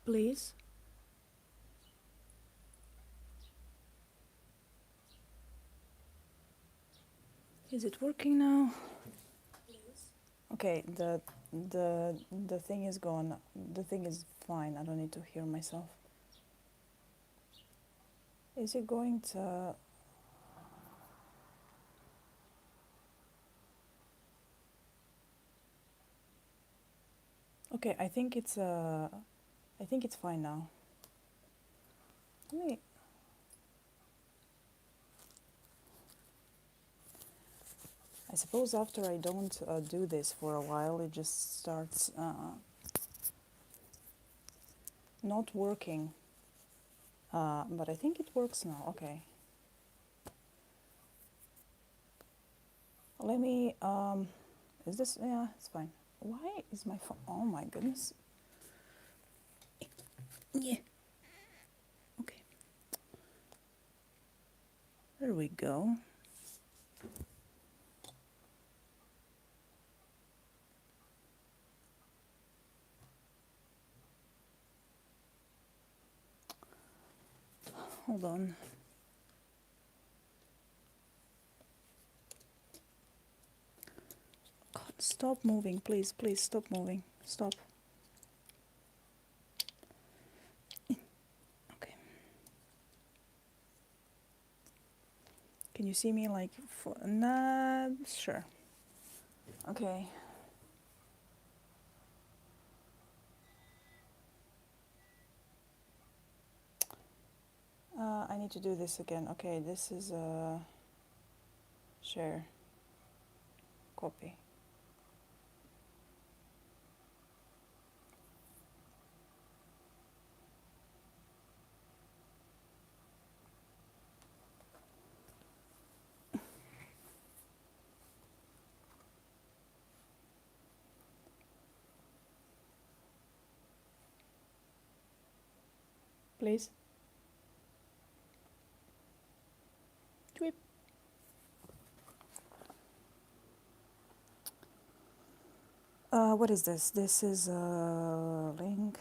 Please. Is it working now? Okay, the thing is gone. The thing is fine. I don't need to hear myself. Is it going to? Okay, I think it's fine now. Let me. I suppose after I don't do this for a while, it just starts not working. But I think it works now. Okay. Let me. Is this? Yeah, it's fine. Why is my phone? Oh my goodness. Yeah. Okay. There we go. Hold on. God, stop moving, please. Please stop moving. Stop. Okay. Can you see me like? Nah, sure. Okay. I need to do this again. Okay, this is share, copy. Please. Tweet. What is this? This is a link.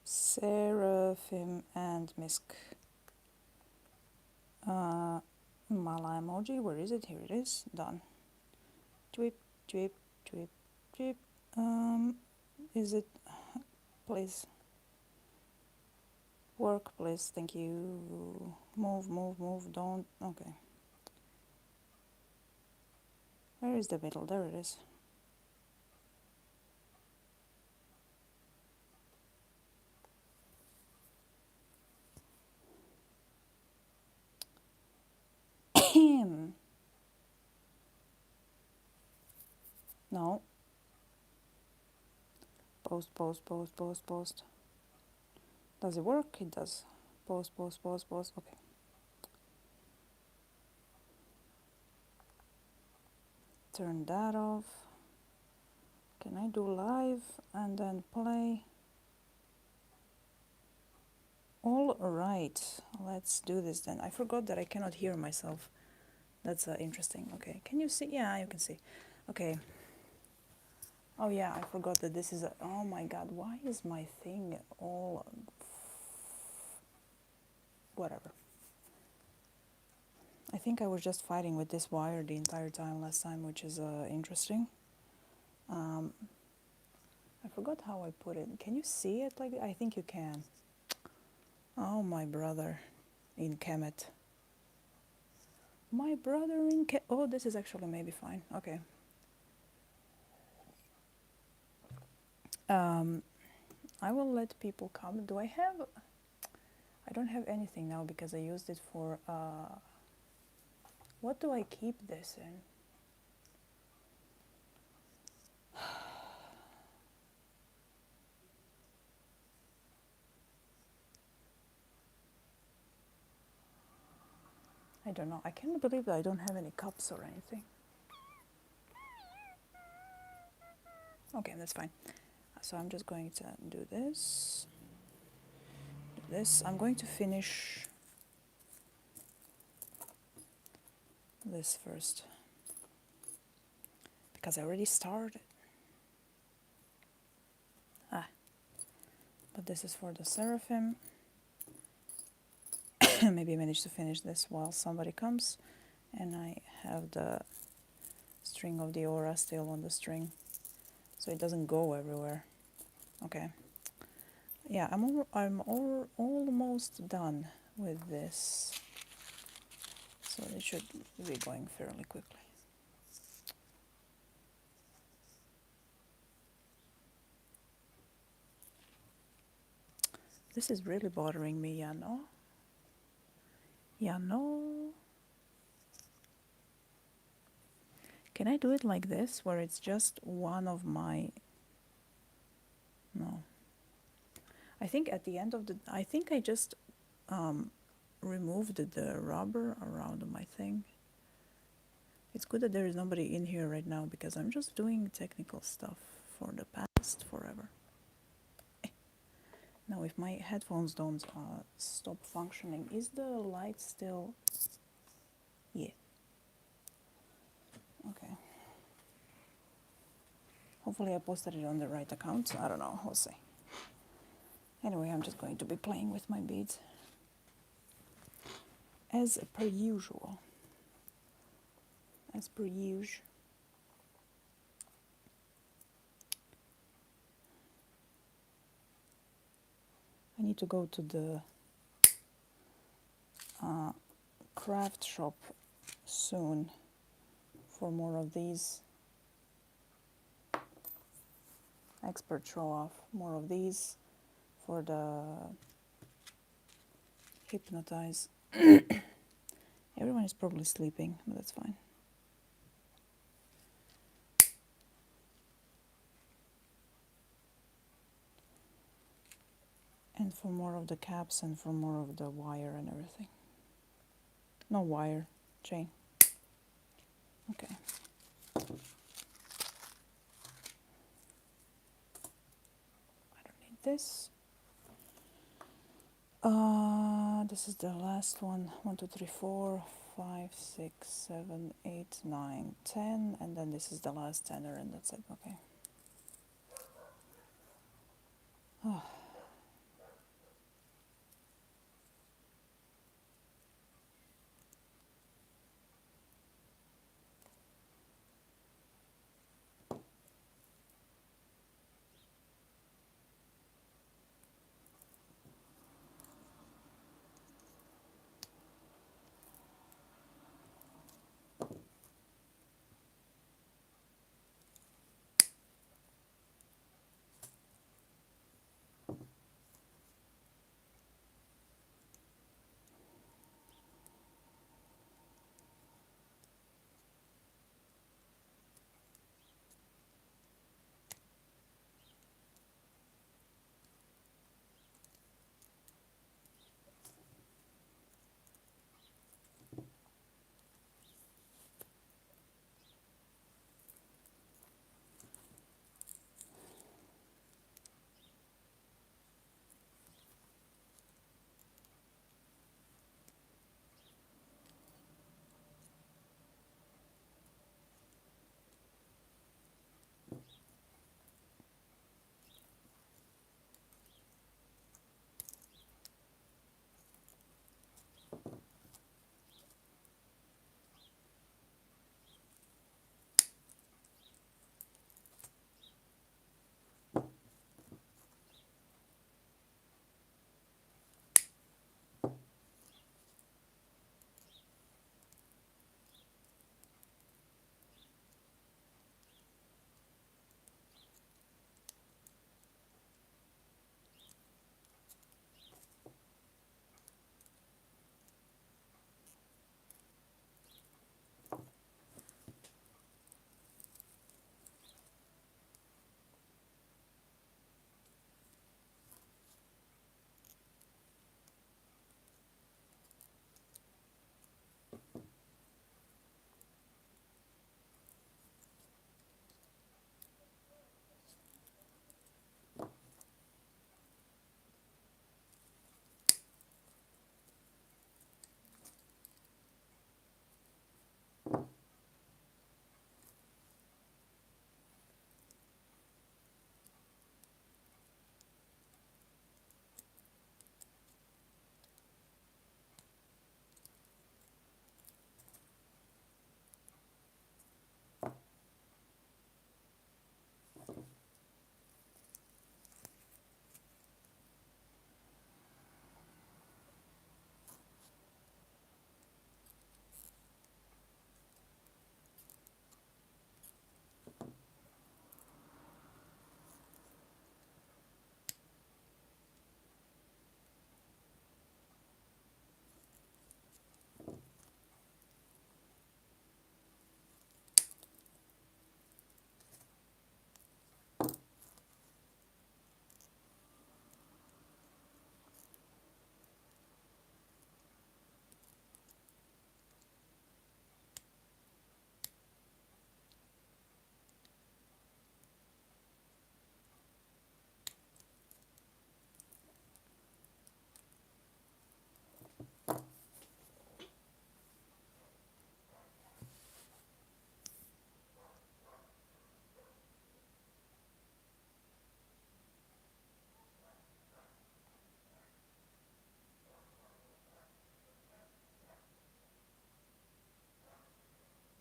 Seraphim and Misk. Mala emoji, where is it? Here it is. Done. Tweet, tweet, tweet, tweet. Is it? Please. Work, please. Thank you. Move, move, move. Don't. Okay. Where is the middle? There it is. No. Post, post, post, post, post. Does it work? It does. Post, post, post, post. Okay. Turn that off. Can I do live and then play? All right. Let's do this then. I forgot that I cannot hear myself. That's interesting. Okay. Can you see? Yeah, you can see. Okay. Oh yeah, I forgot that this is a... Oh my god, why is my thing all... Whatever. I think I was just fighting with this wire the entire time last time, which is interesting. I forgot how I put it. Can you see it like... I think you can. Oh, my brother in Kemet. My brother in Kemet. Oh, this is actually maybe fine. Okay. I will let people come. Do I have... I don't have anything now because I used it for What do I keep this in? I don't know. I can't believe that I don't have any cups or anything. Okay, that's fine. So I'm just going to do this. I'm going to finish this first because I already started. But this is for the Seraphim. Maybe I manage to finish this while somebody comes, and I have the string of the aura still on the string, so it doesn't go everywhere. Okay. Yeah, I'm almost done with this, so it should be going fairly quickly. This is really bothering me, yeah, no? Yeah, no? Can I do it like this, where it's just one of my... No. I think at the end of the... I think I just removed the rubber around my thing. It's good that there is nobody in here right now, because I'm just doing technical stuff for the past forever. Now, if my headphones don't stop functioning, is the light still... Yeah. Okay. Hopefully I posted it on the right account. I don't know. We'll see. Anyway, I'm just going to be playing with my beads. As per usual. As per usual. I need to go to the craft shop soon for more of these. Expert show off. More of these for the hypnotize. Everyone is probably sleeping, but that's fine. And for more of the caps and for more of the wire and everything. No wire, chain. Okay. I don't need this. This is the last one. 1, 2, 3, 4, 5, 6, 7, 8, 9, 10. And then this is the last tenner, and that's it. Okay. Oh.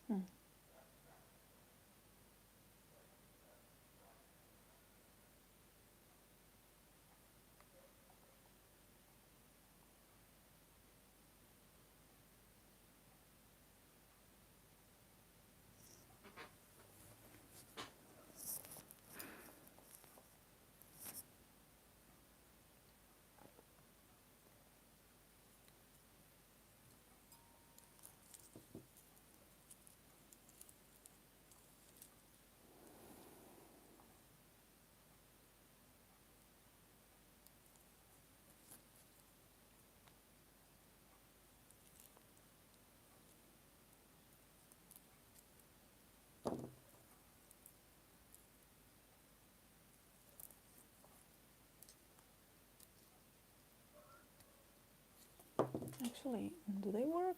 Hmm. Actually, do they work?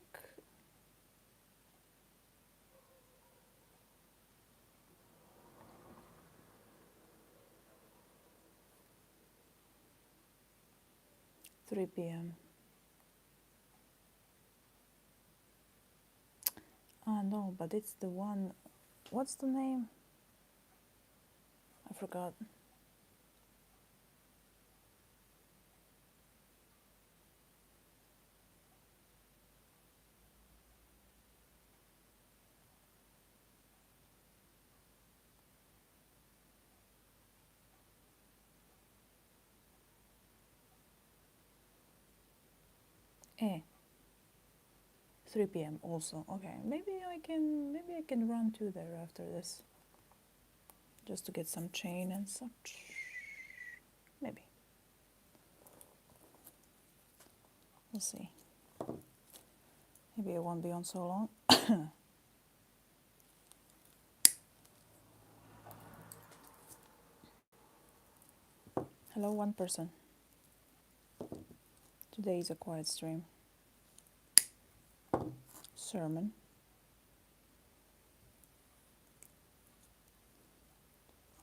Three p.m. Ah, no, but it's the one. What's the name? I forgot. Eh, 3 p.m. also. Okay, maybe I can run to there after this, just to get some chain and such. Maybe. We'll see. Maybe I won't be on so long. Hello, one person. Today is a quiet stream. Sermon.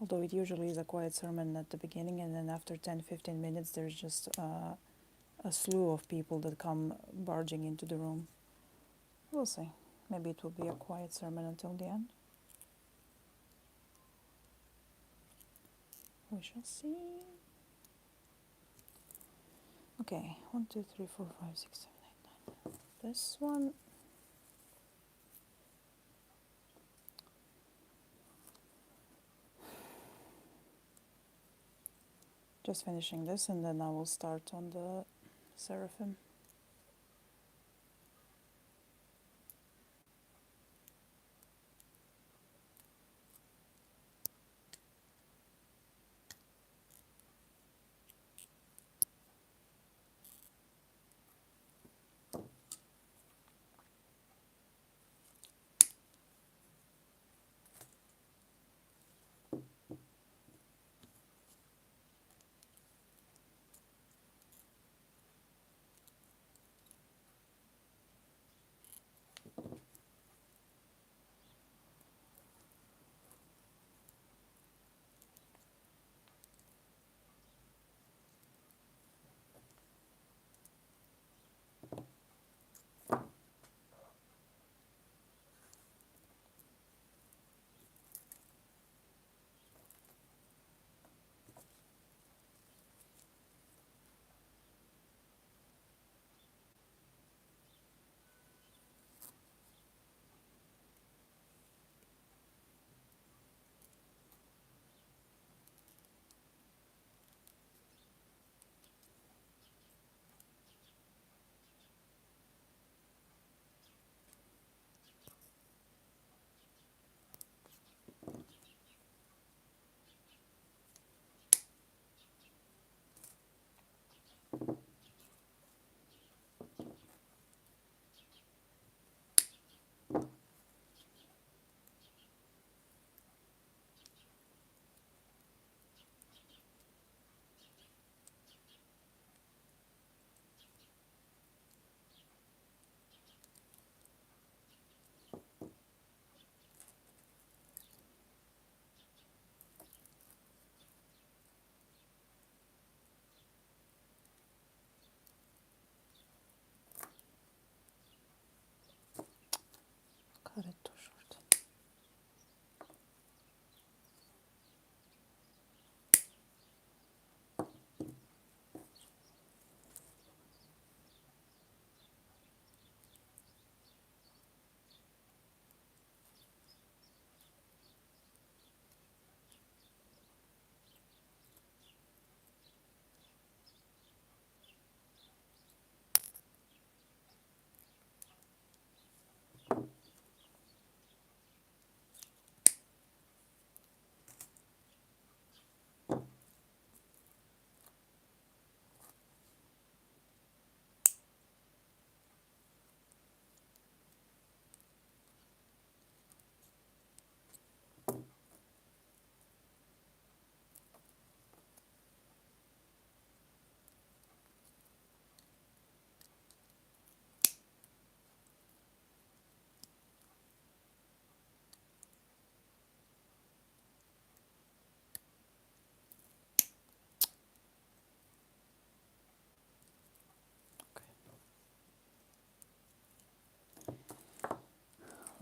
Although it usually is a quiet sermon at the beginning, and then after 10-15 minutes, there's just a slew of people that come barging into the room. We'll see. Maybe it will be a quiet sermon until the end. We shall see. Okay, 1, 2, 3, 4, 5, 6, 7, 8, 9. This one. Just finishing this, and then I will start on the Seraphim.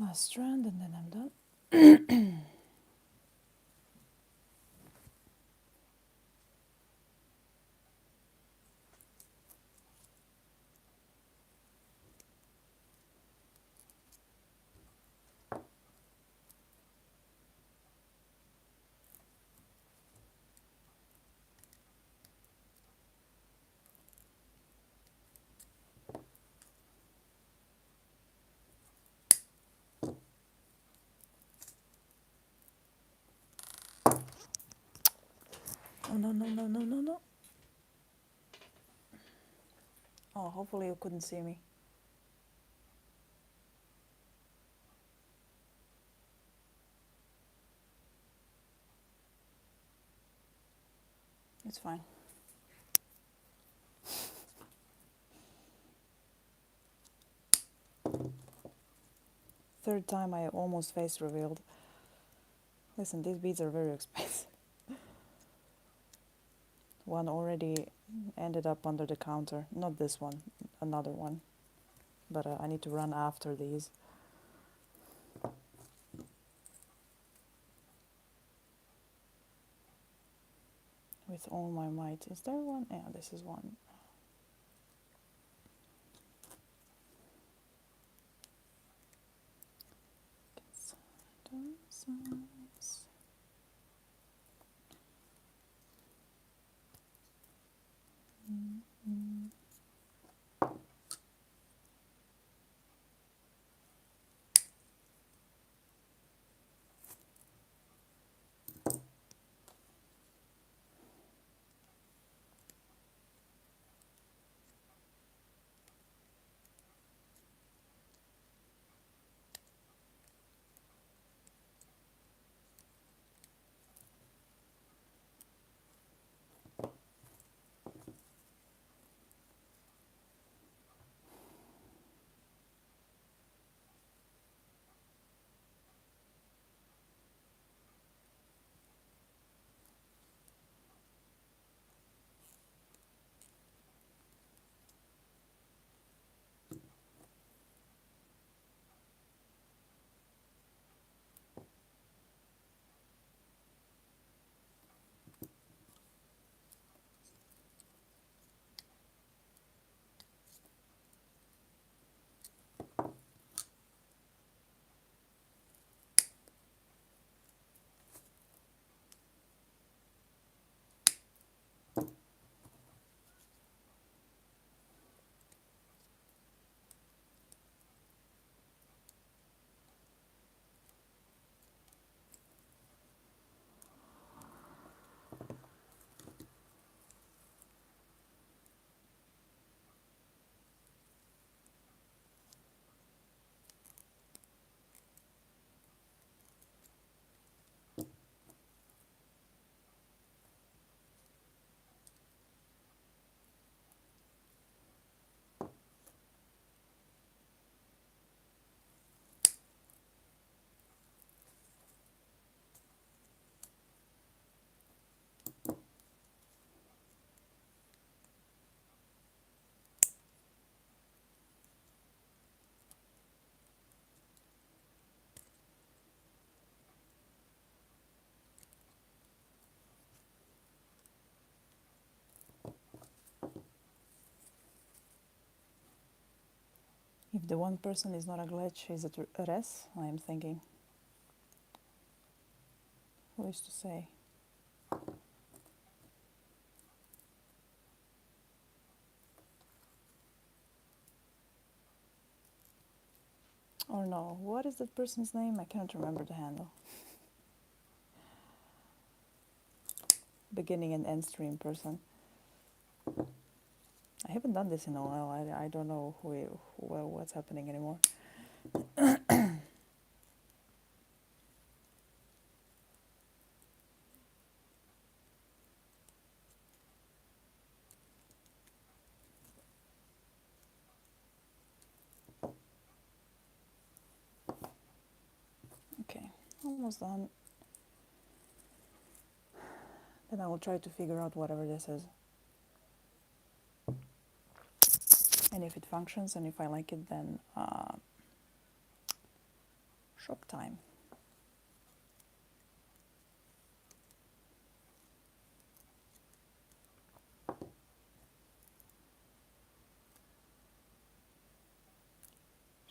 Last strand and then I'm done. Oh no, no, no, no, no, no. Oh, hopefully you couldn't see me. It's fine. Third time I almost face revealed. Listen, these beads are very expensive. One already ended up under the counter. Not this one, another one. But I need to run after these. With all my might. Is there one? Yeah, this is one. If the one person is not a glitch, is it a res? I am thinking. Who is to say? Or no, what is that person's name? I cannot remember the handle. Beginning and end stream person. I haven't done this in a while. I don't know what's happening anymore. Okay, almost done. Then I will try to figure out whatever this is. And if it functions and if I like it, then Shock time.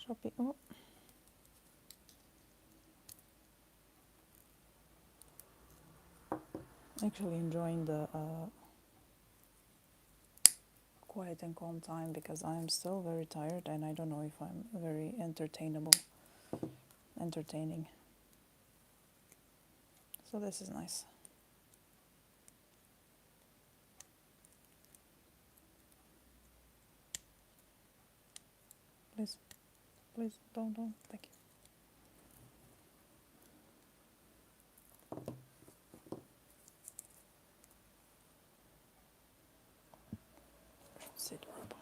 Shopping. Oh. Actually enjoying the quiet and calm time because I am still very tired and I don't know if I'm very entertaining. So this is nice. Please, please, don't, thank you. Sit properly.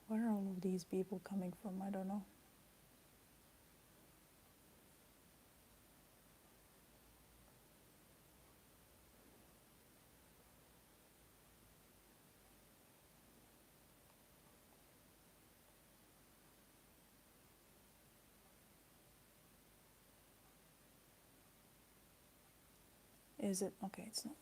Where are all of these people coming from? I don't know. Is it? Okay, it's not.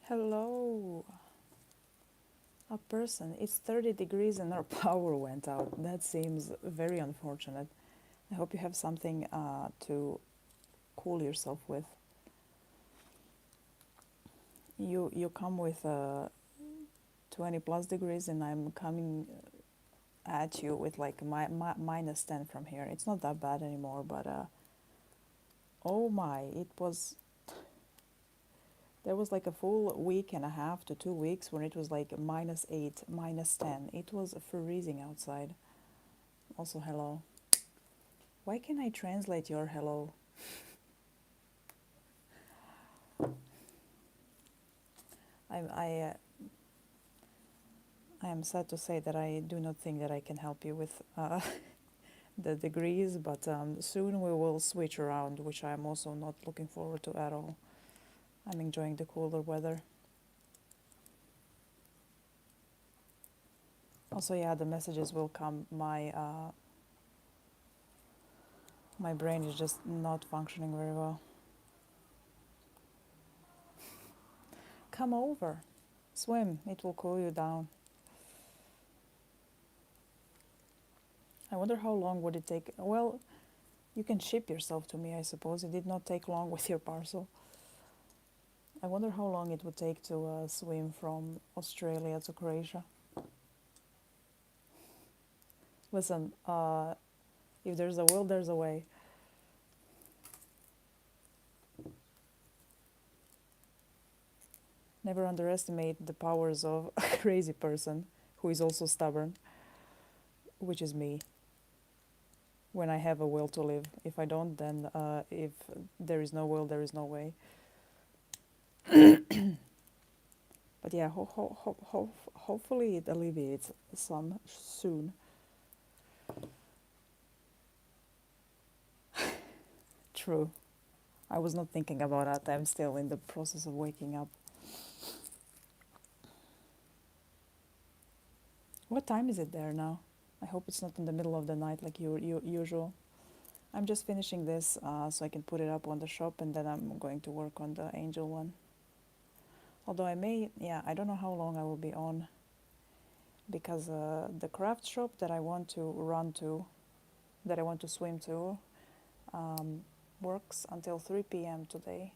Hello. A person. It's 30 degrees and our power went out. That seems very unfortunate. I hope you have something to cool yourself with. You come with 20 plus degrees and I'm coming at you with like minus 10 from here. It's not that bad anymore, but oh my, there was like a full week and a half to 2 weeks when it was like minus 8, minus 10. It was freezing outside. Also, hello. Why can't I translate your hello? I am sad to say that I do not think that I can help you with the degrees, but soon we will switch around, which I am also not looking forward to at all. I'm enjoying the cooler weather. Also, yeah, the messages will come. My brain is just not functioning very well. Come over, swim. It will cool you down. I wonder how long would it take. Well, you can ship yourself to me, I suppose. It did not take long with your parcel. I wonder how long it would take to swim from Australia to Croatia. Listen, if there's a will, there's a way. Never underestimate the powers of a crazy person who is also stubborn, which is me. When I have a will to live. If I don't, then if there is no will, there is no way. But yeah, hopefully it alleviates some soon. True. I was not thinking about that. I'm still in the process of waking up. What time is it there now? I hope it's not in the middle of the night like usual. I'm just finishing this so I can put it up on the shop, and then I'm going to work on the angel one. Although I may, yeah, I don't know how long I will be on, because the craft shop that I want to run to, that I want to swim to, um, works until 3 p.m. today.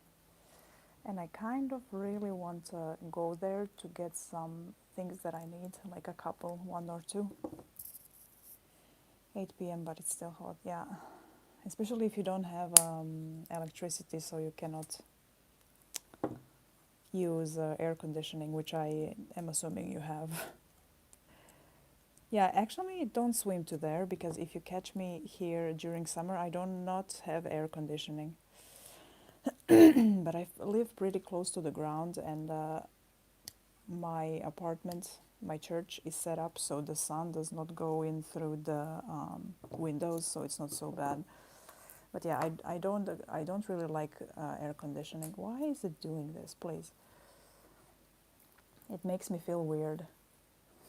And I kind of really want to go there to get some things that I need, like a couple, one or two. 8 p.m., but it's still hot, yeah. Especially if you don't have electricity, so you cannot use air conditioning, which I am assuming you have. Yeah, actually don't swim to there, because if you catch me here during summer, I do not have air conditioning. But I live pretty close to the ground, and my apartment, my church is set up so the sun does not go in through the windows, so it's not so bad. But yeah, I don't really like air conditioning. Why is it doing this, please? It makes me feel weird.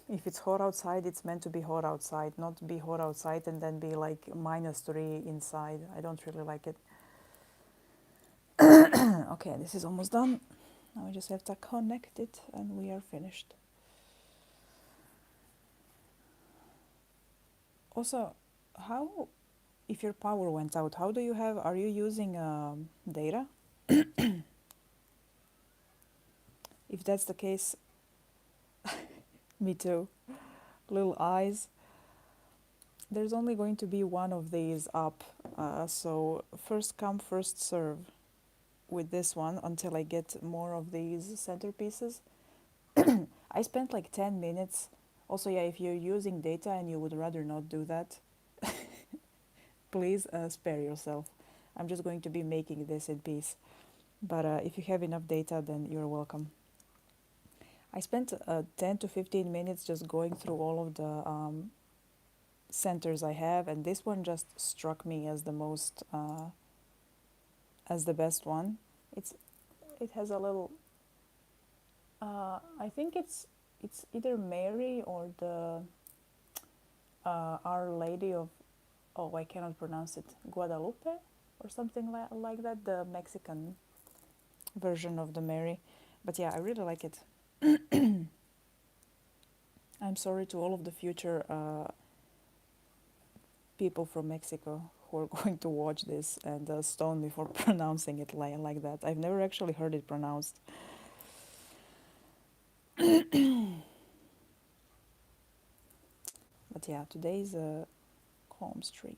If it's hot outside, it's meant to be hot outside, not be hot outside and then be like -3 inside. I don't really like it. Okay, this is almost done. Now we just have to connect it and we are finished. Also, how, if your power went out, how do you have, are you using data? If that's the case, me too. Little eyes. There's only going to be one of these up, so first come, first serve with this one until I get more of these centerpieces. I spent like 10 minutes. Also, yeah, if you're using data and you would rather not do that, please spare yourself. I'm just going to be making this in peace. But if you have enough data, then you're welcome. I spent 10 to 15 minutes just going through all of the centers I have, and this one just struck me as the most, as the best one. It has a little, I think it's either Mary or the Our Lady of, oh, I cannot pronounce it, Guadalupe or something like that, the Mexican version of the Mary. But yeah, I really like it. I'm sorry to all of the future people from Mexico who are going to watch this and stone me for pronouncing it like that. I've never actually heard it pronounced. But yeah, today's a calm stream.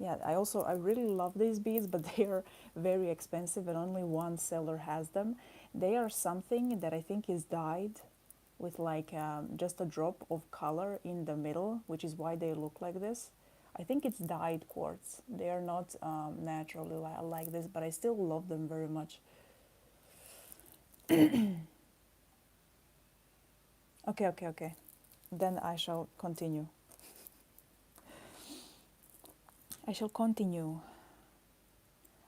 Yeah, I really love these beads, but they are very expensive and only one seller has them. They are something that I think is dyed with like just a drop of color in the middle, which is why they look like this. I think it's dyed quartz. They are not naturally like this, but I still love them very much. Okay. Then I shall continue.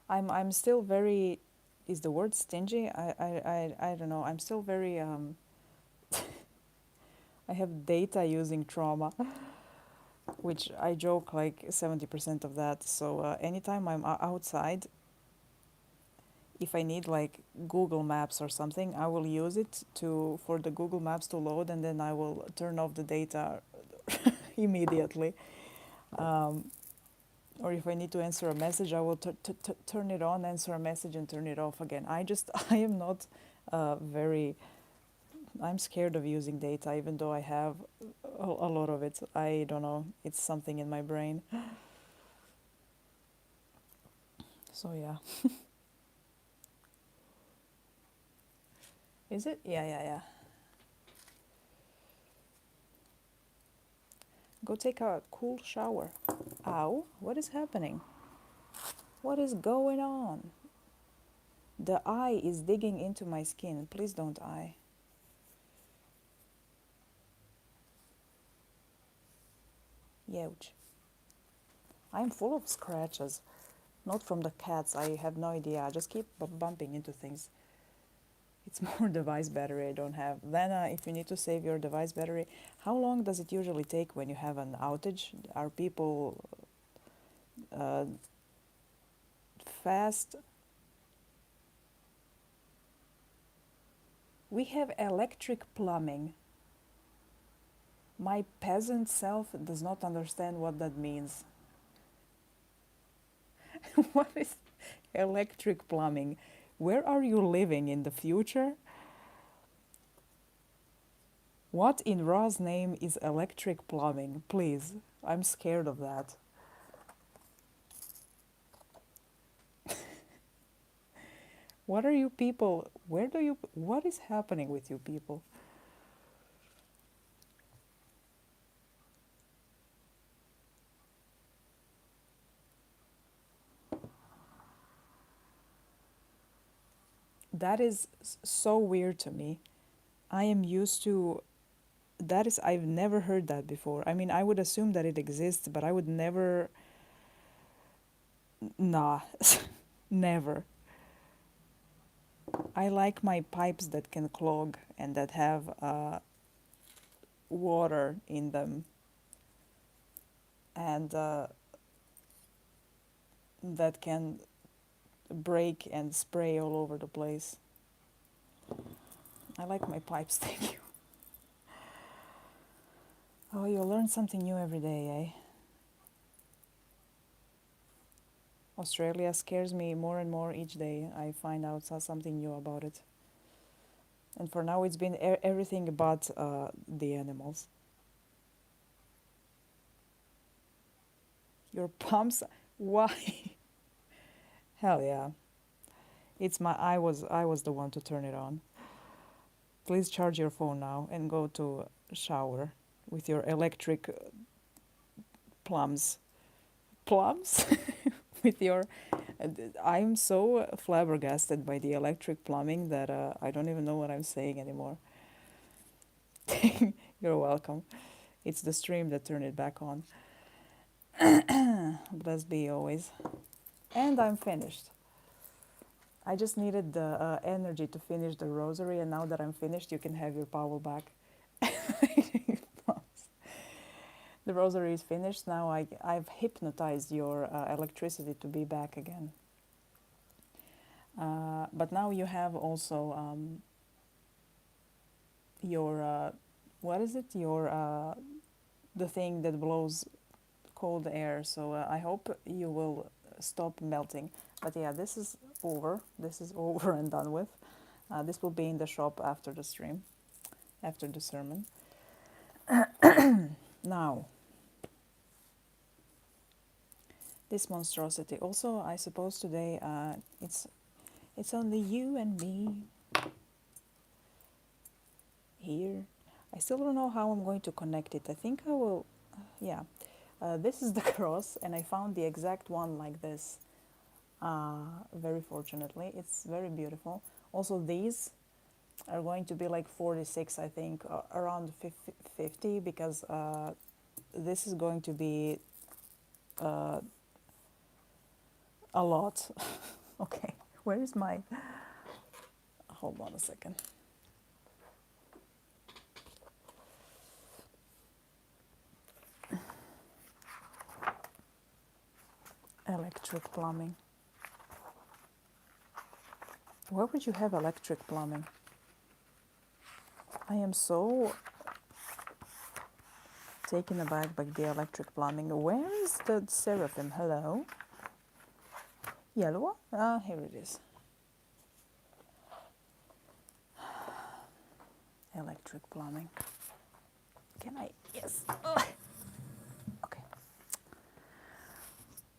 I'm still very, is the word stingy? I don't know. I'm still very I have data using trauma, which I joke like 70% of that. So anytime I'm outside, if I need like Google Maps or something, I will use it to for the Google Maps to load, and then I will turn off the data immediately. Or if I need to answer a message, I will turn it on, answer a message, and turn it off again. I am not very, I'm scared of using data, even though I have a lot of it. I don't know, it's something in my brain. So yeah. Is it? Yeah. Go take a cool shower. Ow, what is happening? What is going on? The eye is digging into my skin. Please don't eye. Ouch. I'm full of scratches. Not from the cats, I have no idea. I just keep bumping into things. It's more device battery I don't have. Then, if you need to save your device battery, how long does it usually take when you have an outage? Are people uh, fast? We have electric plumbing. My peasant self does not understand what that means. What is electric plumbing? Where are you living in the future? What in Ra's name is electric plumbing? Please, I'm scared of that. What are you people? What is happening with you people? That is so weird to me. I am used to that is I've never heard that before. I mean, I would assume that it exists, but I would never nah, never. I like my pipes that can clog and that have water in them and that can break and spray all over the place. I like my pipes, thank you. Oh, you learn something new every day, eh? Australia scares me more and more each day. I find out something new about it. And for now, it's been everything but the animals. Your pumps? Why? Hell yeah! It's my. I was the one to turn it on. Please charge your phone now and go to shower with your electric plums. Plums? With your. I'm so flabbergasted by the electric plumbing that I don't even know what I'm saying anymore. You're welcome. It's the stream that turned it back on. Blessed be always. And I'm finished. I just needed the energy to finish the rosary, and now that I'm finished, you can have your power back. The rosary is finished. Now I've hypnotized your electricity to be back again. But now you have also your, what is it? Your, the thing that blows cold air. So I hope you will stop melting. But yeah, this is over. This is over and done with. This will be in the shop after the stream, after the sermon. Now, this monstrosity. Also, I suppose today it's only you and me here. I still don't know how I'm going to connect it. I think I will, yeah. This is the cross, and I found the exact one like this. Very fortunately, it's very beautiful. Also, these are going to be like 46, I think, around 50, because this is going to be a lot. Okay, where is my... Hold on a second. Electric plumbing. Where would you have electric plumbing? I am so taken aback by the electric plumbing. Where is the Seraphim? Hello? Yellow? Ah, here it is. Electric plumbing. Can I? Yes. Ugh. Okay.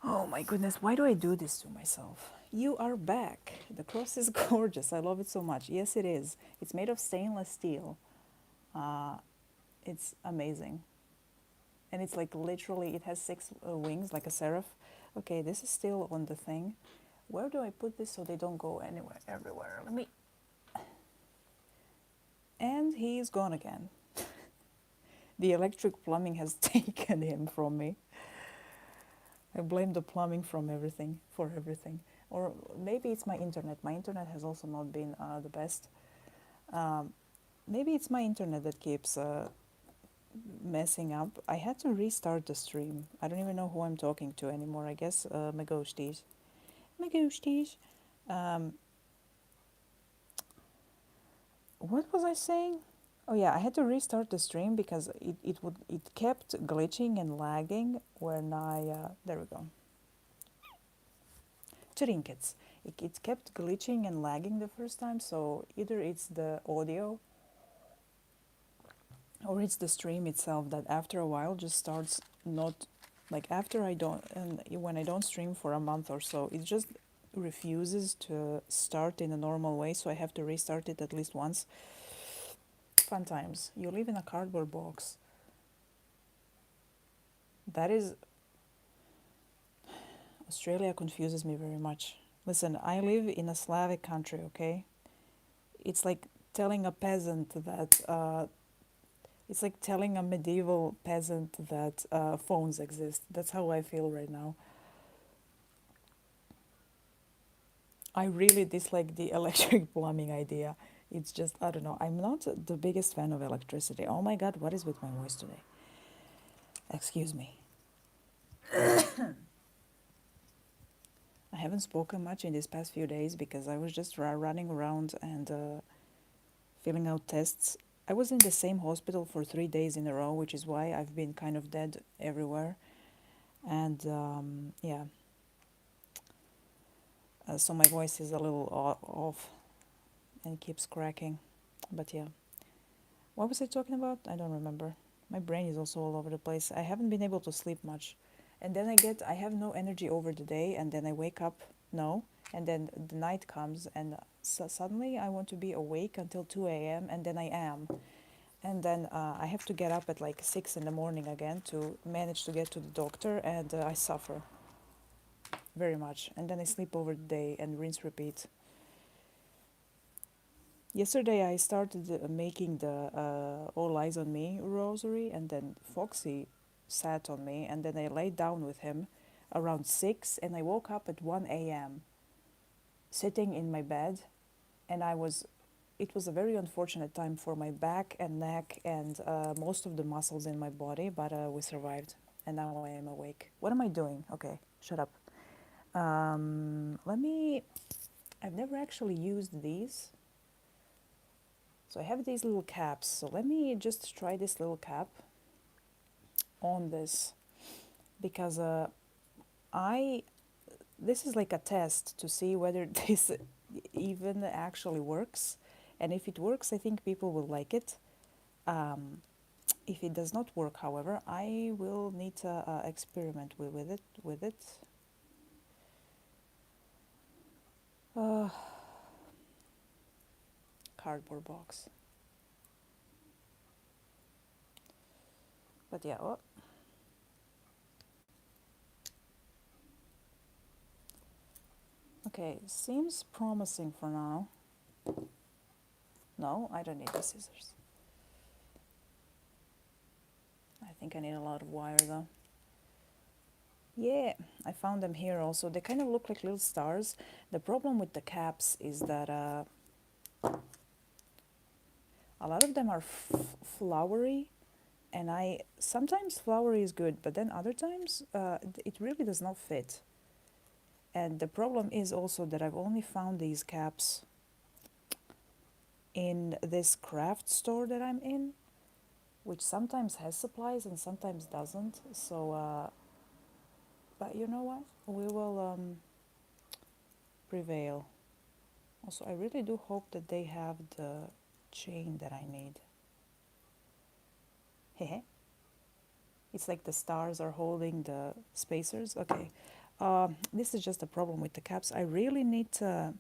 Oh my goodness, why do I do this to myself? You are back. The cross is gorgeous. I love it so much. Yes, it is. It's made of stainless steel. It's amazing. And it's like literally, it has 6 wings like a seraph. Okay, this is still on the thing. Where do I put this so they don't go anywhere, everywhere? Let me... And he's gone again. The electric plumbing has taken him from me. I blame the plumbing from everything for everything. Or maybe it's my internet. My internet has also not been the best. Um, Maybe it's my internet that keeps messing up. I had to restart the stream. I don't even know who I'm talking to anymore. I guess my ghosties. My ghosties. Um, what was I saying? Oh yeah, I had to restart the stream because it kept glitching and lagging when I there we go. Trinkets. It kept glitching and lagging the first time, so either it's the audio or it's the stream itself that after a while just starts not like after I don't and when I don't stream for a month or so, it just refuses to start in a normal way, so I have to restart it at least once. Fun times. You live in a cardboard box. That is Australia confuses me very much. Listen, I live in a Slavic country, okay? It's like telling a peasant that it's like telling a medieval peasant that phones exist. That's how I feel right now. I really dislike the electric plumbing idea. It's just, I don't know. I'm not the biggest fan of electricity. Oh my God, what is with my voice today? Excuse me. I haven't spoken much in these past few days because I was just running around and filling out tests. I was in the same hospital for 3 days in a row, which is why I've been kind of dead everywhere. And yeah, so my voice is a little off and keeps cracking. But yeah, what was I talking about? I don't remember. My brain is also all over the place. I haven't been able to sleep much. And then I have no energy over the day, and then I wake up, no, and then the night comes, and suddenly I want to be awake until 2 a.m., and then I am. And then I have to get up at like 6 in the morning again to manage to get to the doctor, and I suffer very much. And then I sleep over the day and rinse repeat. Yesterday I started making the All Eyes on Me rosary, and then Foxy sat on me, and then I laid down with him around 6, and I woke up at 1 a.m. sitting in my bed, and it was a very unfortunate time for my back and neck and most of the muscles in my body, but we survived, and now I am awake. What am I doing? Okay, shut up. I've never actually used these. So I have these little caps. So let me just try this little cap on this because this is like a test to see whether this even actually works. And if it works, I think people will like it. If it does not work, however, I will need to experiment with it. Cardboard box. But yeah, oh. Okay, seems promising for now. No, I don't need the scissors. I think I need a lot of wire though. Yeah, I found them here also. They kind of look like little stars. The problem with the caps is that a lot of them are flowery, and sometimes flowery is good, but then other times it really does not fit. And the problem is also that I've only found these caps in this craft store that I'm in, which sometimes has supplies and sometimes doesn't. So, but you know what? We will prevail. Also, I really do hope that they have the chain that I need. Hehe. It's like the stars are holding the spacers. Okay. This is just a problem with the caps. I really need to...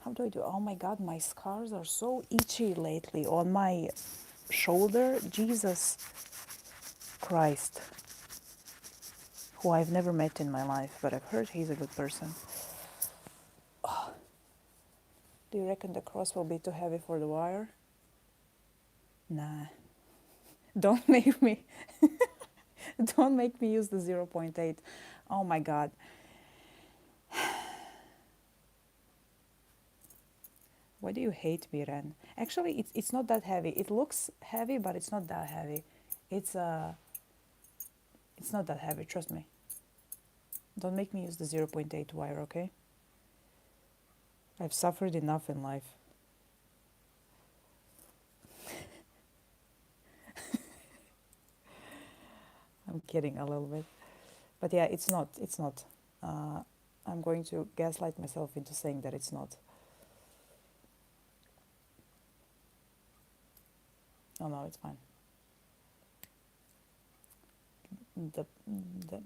How do I do? Oh my God, my scars are so itchy lately on my shoulder. Jesus Christ. Who I've never met in my life, but I've heard he's a good person. Oh. Do you reckon the cross will be too heavy for the wire? Nah. Don't make me... Don't make me use the 0.8. Oh my god. Why do you hate me, Ren? Actually, it's not that heavy. It looks heavy, but it's not that heavy. It's it's not that heavy, trust me. Don't make me use the 0.8 wire, okay? I've suffered enough in life. I'm kidding a little bit. But yeah, it's not. It's not. I'm going to gaslight myself into saying that it's not. Oh no, it's fine. The, the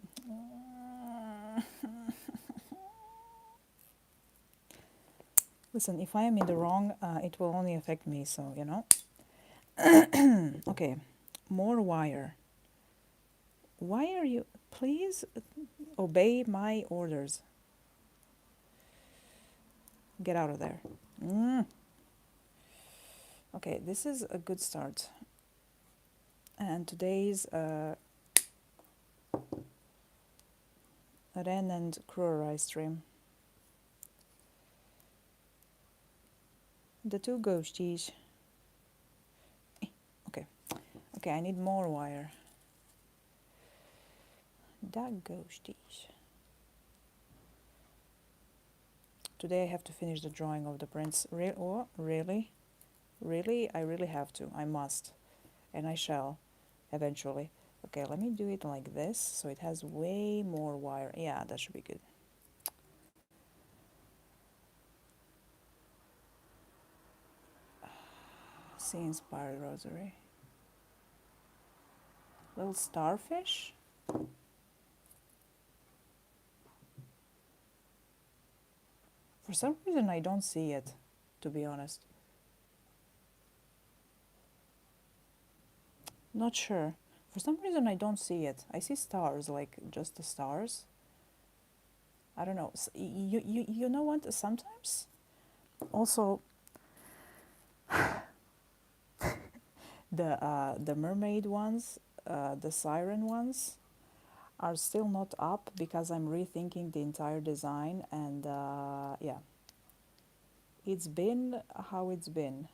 Listen, if I am in the wrong, it will only affect me, so you know. Okay, more wire. Why are you? Please obey my orders. Get out of there. Okay, this is a good start. And today's Ren and Krurai stream. The two ghosties. Okay. Okay, I need more wire. That ghosties. Today I have to finish the drawing of the prince. Oh, really? Really? I really have to. I must. And I shall, eventually. Okay, let me do it like this, so it has way more wire. Yeah, that should be good. Sea inspired rosary. Little starfish? For some reason I don't see it, to be honest. Not sure. For some reason I don't see it. I see stars, like just the stars. I don't know. You know what? Sometimes also the mermaid ones, the siren ones, are still not up because I'm rethinking the entire design, and yeah, it's been how it's been.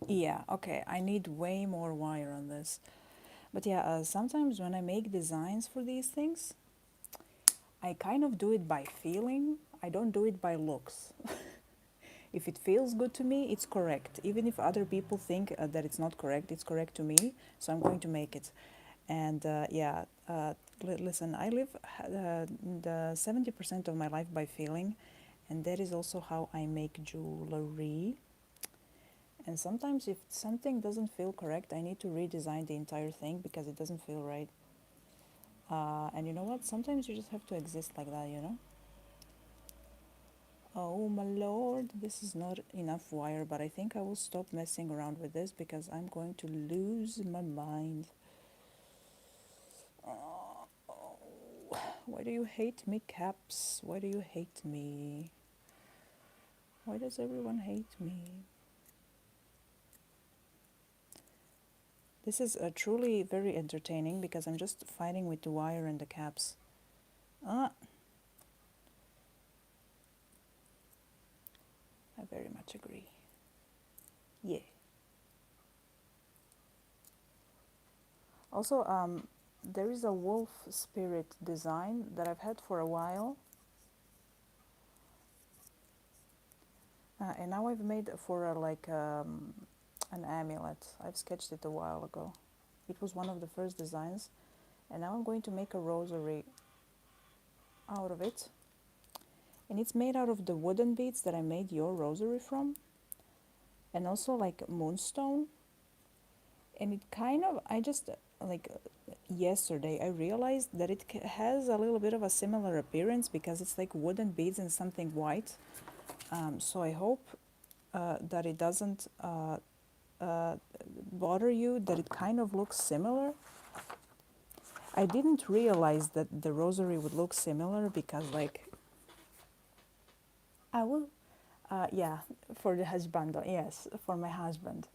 Yeah, okay, I need way more wire on this. But yeah, sometimes when I make designs for these things, I kind of do it by feeling. I don't do it by looks. If it feels good to me, it's correct. Even if other people think that it's not correct, it's correct to me. So I'm going to make it. And yeah, listen, I live the 70% of my life by feeling, and that is also how I make jewelry. And sometimes if something doesn't feel correct, I need to redesign the entire thing because it doesn't feel right. And you know what? Sometimes you just have to exist like that, you know? Oh my lord, this is not enough wire, but I think I will stop messing around with this because I'm going to lose my mind. Why do you hate me, Caps? Why do you hate me? Why does everyone hate me? This is truly very entertaining because I'm just fighting with the wire and the caps. I very much agree. Yeah. Also, there is a wolf spirit design that I've had for a while. And now I've made for an amulet. I've sketched it a while ago. It was one of the first designs. And now I'm going to make a rosary out of it. And it's made out of the wooden beads that I made your rosary from. And also like moonstone. And it kind of, I just, like yesterday, I realized that it has a little bit of a similar appearance because it's like wooden beads and something white. So I hope that it doesn't bother you, that it kind of looks similar. I didn't realize that the rosary would look similar because like, I will, yeah, for the husband, yes, for my husband.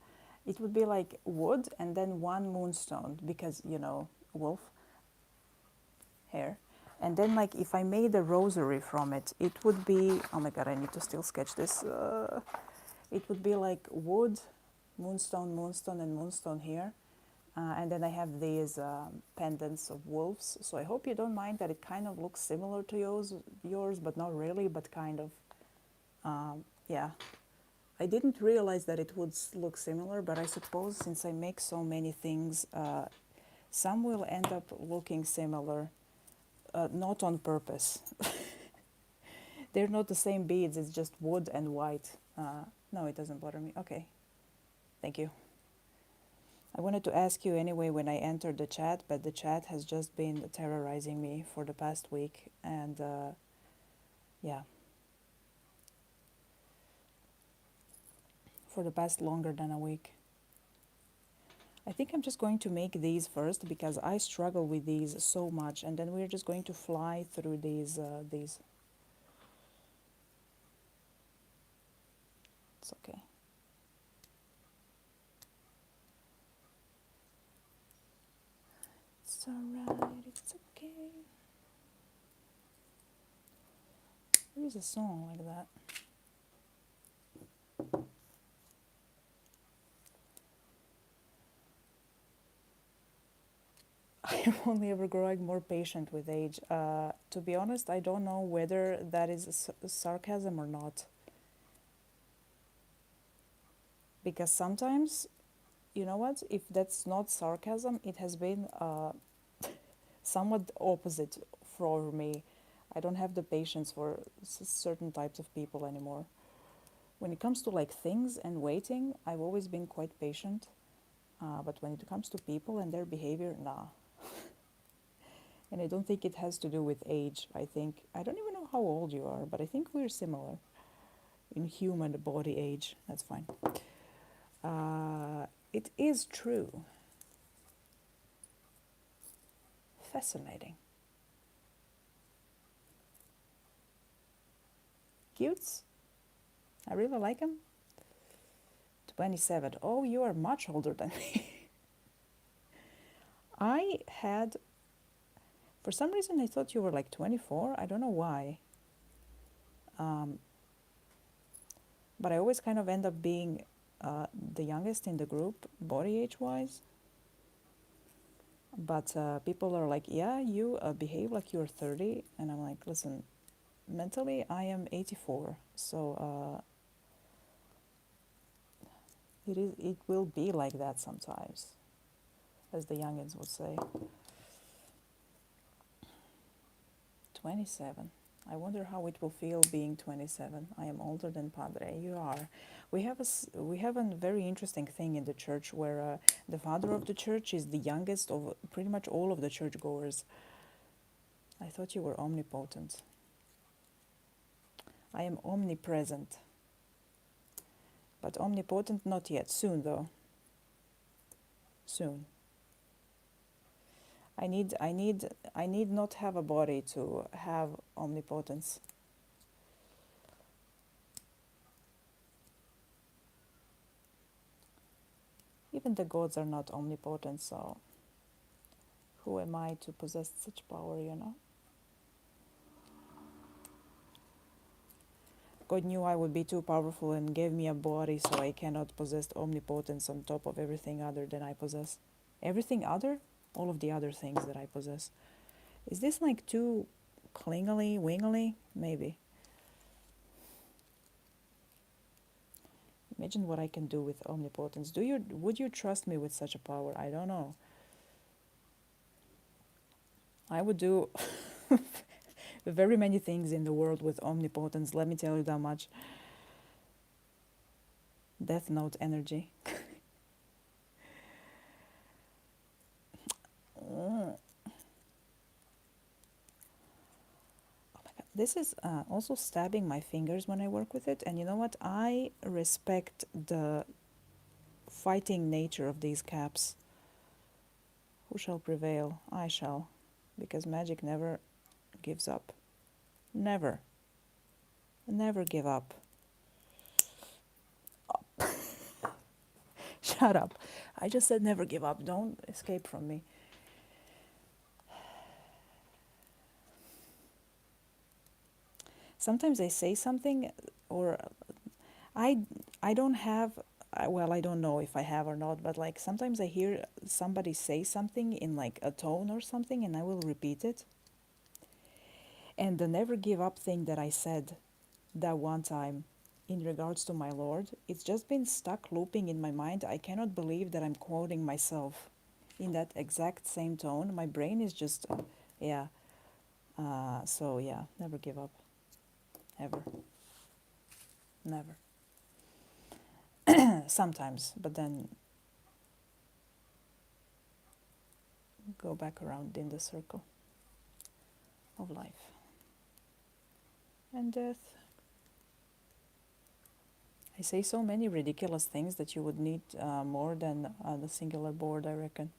It would be like wood and then one moonstone because, wolf hair. And then like if I made a rosary from it, it would be, oh my God, I need to still sketch this. It would be like wood, moonstone, moonstone, and moonstone here. And then I have these pendants of wolves. So I hope you don't mind that it kind of looks similar to yours, but not really, but kind of. Yeah. I didn't realize that it would look similar, but I suppose since I make so many things, some will end up looking similar, not on purpose. They're not the same beads, it's just wood and white. No, it doesn't bother me. Okay, thank you. I wanted to ask you anyway when I entered the chat, but the chat has just been terrorizing me for the past week, and yeah, for the past longer than a week. I think I'm just going to make these first because I struggle with these so much, and then we're just going to fly through these. It's okay. It's alright, it's okay. There is a song like that. I am only ever growing more patient with age. To be honest, I don't know whether that is sarcasm or not. Because sometimes, you know what, if that's not sarcasm, it has been somewhat opposite for me. I don't have the patience for certain types of people anymore. When it comes to like things and waiting, I've always been quite patient. But when it comes to people and their behavior, nah. And I don't think it has to do with age. I don't even know how old you are, but I think we're similar in human body age. That's fine. It is true. Fascinating. Cutes. I really like him. 27. Oh, you are much older than me. I had, for some reason, I thought you were like 24. I don't know why. But I always kind of end up being the youngest in the group, body age wise. But people are like, yeah, you behave like you're 30. And I'm like, listen, mentally, I am 84. So it will be like that sometimes, as the youngins would say. 27. I wonder how it will feel being 27. I am older than Padre. You are. We have a very interesting thing in the church where the father of the church is the youngest of pretty much all of the churchgoers. I thought you were omnipotent. I am omnipresent. But omnipotent not yet. Soon though. Soon. I need not have a body to have omnipotence. Even the gods are not omnipotent, so who am I to possess such power, you know? God knew I would be too powerful and gave me a body so I cannot possess omnipotence on top of everything other than I possess. Everything other? All of the other things that I possess. Is this like too clingily, wingly? Maybe. Imagine what I can do with omnipotence. Would you trust me with such a power? I don't know. I would do very many things in the world with omnipotence, let me tell you that much. Death Note energy. Oh my God. This is also stabbing my fingers when I work with it. And you know what? I respect the fighting nature of these caps. Who shall prevail? I shall. Because magic never gives up. Never. Never give up. Shut up. I just said never give up. Don't escape from me. Sometimes I say something, or I I don't have, well, I don't know if I have or not, but like sometimes I hear somebody say something in like a tone or something, and I will repeat it. And the never give up thing that I said that one time in regards to my Lord, it's just been stuck looping in my mind. I cannot believe that I'm quoting myself in that exact same tone. My brain is just, yeah. So yeah, never give up, ever, never. Sometimes, but then go back around in the circle of life and death. I say so many ridiculous things that you would need more than the singular board, I reckon.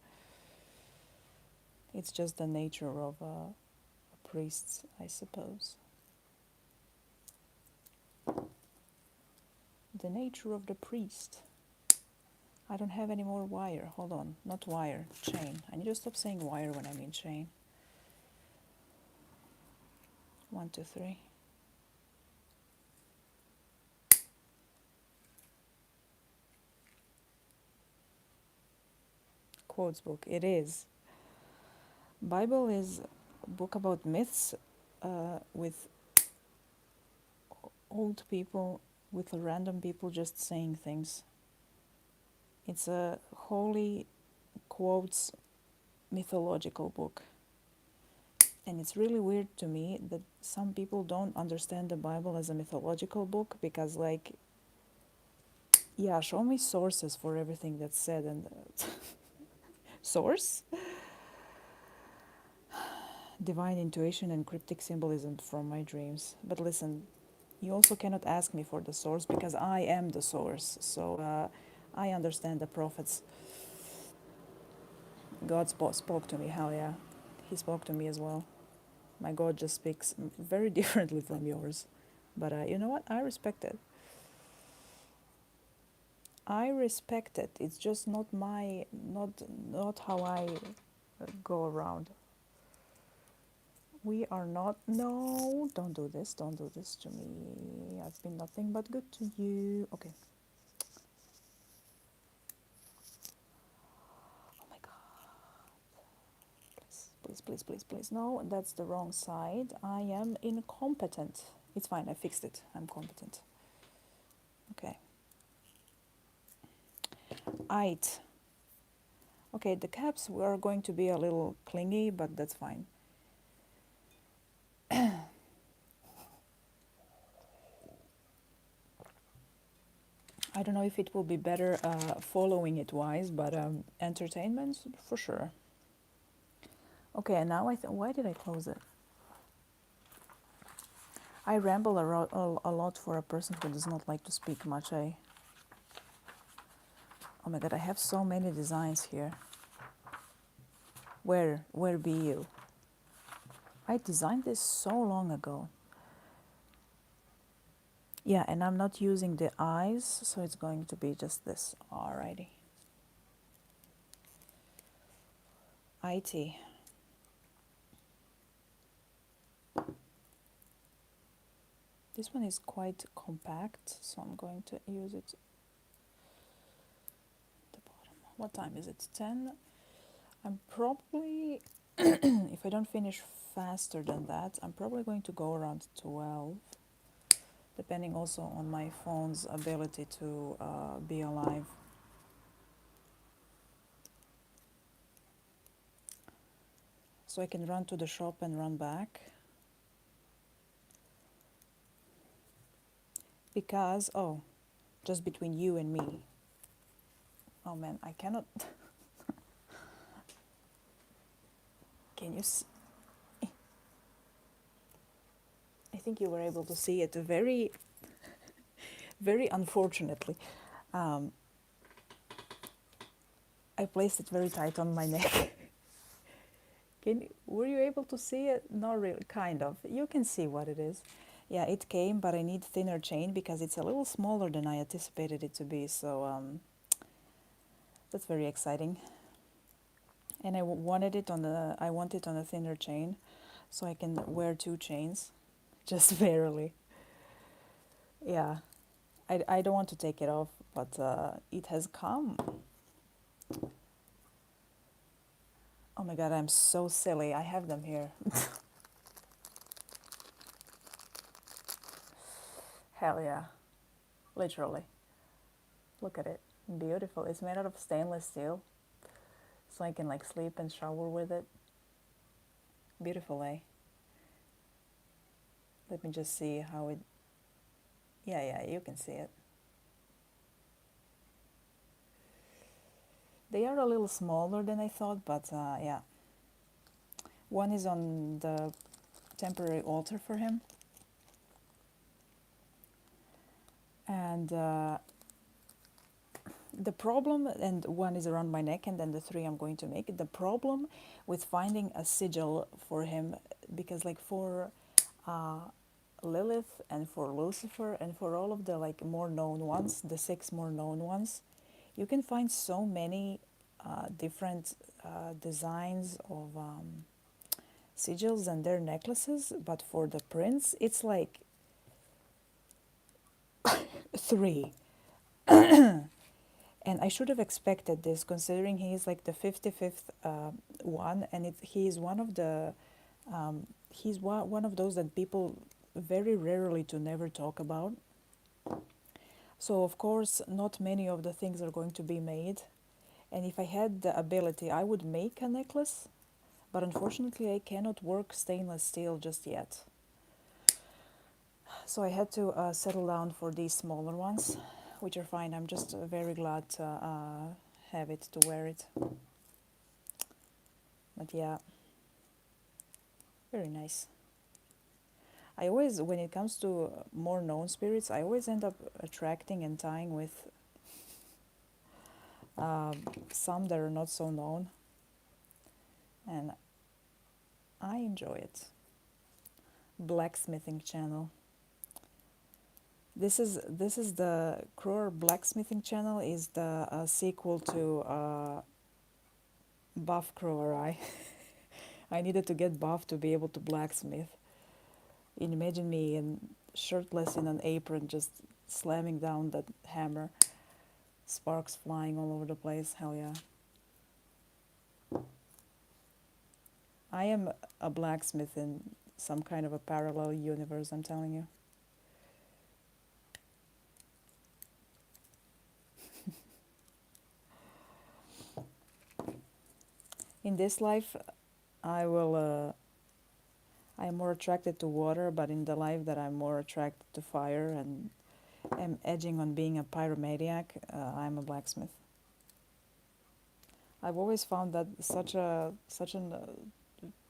It's just the nature of priests, I suppose. The nature of the priest. I don't have any more wire. Hold on. Not wire. Chain. I need to stop saying wire when I mean chain. 1, 2, 3. Quotes book. It is. Bible is a book about myths with old people, with random people just saying things. It's a holy quotes mythological book. And it's really weird to me that some people don't understand the Bible as a mythological book because, like, yeah, show me sources for everything that's said. And source? Divine intuition and cryptic symbolism from my dreams. But listen, you also cannot ask me for the source because I am the source. So I understand the prophets. God spoke to me, hell yeah. He spoke to me as well. My God just speaks very differently from yours. But you know what? I respect it. I respect it. It's just not not how I go around. We are not. No, don't do this. Don't do this to me. I've been nothing but good to you. Okay. Oh my God. Please, please, please, please. No, that's the wrong side. I am incompetent. It's fine. I fixed it. I'm competent. Okay. It. Okay, the caps were going to be a little clingy, but that's fine. I don't know if it will be better following it wise, but entertainment for sure. Okay, and now why did I close it? I ramble a lot for a person who does not like to speak much. Oh my God, I have so many designs here. Where be you? I designed this so long ago. Yeah, and I'm not using the eyes, so it's going to be just this. Alrighty. IT. This one is quite compact, so I'm going to use it at the bottom. What time is it? 10? I'm probably, if I don't finish faster than that, I'm probably going to go around 12, depending also on my phone's ability to be alive. So I can run to the shop and run back. Because, just between you and me. Oh man, I cannot. Can you see? I think you were able to see it very, very unfortunately. I placed it very tight on my neck. Were you able to see it? Not really, kind of. You can see what it is. Yeah, it came, but I need thinner chain because it's a little smaller than I anticipated it to be. So That's very exciting. And I want it on a thinner chain, so I can wear two chains, just barely. Yeah, I don't want to take it off, but it has come. Oh my god, I'm so silly. I have them here. Hell yeah, literally. Look at it. Beautiful. It's made out of stainless steel, so I can like sleep and shower with it. Beautiful, eh? Let me just see how it. Yeah, yeah, you can see it. They are a little smaller than I thought, but yeah. One is on the temporary altar for him, and the problem, and one is around my neck, and then the three I'm going to make. The problem with finding a sigil for him, because like for uh, Lilith and for Lucifer and for all of the like more known ones, the six more known ones, you can find so many different designs of sigils and their necklaces, but for the prince, it's like three. And I should have expected this, considering he is like the 55th one, and he is one of the he's one of those that people very rarely to never talk about. So of course, not many of the things are going to be made. And if I had the ability, I would make a necklace, but unfortunately, I cannot work stainless steel just yet. So I had to settle down for these smaller ones, which are fine. I'm just very glad to have it, to wear it. But yeah, very nice. I always, when it comes to more known spirits, I always end up attracting and tying with some that are not so known, and I enjoy it. Blacksmithing channel. This is the Crower Blacksmithing channel is the sequel to Buff Crower. I needed to get buff to be able to blacksmith. Imagine me shirtless in an apron, just slamming down that hammer, sparks flying all over the place. Hell yeah! I am a blacksmith in some kind of a parallel universe. I'm telling you. In this life, I will. I am more attracted to water, but in the life that I'm more attracted to fire and am edging on being a pyromaniac, I'm a blacksmith. I've always found that such an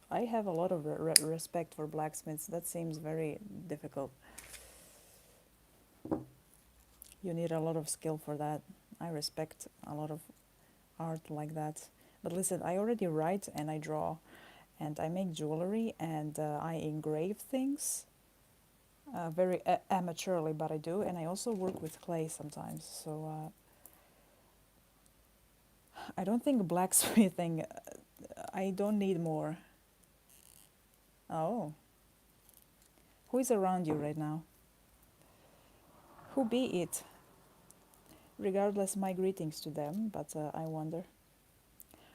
I have a lot of respect for blacksmiths. That seems very difficult. You need a lot of skill for that. I respect a lot of art like that. But listen, I already write and I draw, and I make jewelry and I engrave things. Very amateurly, but I do, and I also work with clay sometimes. So I don't think blacksmithing. I don't need more. Oh, who is around you right now? Who be it? Regardless, my greetings to them. But I wonder,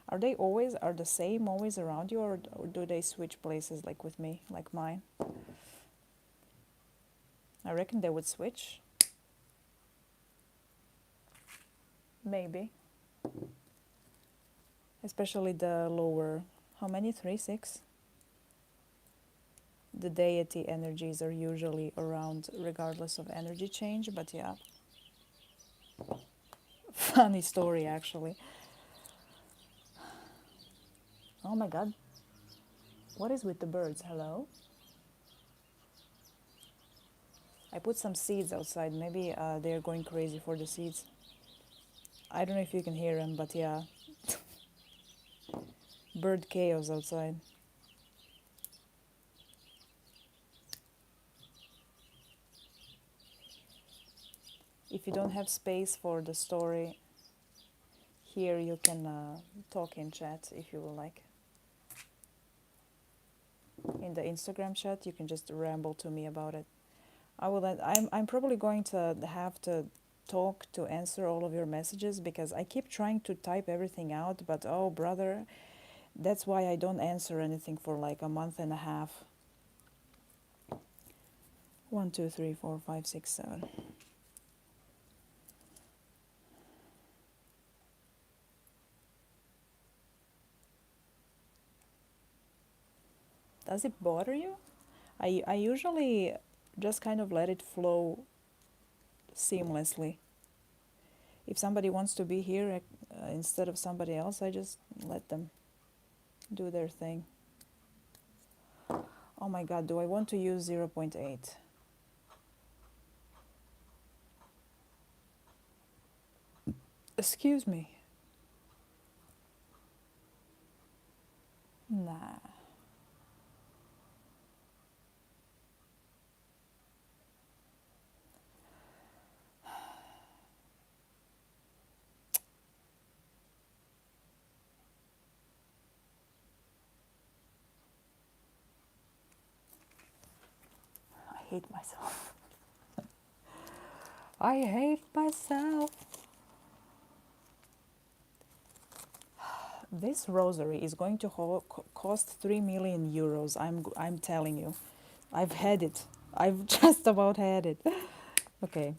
are the same always around you, or do they switch places like with me, like mine? I reckon they would switch. Maybe. Especially the lower. How many? 3, 6? The deity energies are usually around regardless of energy change, but yeah. Funny story, actually. Oh my god. What is with the birds? Hello? I put some seeds outside. Maybe they're going crazy for the seeds. I don't know if you can hear them, but yeah. Bird chaos outside. If you don't have space for the story, here you can talk in chat if you would like. In the Instagram chat, you can just ramble to me about it. I'm probably going to have to talk to answer all of your messages because I keep trying to type everything out, but oh brother, that's why I don't answer anything for like a month and a half. 1, 2, 3, 4, 5, 6, 7. Does it bother you? I usually just kind of let it flow seamlessly. If somebody wants to be here instead of somebody else, I just let them do their thing. Oh my god, do I want to use 0.8? Excuse me. Nah. I hate myself. I hate myself. This rosary is going to cost 3 million euros. I'm telling you. I've had it. I've just about had it. Okay.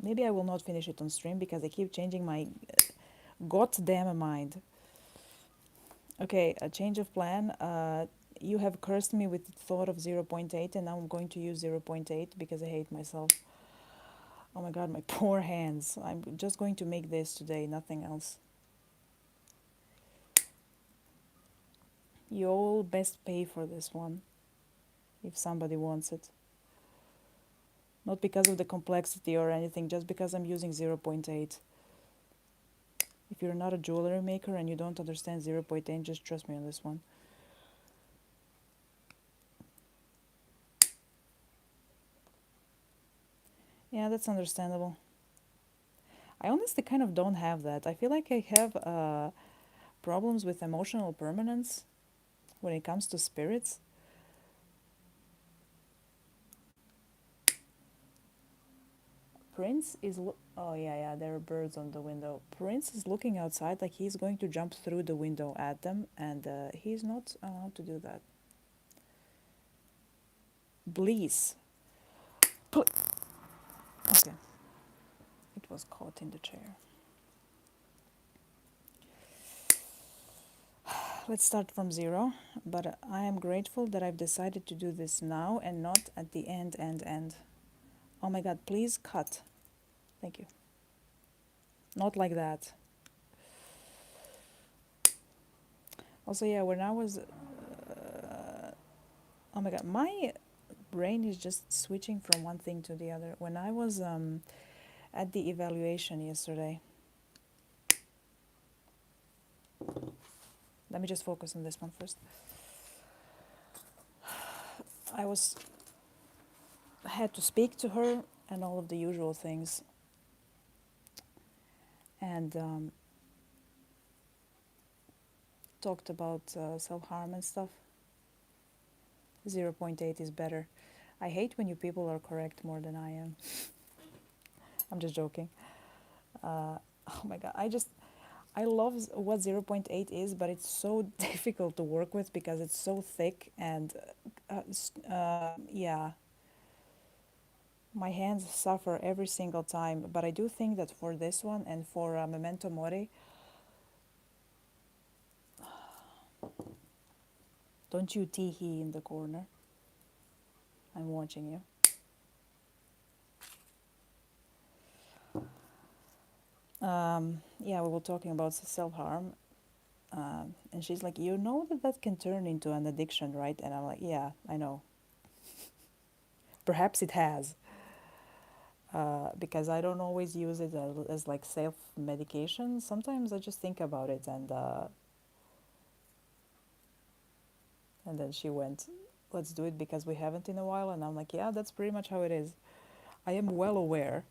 Maybe I will not finish it on stream because I keep changing my goddamn mind. Okay, a change of plan. You have cursed me with the thought of 0.8 and now I'm going to use 0.8 because I hate myself. Oh my god, my poor hands. I'm just going to make this today, nothing else. You all best pay for this one if somebody wants it. Not because of the complexity or anything, just because I'm using 0.8. If you're not a jewelry maker and you don't understand 0.8, just trust me on this one. Yeah, that's understandable. I honestly kind of don't have that. I feel like I have problems with emotional permanence when it comes to spirits. Prince is oh yeah, there are birds on the window. Prince is looking outside like he's going to jump through the window at them, and he's not allowed to do that. Please. Okay. It was caught in the chair. Let's start from zero, but I am grateful that I've decided to do this now and not at the end. Oh my god, please cut. Thank you. Not like that. Also, yeah, when I was oh my god, my brain is just switching from one thing to the other. When I was at the evaluation yesterday, let me just focus on this one first. I had to speak to her and all of the usual things, and talked about self-harm and stuff. 0.8 is better. I hate when you people are correct more than I am. I'm just joking. Oh my god, I love what 0.8 is, but it's so difficult to work with because it's so thick and yeah, my hands suffer every single time. But I do think that for this one and for Memento Mori, don't you tee-hee in the corner. I'm watching you. Yeah, we were talking about self-harm. And she's like, you know that can turn into an addiction, right? And I'm like, yeah, I know. Perhaps it has. Because I don't always use it as like self-medication. Sometimes I just think about it and then she went, let's do it because we haven't in a while. And I'm like, yeah, that's pretty much how it is. I am well aware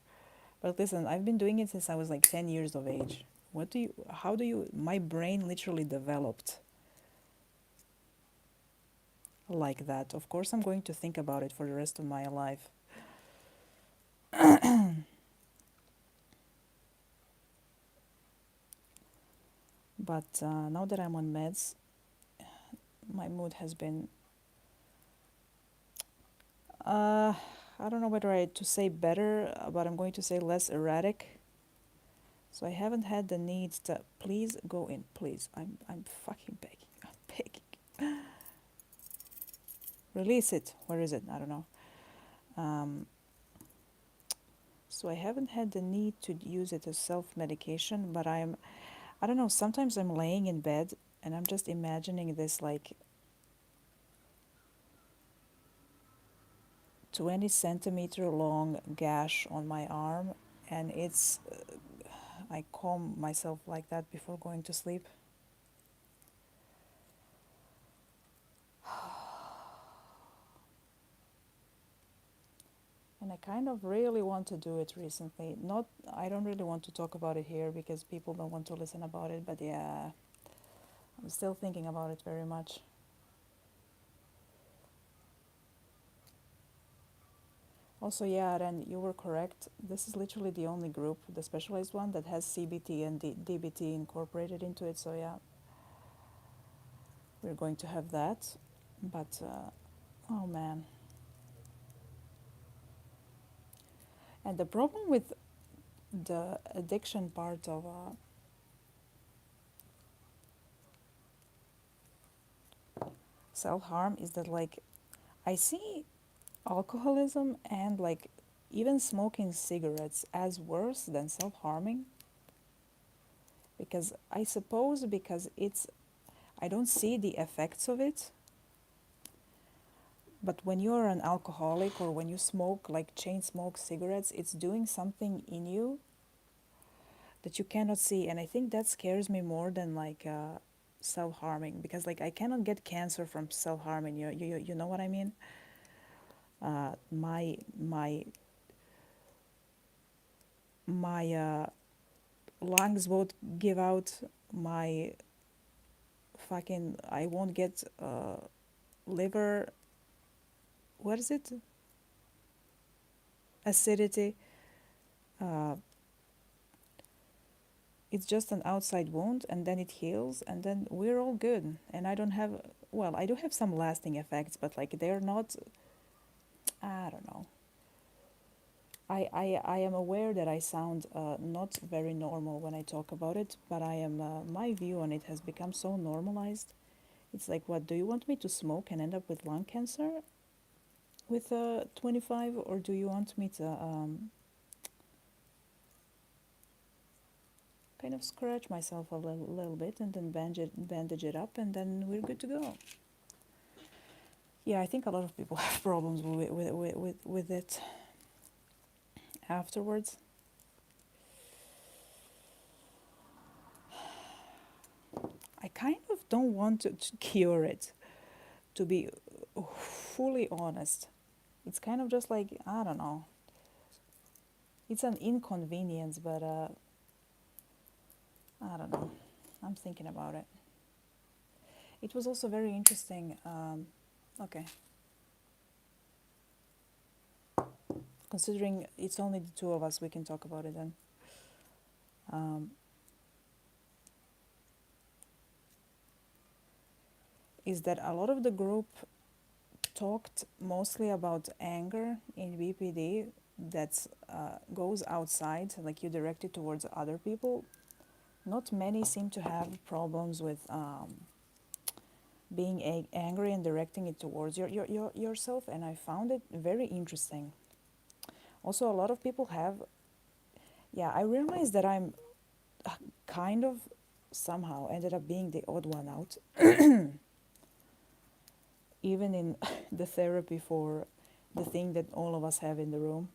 But listen, I've been doing it since I was like 10 years of age. How do you, my brain literally developed like that. Of course, I'm going to think about it for the rest of my life. But now that I'm on meds, my mood has been, uh, I don't know whether to say better, but I'm going to say less erratic. So I haven't had the need to, please go in, please. I'm fucking begging. I'm begging. Release it. Where is it? I don't know. Um, so I haven't had the need to use it as self-medication, but I don't know, sometimes I'm laying in bed and I'm just imagining this like 20 centimeter long gash on my arm, and I calm myself like that before going to sleep. And I kind of really want to do it recently. Not, I don't really want to talk about it here because people don't want to listen about it, but yeah, I'm still thinking about it very much. Also, yeah, Ren, you were correct. This is literally the only group, the specialized one, that has CBT and DBT incorporated into it. So yeah, we're going to have that. But oh man. And the problem with the addiction part of self-harm is that like I see alcoholism and like even smoking cigarettes as worse than self-harming, because I suppose because it's, I don't see the effects of it. But when you're an alcoholic or when you smoke, like chain smoke cigarettes, it's doing something in you that you cannot see. And I think that scares me more than like self-harming, because like I cannot get cancer from self-harming. You know what I mean? My lungs won't give out. My fucking, I won't get liver, what is it, acidity. uh, it's just an outside wound and then it heals and then we're all good. And I don't have, well, I do have some lasting effects, but like they're not, I don't know. I am aware that I sound not very normal when I talk about it, but I am, my view on it has become so normalized. It's like, what, do you want me to smoke and end up with lung cancer with 25, or do you want me to kind of scratch myself a little bit and then bandage it up and then we're good to go? Yeah, I think a lot of people have problems with it afterwards. I kind of don't want to cure it, to be fully honest. It's kind of just like, I don't know. It's an inconvenience, but I don't know. I'm thinking about it. It was also very interesting. Okay. Considering it's only the two of us, we can talk about it then. Is that a lot of the group talked mostly about anger in BPD that goes outside, like you direct it towards other people. Not many seem to have problems with being angry and directing it towards yourself, and I found it very interesting. Also, a lot of people have, yeah, I realized that I'm kind of somehow ended up being the odd one out, even in the therapy for the thing that all of us have in the room.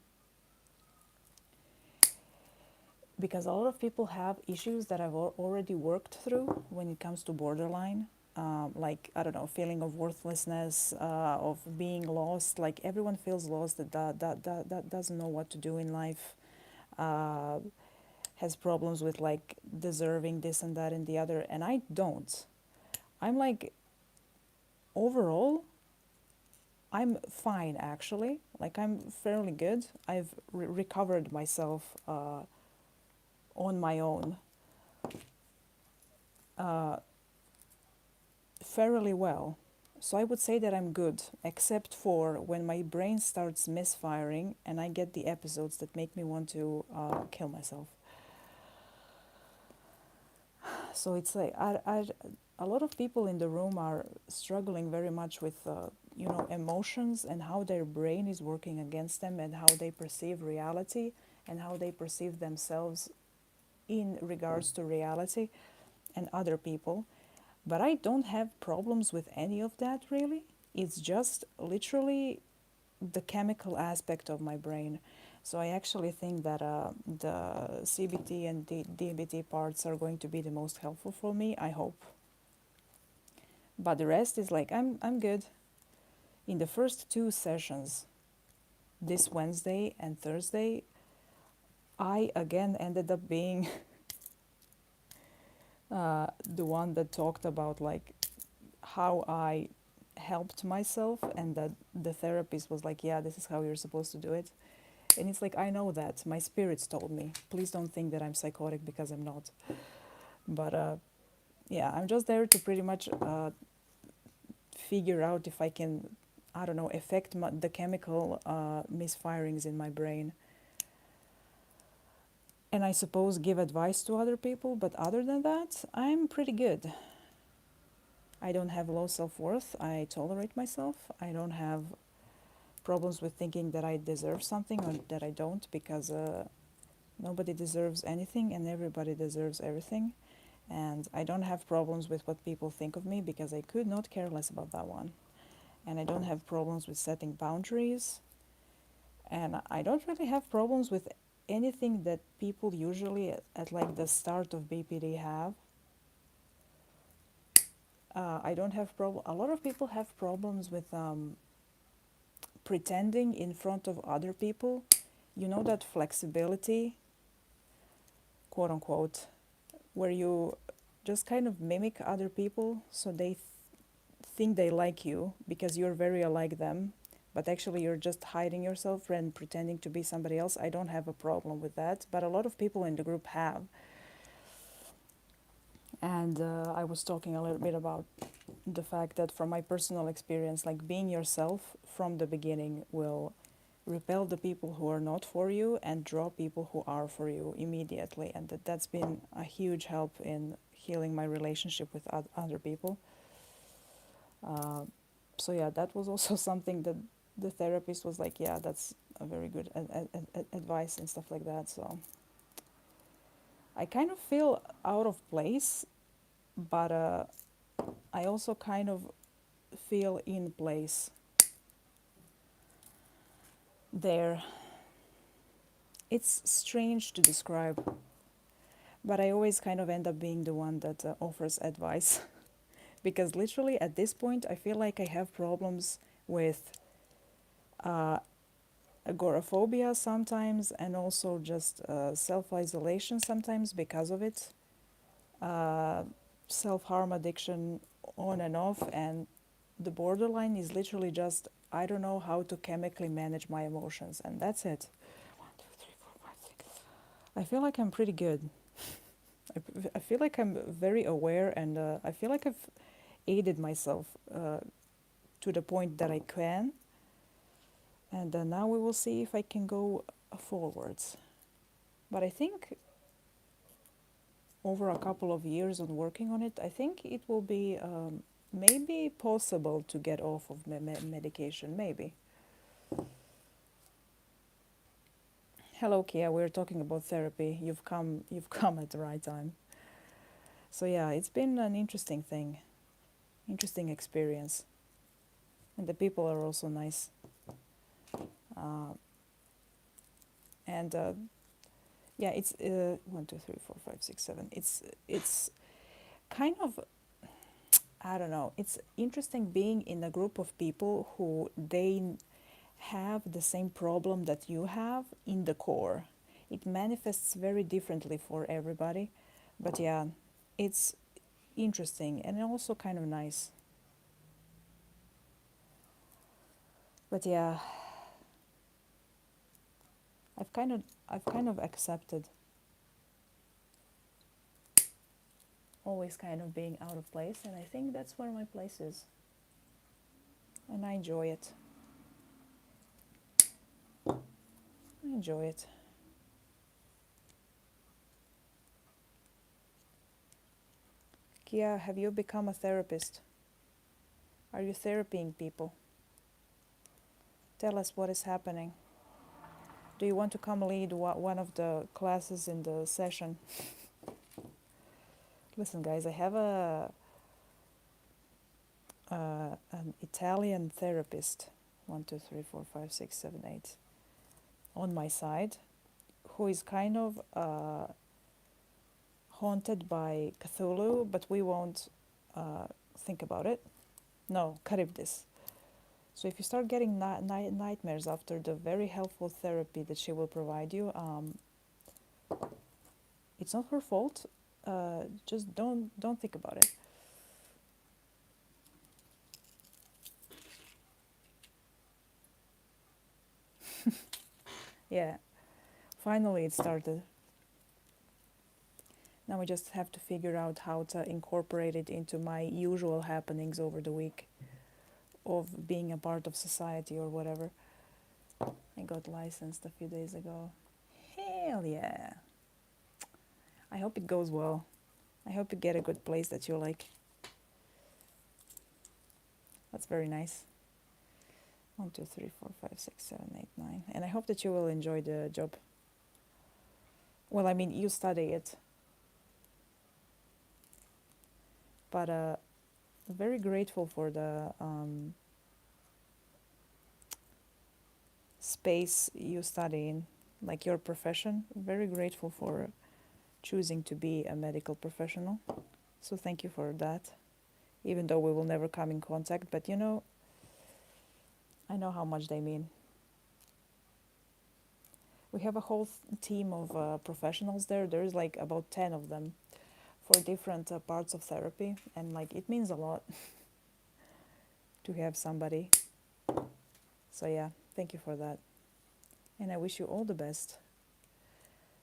Because a lot of people have issues that I've already worked through when it comes to borderline. Like, I don't know, feeling of worthlessness, of being lost. Like everyone feels lost, that doesn't know what to do in life. uh, has problems with like deserving this and that and the other, and I don't. I'm like, overall, I'm fine actually. Like, I'm fairly good. I've recovered myself on my own uh, fairly well. So I would say that I'm good, except for when my brain starts misfiring and I get the episodes that make me want to kill myself. So it's like a lot of people in the room are struggling very much with emotions and how their brain is working against them and how they perceive reality and how they perceive themselves in regards to reality and other people. But I don't have problems with any of that really. It's just literally the chemical aspect of my brain. So I actually think that the CBT and the DBT parts are going to be the most helpful for me, I hope. But the rest is like, I'm good. In the first two sessions, this Wednesday and Thursday, I again ended up being the one that talked about like how I helped myself, and that the therapist was like, yeah, this is how you're supposed to do it. And it's like, I know that. My spirits told me. Please don't think that I'm psychotic, because I'm not. But yeah, I'm just there to pretty much figure out if I can, I don't know, affect the chemical misfirings in my brain. And I suppose give advice to other people. But other than that, I'm pretty good. I don't have low self-worth. I tolerate myself. I don't have problems with thinking that I deserve something or that I don't, because nobody deserves anything and everybody deserves everything. And I don't have problems with what people think of me, because I could not care less about that one. And I don't have problems with setting boundaries. And I don't really have problems with anything that people usually at like the start of BPD have. I don't have a lot of people have problems with pretending in front of other people. You know, that flexibility, quote unquote, where you just kind of mimic other people so they think they like you because you're very alike them, but actually you're just hiding yourself and pretending to be somebody else. I don't have a problem with that, but a lot of people in the group have. And I was talking a little bit about the fact that from my personal experience, like, being yourself from the beginning will repel the people who are not for you and draw people who are for you immediately. And that's been a huge help in healing my relationship with other people. So yeah, that was also something that the therapist was like, yeah, that's a very good advice and stuff like that. So I kind of feel out of place, but I also kind of feel in place there. It's strange to describe, but I always kind of end up being the one that offers advice. Because literally at this point, I feel like I have problems with agoraphobia sometimes, and also just self-isolation sometimes because of it. Uh, Self-harm addiction on and off, and the borderline is literally just, I don't know how to chemically manage my emotions, and that's it. 1, 2, 3, 4, 5, 6. I feel like I'm pretty good. I feel like I'm very aware, and I feel like I've aided myself to the point that I can. And now we will see if I can go forwards. But I think over a couple of years on working on it, I think it will be maybe possible to get off of medication, maybe. Hello, Kia. We're talking about therapy. You've come at the right time. So yeah, it's been an interesting thing, interesting experience, and the people are also nice. And yeah, it's 1, 2, 3, 4, 5, 6, 7. It's kind of, I don't know. It's interesting being in a group of people who they have the same problem that you have in the core. it manifests very differently for everybody. But yeah, it's interesting and also kind of nice. But yeah, I've kind of accepted always kind of being out of place, and I think that's where my place is, and I enjoy it. I enjoy it. Kia, have you become a therapist? Are you therapying people? Tell us what is happening. Do you want to come lead one of the classes in the session? Listen, guys, I have an Italian therapist, 1, 2, 3, 4, 5, 6, 7, 8, on my side, who is kind of haunted by Cthulhu, but we won't think about it. No, Charybdis. So if you start getting nightmares after the very helpful therapy that she will provide you, it's not her fault. Just don't think about it. Yeah, finally it started. Now we just have to figure out how to incorporate it into my usual happenings over the week of being a part of society or whatever. I got licensed a few days ago. Hell yeah. I hope it goes well. I hope you get a good place that you like. That's very nice. 1, 2, 3, 4, 5, 6, 7, 8, 9. And I hope that you will enjoy the job. Well, I mean, you study it. But very grateful for the space you study in, like your profession. Very grateful for choosing to be a medical professional. So thank you for that. Even though we will never come in contact, but you know, I know how much they mean. We have a whole team of professionals there. There's like about 10 of them for different parts of therapy, and like it means a lot to have somebody. So yeah, thank you for that. And I wish you all the best.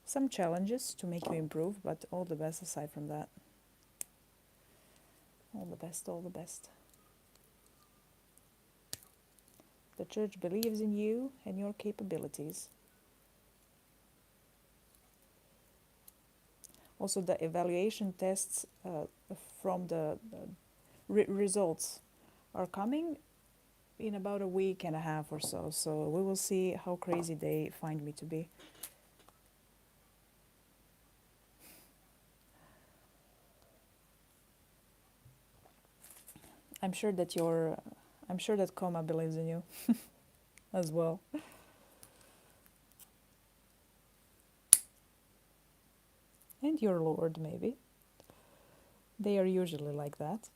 Some challenges to make you improve, but all the best aside from that. All the best, all the best. The church believes in you and your capabilities. Also, the evaluation tests from the results are coming in about a week and a half or so. So we will see how crazy they find me to be. I'm sure that Coma believes in you as well. And your Lord, maybe. They are usually like that.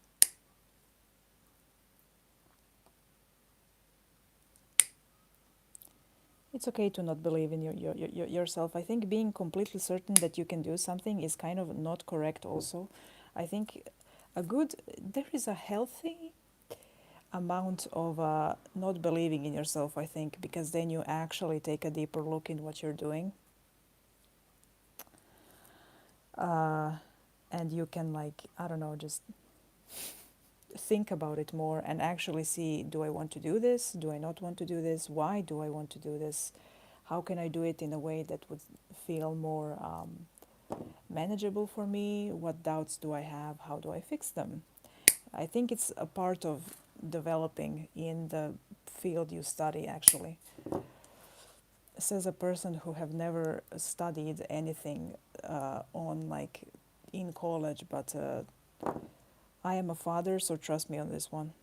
It's okay to not believe in yourself. I think being completely certain that you can do something is kind of not correct also. I think there is a healthy amount of not believing in yourself, I think, because then you actually take a deeper look in what you're doing. And you can, like, I don't know, just think about it more and actually see, do I want to do this? Do I not want to do this? Why do I want to do this? How can I do it in a way that would feel more manageable for me? What doubts do I have? How do I fix them? I think it's a part of developing in the field you study, actually. Says a person who have never studied anything on, like, in college, but I am a father, so trust me on this one.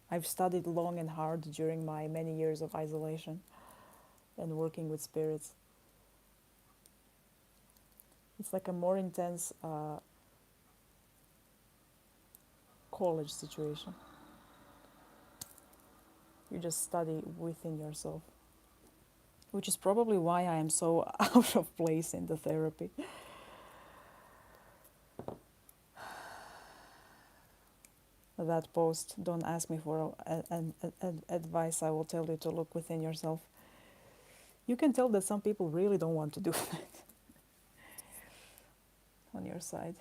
I've studied long and hard during my many years of isolation and working with spirits. It's like a more intense college situation. You just study within yourself, which is probably why I am so out of place in the therapy. That post, don't ask me for advice, I will tell you to look within yourself. You can tell that some people really don't want to do that on your side.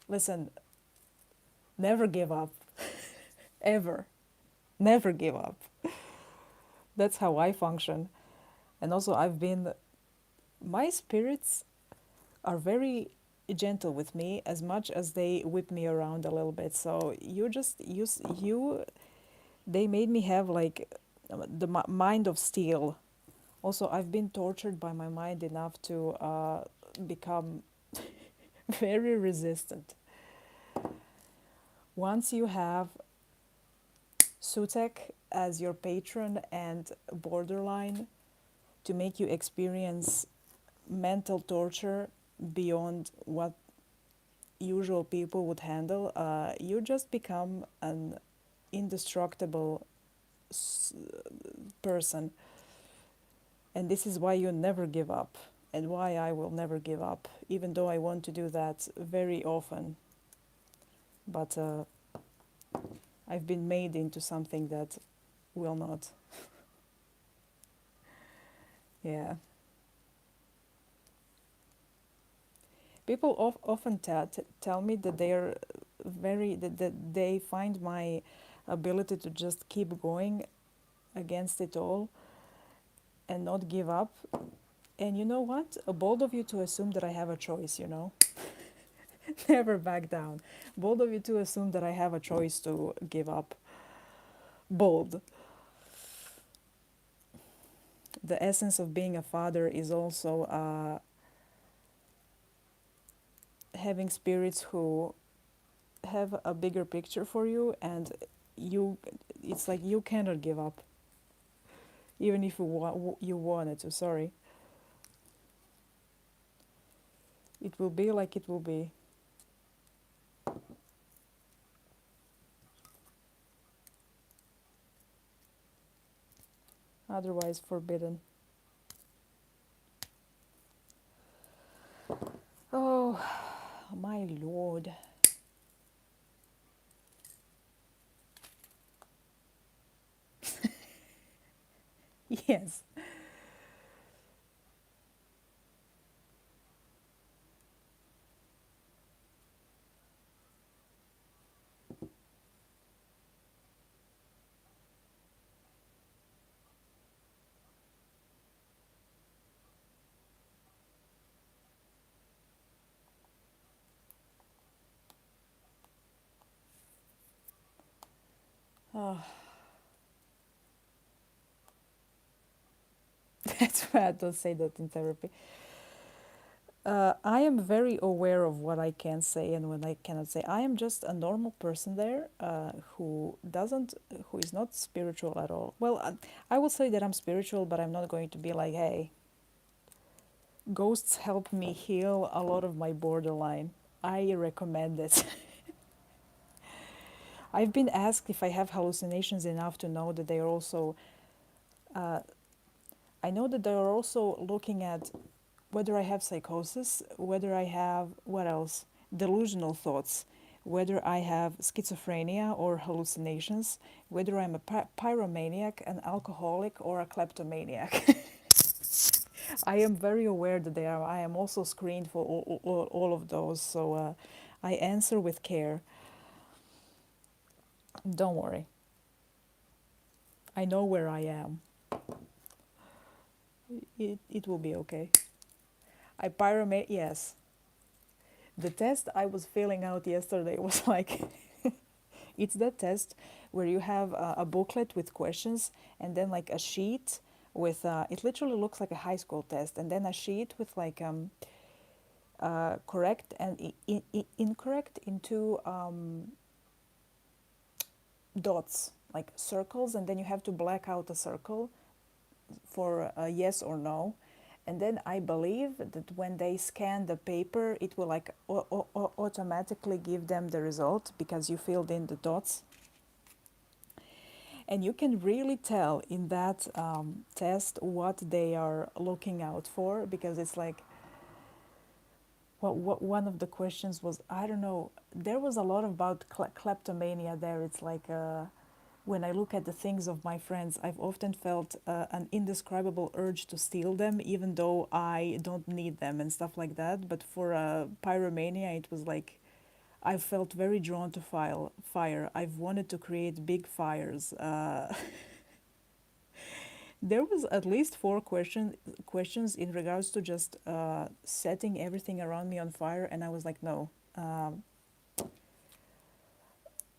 Listen, never give up, ever. Never give up. That's how I function. And also, my spirits are very gentle with me as much as they whip me around a little bit. So they made me have like the mind of steel. Also, I've been tortured by my mind enough to become very resistant. Once you have Sutek as your patron and borderline to make you experience mental torture beyond what usual people would handle, you just become an indestructible person. And this is why you never give up, and why I will never give up, even though I want to do that very often. But I've been made into something that will not. Yeah. People often tell me that that they find my ability to just keep going against it all and not give up. And you know what? Bold of you to assume that I have a choice, you know? Never back down. Bold of you to assume that I have a choice to give up. Bold. The essence of being a father is also having spirits who have a bigger picture for you, and it's like you cannot give up, even if you wanted to. Sorry. It will be like it will be. Otherwise forbidden. Oh, my lord. Yes. Oh, that's why I don't say that in therapy. I am very aware of what I can say and what I cannot say. I am just a normal person there who is not spiritual at all. Well, I will say that I'm spiritual, but I'm not going to be like, hey, ghosts help me heal a lot of my borderline. I recommend it. I've been asked if I have hallucinations enough to know that they are also. I know that they are also looking at whether I have psychosis, whether I have, what else? Delusional thoughts, whether I have schizophrenia or hallucinations, whether I'm a pyromaniac, an alcoholic, or a kleptomaniac. I am very aware that they are. I am also screened for all of those, so I answer with care. Don't worry. I know where I am. It will be okay. I pyromate, yes. The test I was filling out yesterday was like, it's that test where you have a booklet with questions and then like a sheet with, it literally looks like a high school test, and then a sheet with like correct and incorrect into dots, like circles, and then you have to black out a circle for a yes or no. And then I believe that when they scan the paper, it will like automatically give them the result because you filled in the dots. And you can really tell in that test what they are looking out for, because it's like, what one of the questions was, I don't know, there was a lot about kleptomania there. It's like, when I look at the things of my friends, I've often felt an indescribable urge to steal them, even though I don't need them and stuff like that. But for pyromania, it was like I felt very drawn to fire. I've wanted to create big fires. There was at least four questions in regards to just setting everything around me on fire, and I was like, no.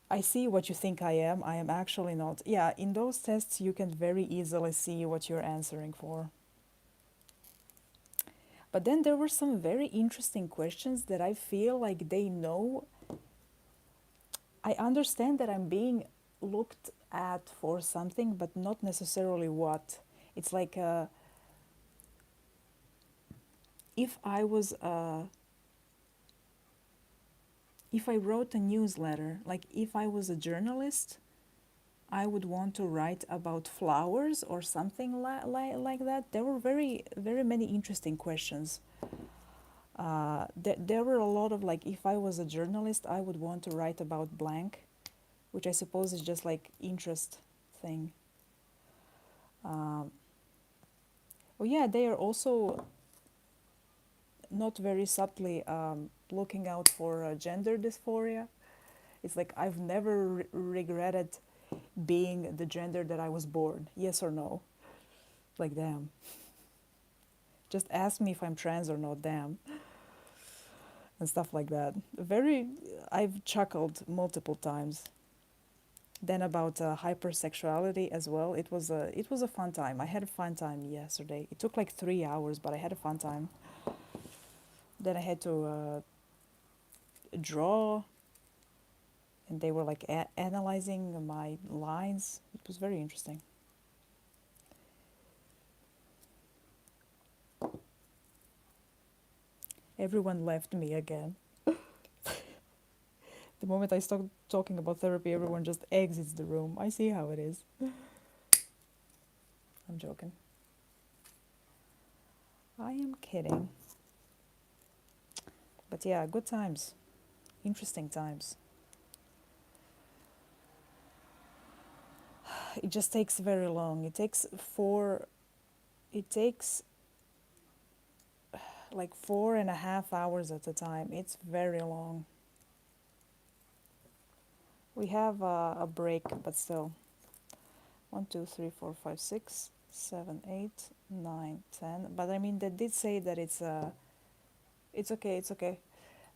I see what you think I am. I am actually not. Yeah, in those tests, you can very easily see what you're answering for. But then there were some very interesting questions that I feel like they know. I understand that I'm being looked at for something, but not necessarily what. It's like, if I was, if I wrote a newsletter, like if I was a journalist, I would want to write about flowers or something like that. There were very many interesting questions. There were a lot of like, if I was a journalist, I would want to write about blank, which I suppose is just like interest thing. Oh yeah, they are also not very subtly looking out for gender dysphoria. It's like, I've never regretted being the gender that I was born. Yes or no? Like, damn. Just ask me if I'm trans or not, damn. And stuff like that. I've chuckled multiple times. Then about hypersexuality as well. It was a fun time. I had a fun time yesterday. It took like 3 hours, but I had a fun time. Then I had to draw, and they were like analyzing my lines. It was very interesting. Everyone left me again. The moment I start talking about therapy, everyone just exits the room. I see how it is. I'm joking. I am kidding. But yeah, good times. Interesting times. It just takes very long. It takes like 4.5 hours at a time. It's very long. We have a break, but still. 1, 2, 3, 4, 5, 6, 7, 8, 9, 10. But I mean, they did say that it's okay, it's okay.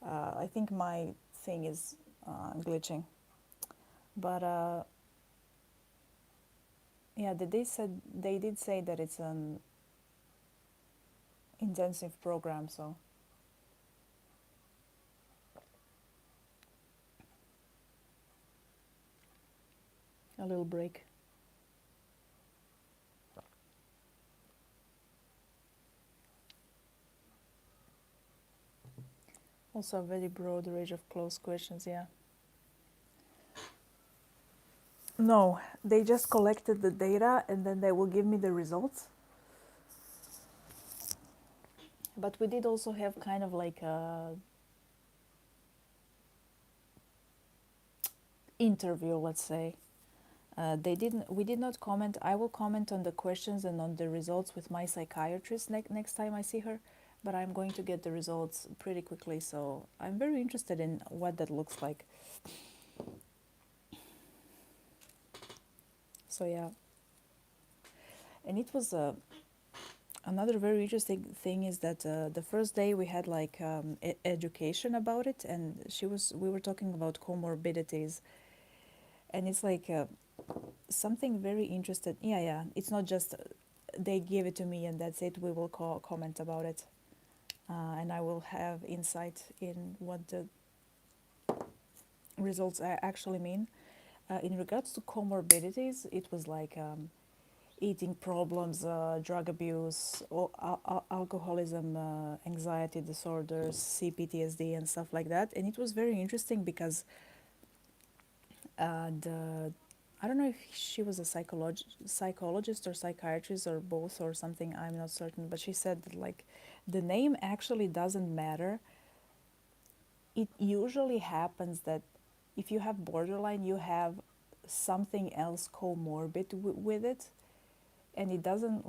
I think my thing is glitching. But yeah, they did say that it's an intensive program, so a little break. Also a very broad range of close questions, yeah. No, they just collected the data and then they will give me the results. But we did also have kind of like a interview, let's say. We did not comment. I will comment on the questions and on the results with my psychiatrist next time I see her, but I'm going to get the results pretty quickly, so I'm very interested in what that looks like. So yeah. And it was another very interesting thing is that the first day we had like education about it, and we were talking about comorbidities, and it's like something very interesting. Yeah, it's not just they give it to me and that's it. We will comment about it, and I will have insight in what the results actually mean. In regards to comorbidities, it was like eating problems, drug abuse, alcoholism, anxiety disorders, CPTSD, and stuff like that. And it was very interesting because the I don't know if she was a psychologist or psychiatrist or both or something, I'm not certain, but she said that like the name actually doesn't matter. It usually happens that if you have borderline, you have something else comorbid with it, and it doesn't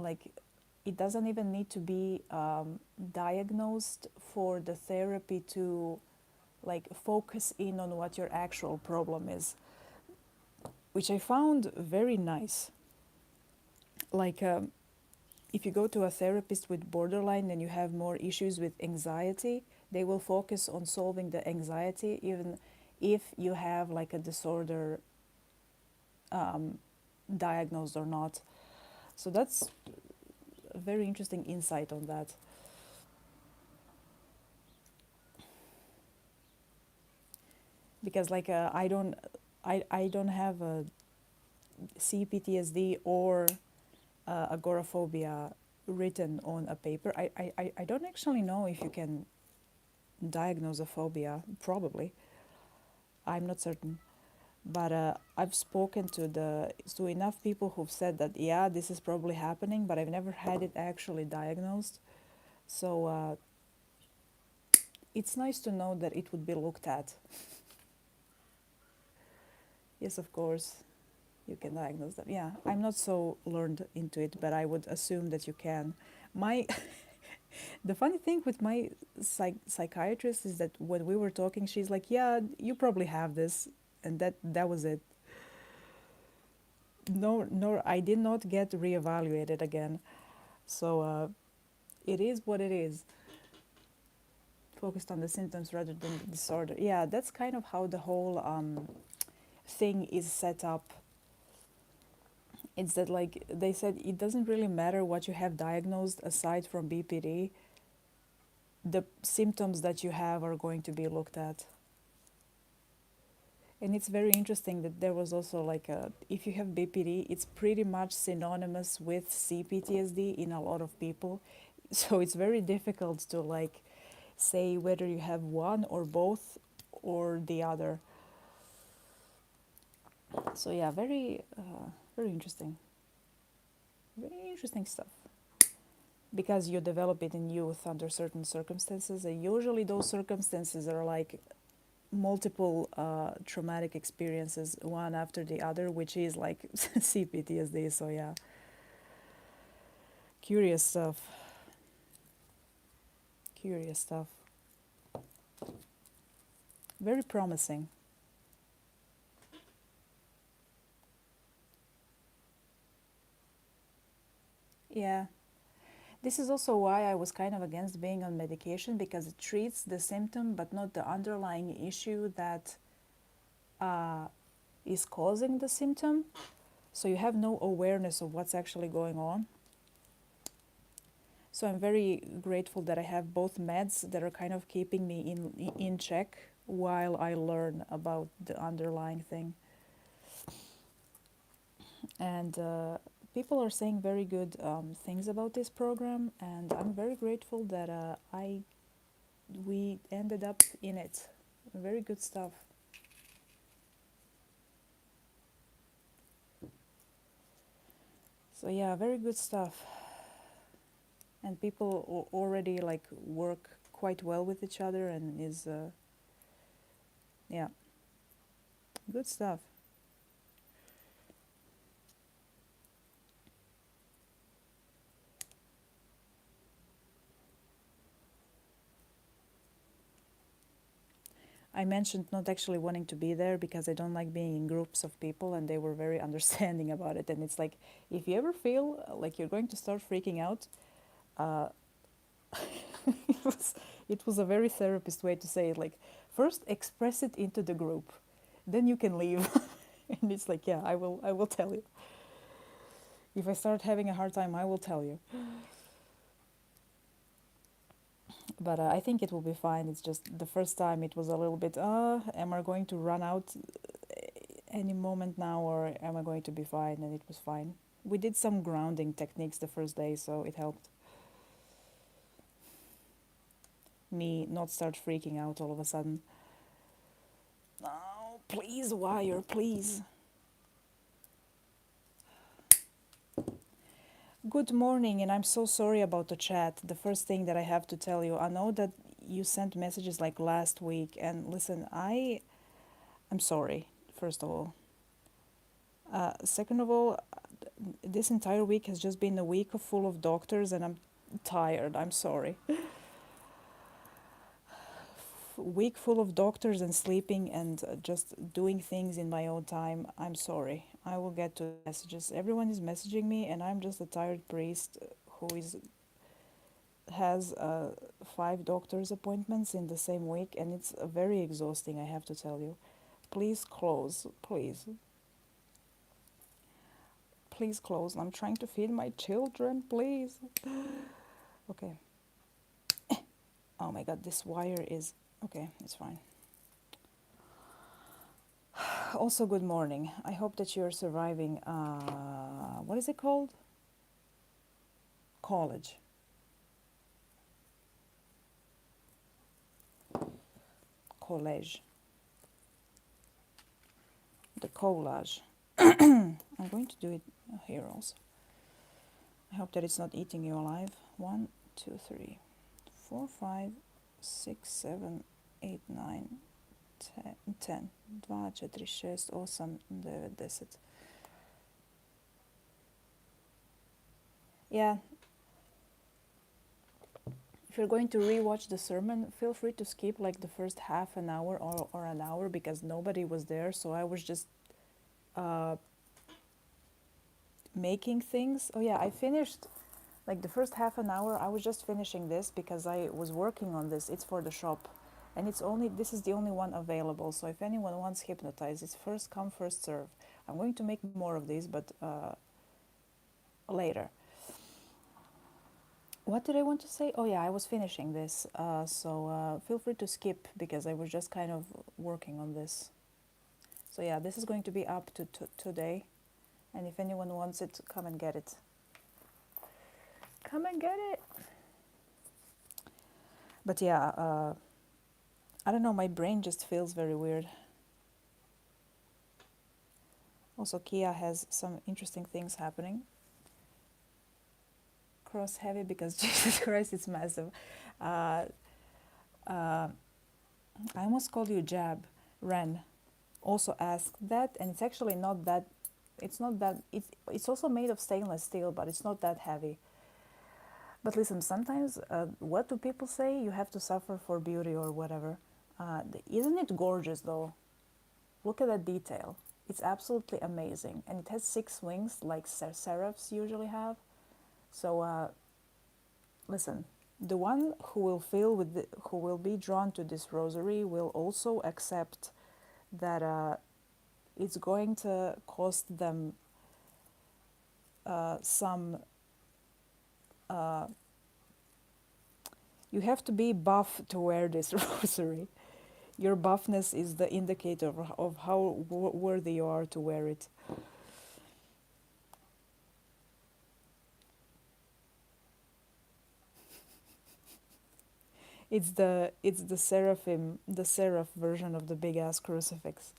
even need to be diagnosed for the therapy to like focus in on what your actual problem is, which I found very nice. Like if you go to a therapist with borderline and you have more issues with anxiety, they will focus on solving the anxiety even if you have like a disorder um, diagnosed or not. So that's a very interesting insight on that. Because like I don't have a CPTSD or agoraphobia written on a paper. I don't actually know if you can diagnose a phobia. Probably, I'm not certain. But I've spoken to enough people who've said that yeah, this is probably happening, but I've never had it actually diagnosed. So it's nice to know that it would be looked at. Yes, of course, you can diagnose them. Yeah, I'm not so learned into it, but I would assume that you can. My the funny thing with my psychiatrist is that when we were talking, she's like, "Yeah, you probably have this," and that was it. No, I did not get reevaluated again. So it is what it is. Focused on the symptoms rather than the disorder. Yeah, that's kind of how the whole thing is set up. It's that like they said, it doesn't really matter what you have diagnosed aside from BPD. The symptoms that you have are going to be looked at. And it's very interesting that there was also like if you have BPD, it's pretty much synonymous with CPTSD in a lot of people. So it's very difficult to like say whether you have one or both or the other. So yeah, very interesting, very interesting stuff. Because you develop it in youth under certain circumstances, and usually those circumstances are like multiple traumatic experiences, one after the other, which is like CPTSD. So yeah, curious stuff. Curious stuff. Very promising. Yeah. This is also why I was kind of against being on medication, because it treats the symptom but not the underlying issue that uh, is causing the symptom. So you have no awareness of what's actually going on. So I'm very grateful that I have both meds that are kind of keeping me in check while I learn about the underlying thing. And people are saying very good things about this program, and I'm very grateful that we ended up in it. Very good stuff. So yeah, very good stuff. And people already like work quite well with each other, and is yeah, good stuff. I mentioned not actually wanting to be there because I don't like being in groups of people, and they were very understanding about it. And it's like, if you ever feel like you're going to start freaking out, uh, it was it was a very therapist way to say it. Like, first express it into the group, then you can leave. And it's like, yeah, I will tell you. If I start having a hard time, I will tell you. But I think it will be fine. It's just the first time it was a little bit, am I going to run out any moment now, or am I going to be fine? And it was fine. We did some grounding techniques the first day, so it helped me not start freaking out all of a sudden. Oh, please, wire, please. Good morning, and I'm so sorry about the chat. The first thing that I have to tell you, I know that you sent messages like last week, and listen, I'm sorry, first of all. Second of all, this entire week has just been a week full of doctors, and I'm tired. I'm sorry. Week full of doctors and sleeping and just doing things in my own time. I'm sorry. I will get to messages. Everyone is messaging me, and I'm just a tired priest who is has 5 doctor's appointments in the same week, and it's very exhausting, I have to tell you. Please close, please. Please close. I'm trying to feed my children, please. Okay. Oh my god, this wire is... Okay, it's fine. Also, good morning. I hope that you're surviving, what is it called? College. College. The collage. I'm going to do it here also. I hope that it's not eating you alive. 1, 2, 3, 4, 5, 6, 7, 8, 9, 10. 2, 4, 6, 8, 9, 10. Yeah, if you're going to rewatch the sermon, feel free to skip like the first half an hour or an hour, because nobody was there, so I was just uh, making things. Oh yeah, I finished like the first half an hour. I was just finishing this because I was working on this. It's for the shop, and this is the only one available. So if anyone wants hypnotize, it's first come first serve. I'm going to make more of these, but later. What did I want to say? Oh yeah, I was finishing this. So feel free to skip because I was just kind of working on this. So yeah, this is going to be up to today, and if anyone wants it, come and get it. Come and get it. But yeah, I don't know, my brain just feels very weird. Also, Kia has some interesting things happening. Cross heavy because Jesus Christ, it's massive. Uh, uh, I almost called you Jab. Ren also asked that, and it's actually not that. It's not that. It's also made of stainless steel, but it's not that heavy. But listen, sometimes what do people say? You have to suffer for beauty or whatever. Isn't it gorgeous though? Look at that detail. It's absolutely amazing, and it has 6 wings like seraphs usually have. So listen, the one who will who will be drawn to this rosary will also accept that it's going to cost them some. You have to be buff to wear this rosary. Your buffness is the indicator of how worthy you are to wear it. It's the seraphim, the seraph version of the big ass crucifix.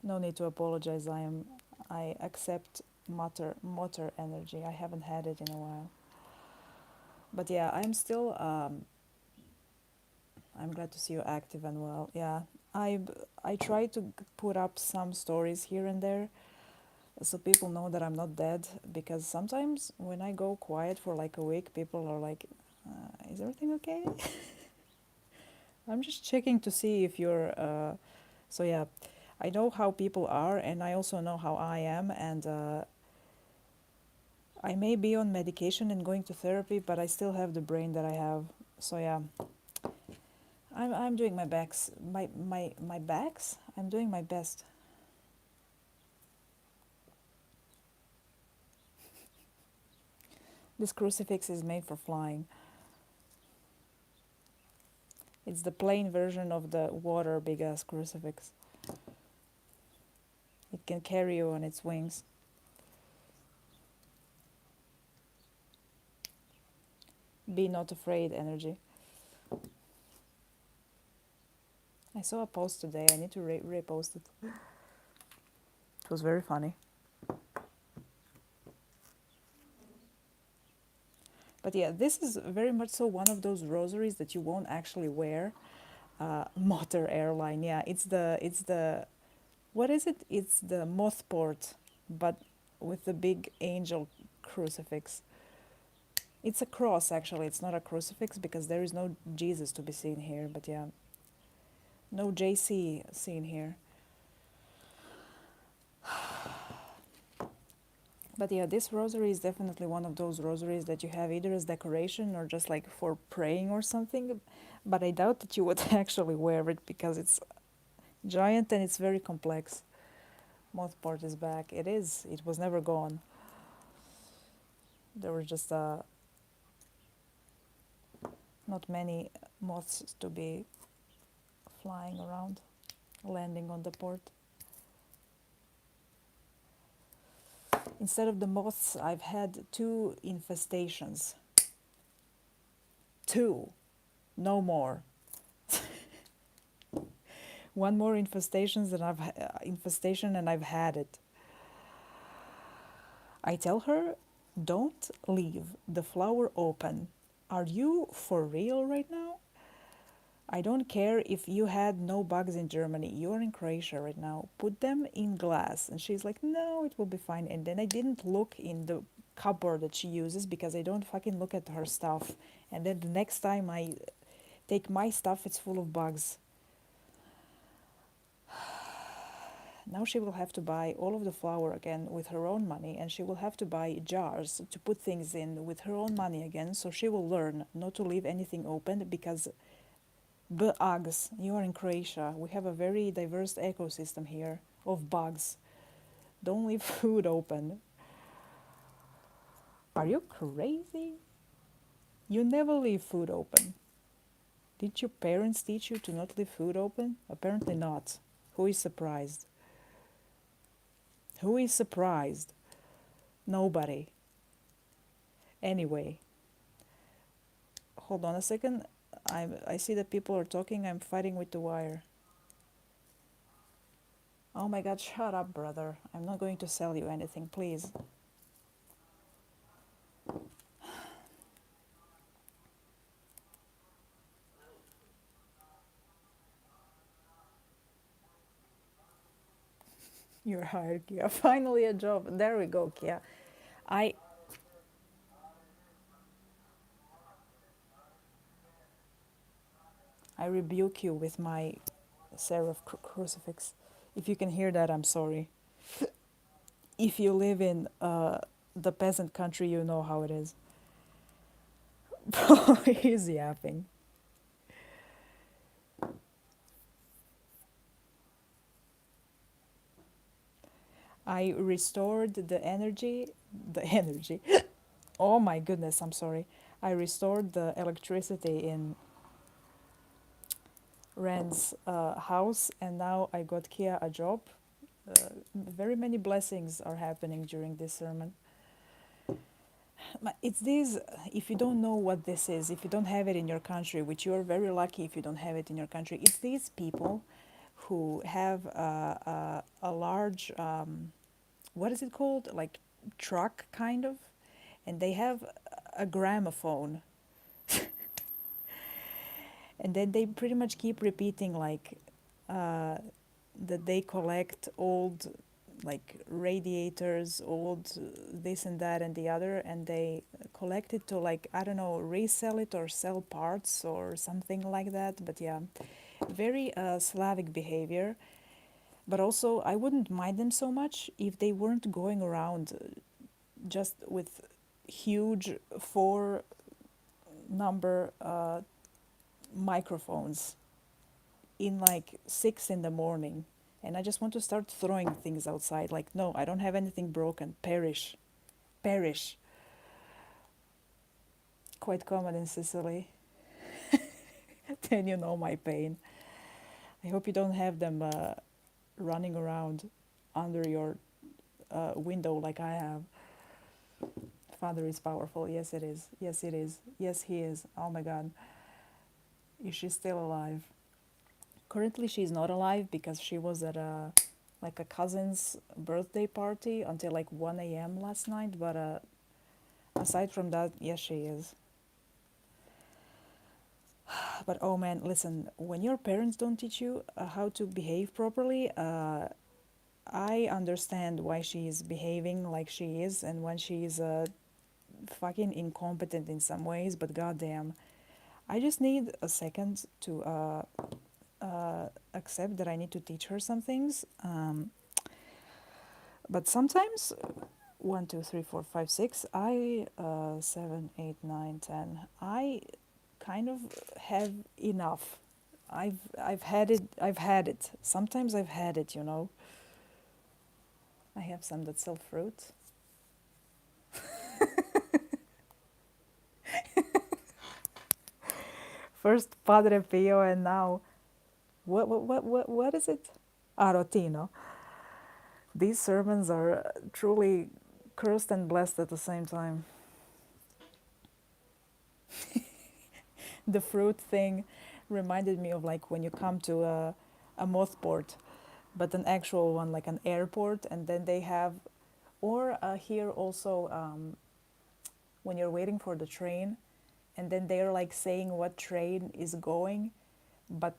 No need to apologize. I accept motor energy. I haven't had it in a while. But yeah, I'm still I'm glad to see you active and well. Yeah, I try to put up some stories here and there so people know that I'm not dead, because sometimes when I go quiet for like a week, people are like, is everything okay? I'm just checking to see if you're so yeah, I know how people are, and I also know how I am, and I may be on medication and going to therapy, but I still have the brain that I have. So yeah, I'm doing my backs, my backs. I'm doing my best. This crucifix is made for flying. It's the plain version of the water big ass crucifix. It can carry you on its wings. Be not afraid energy. I saw a post today. I need to repost it. It was very funny. But yeah, this is very much so one of those rosaries that you won't actually wear. Motor airline, yeah, it's the what is it? It's the mothport, but with the big angel crucifix. It's a cross actually. It's not a crucifix because there is no Jesus to be seen here. But yeah, no JC seen here. But yeah, this rosary is definitely one of those rosaries that you have either as decoration or just like for praying or something. But I doubt that you would actually wear it because it's giant and it's very complex. Moth part is back. It is. It was never gone. There were just not many moths to be flying around, landing on the port. Instead of the moths, I've had two infestations. Two, no more. One more infestation, and I've had it. I tell her, don't leave the flower open. Are you for real right now? I don't care if you had no bugs in Germany. You're in Croatia right now. Put them in glass. And she's like, no, it will be fine. And then I didn't look in the cupboard that she uses because I don't fucking look at her stuff. And then the next time I take my stuff, it's full of bugs. Now she will have to buy all of the flour again with her own money, and she will have to buy jars to put things in with her own money again. So she will learn not to leave anything open because bugs, you are in Croatia. We have a very diverse ecosystem here of bugs. Don't leave food open. Are you crazy? You never leave food open. Did your parents teach you to not leave food open? Apparently not. Who is surprised? Who is surprised? Nobody. Anyway, hold on a second. I see that people are talking. I'm fighting with the wire. Oh my god, shut up, brother. I'm not going to sell you anything, please. You're hired, Kia. Finally a job. There we go, Kia. I I rebuke you with my seraph crucifix. If you can hear that, I'm sorry. If you live in the peasant country, you know how it is. He's yapping. I restored the energy. Oh my goodness, I'm sorry. I restored the electricity in Ren's house, and now I got Kia a job. Very many blessings are happening during this sermon. It's this, if you don't know what this is, if you don't have it in your country, which you're very lucky if you don't have it in your country, it's these people who have a large, what is it called? Like truck, kind of, and they have a gramophone. And then they pretty much keep repeating, like, that they collect old like radiators, old this and that and the other, and they collect it to, like, I don't know, resell it or sell parts or something like that. But yeah, very Slavic behavior. But also, I wouldn't mind them so much if they weren't going around just with huge four number microphones in like 6 in the morning, and I just want to start throwing things outside. Like, no, I don't have anything broken. Perish. Perish. Quite common in Sicily. Then you know my pain. I hope you don't have them running around under your window like I have. Father is powerful. Yes, it is. Yes, it is. Yes, he is. Oh my God. Is she still alive? Currently, she's not alive because she was at a cousin's birthday party until like 1 a.m. last night. But Aside from that, yes, she is. But oh man, listen, when your parents don't teach you how to behave properly, I understand why she is behaving like she is and when she is fucking incompetent in some ways, but goddamn, I just need a second to accept that I need to teach her some things. But sometimes, 1, 2, 3, 4, 5, 6, I, 7, 8, 9, 10, I kind of have enough. I've had it. I've had it. Sometimes I've had it. You know. I have some that sell fruit. First Padre Pio, and now what is it? Arotino. These sermons are truly cursed and blessed at the same time. The fruit thing reminded me of like when you come to a moth port, but an actual one, like an airport, and then they have, or here also when you're waiting for the train, and then they're like saying what train is going, but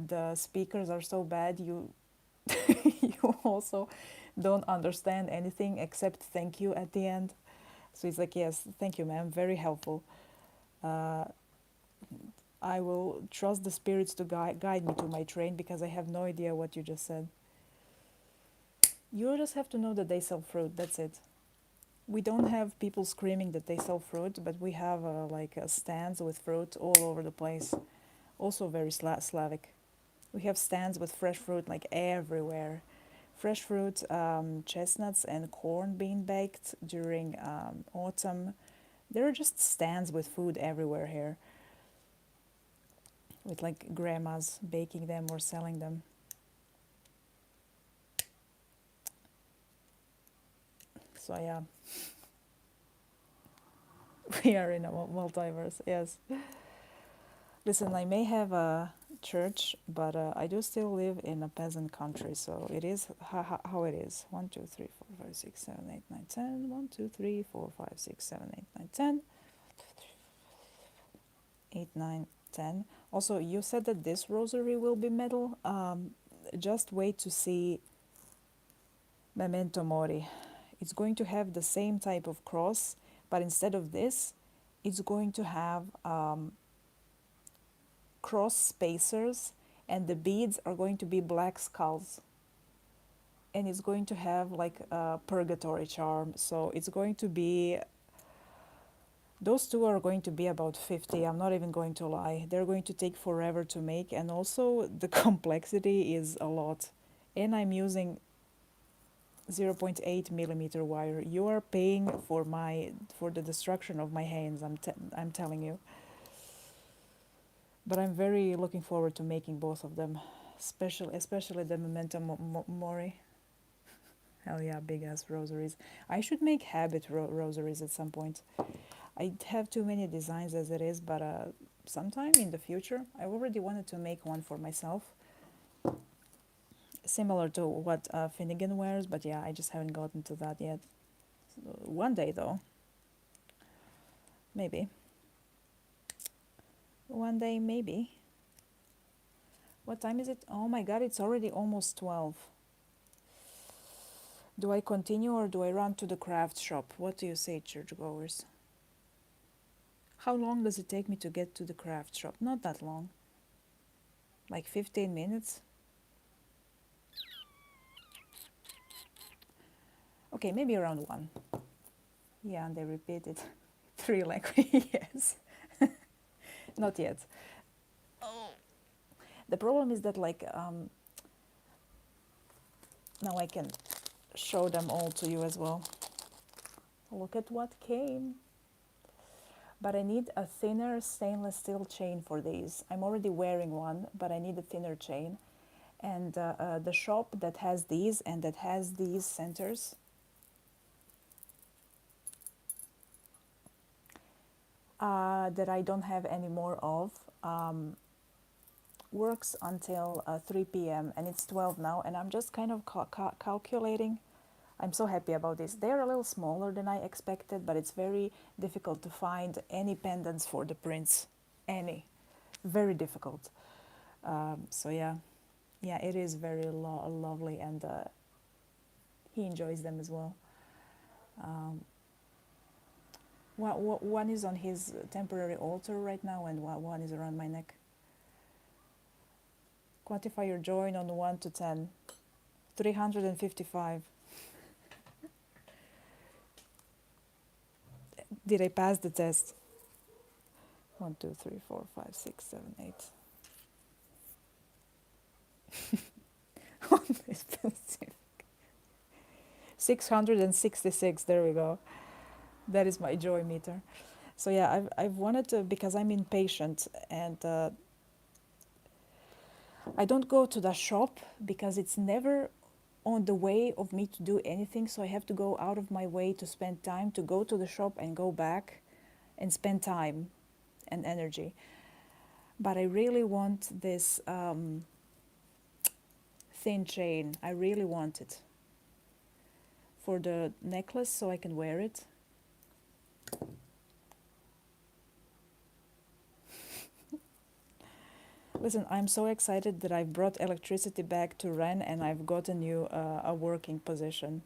the speakers are so bad you you also don't understand anything except thank you at the end. So it's like, yes, thank you, ma'am, very helpful. Uh, I will trust the spirits to guide me to my train because I have no idea what you just said. You just have to know that they sell fruit. That's it. We don't have people screaming that they sell fruit, but we have like stands with fruit all over the place. Also very Slavic. We have stands with fresh fruit like everywhere. Fresh fruit, chestnuts, and corn being baked during autumn. There are just stands with food everywhere here, with like grandmas baking them or selling them. So yeah, we are in a multiverse. Yes. Listen, I may have a church, but I do still live in a peasant country, so it is how it is. 1, 2, 3, 4, 5, 6, 7, 8, 9, 10. 1, 2, 3, 4, 5, 6, 7, 8, 9, 10. 8, 9, 10. Also, you said that this rosary will be metal. Just wait to see Memento Mori. It's going to have the same type of cross, but instead of this, it's going to have cross spacers, and the beads are going to be black skulls. And it's going to have like a purgatory charm. So it's going to be, those two are going to be about 50. I'm not even going to lie. They're going to take forever to make, and also the complexity is a lot. And I'm using 0.8 millimeter wire. You are paying for the destruction of my hands. I'm telling you. But I'm very looking forward to making both of them, especially the Memento Mori. Hell yeah, big ass rosaries. I should make habit rosaries at some point. I have too many designs as it is, but sometime in the future, I already wanted to make one for myself, similar to what Finnegan wears, but yeah, I just haven't gotten to that yet. One day though, maybe. One day, maybe. What time is it? Oh my god, it's already almost 12. Do I continue or do I run to the craft shop? What do you say, churchgoers? How long does it take me to get to the craft shop? Not that long. Like 15 minutes? Okay, maybe around 1. Yeah, and they repeat it 3 languages. Yes. Not yet. The problem is that like now I can show them all to you as well. Look at what came. But I need a thinner stainless steel chain for these. I'm already wearing one, but I need a thinner chain. And the shop that has these and that has these centers, that I don't have any more of, works until 3 p.m. and it's 12 now, and I'm just kind of calculating I'm so happy about this. They're a little smaller than I expected, but it's very difficult to find any pendants for the prince. Any. Very difficult. So yeah, it is very lovely, and he enjoys them as well. Um, one is on his temporary altar right now, and one is around my neck. Quantify your joy on 1 to 10. 355. Did I pass the test? 1, 2, 3, 4, 5, 6, 7, 8. Expensive. 666. There we go. That is my joy meter. So yeah, I've wanted to, because I'm impatient, and I don't go to the shop because it's never on the way of me to do anything. So I have to go out of my way to spend time to go to the shop and go back and spend time and energy. But I really want this thin chain. I really want it for the necklace so I can wear it. Listen, I'm so excited that I've brought electricity back to Ren, and I've got a new a working position.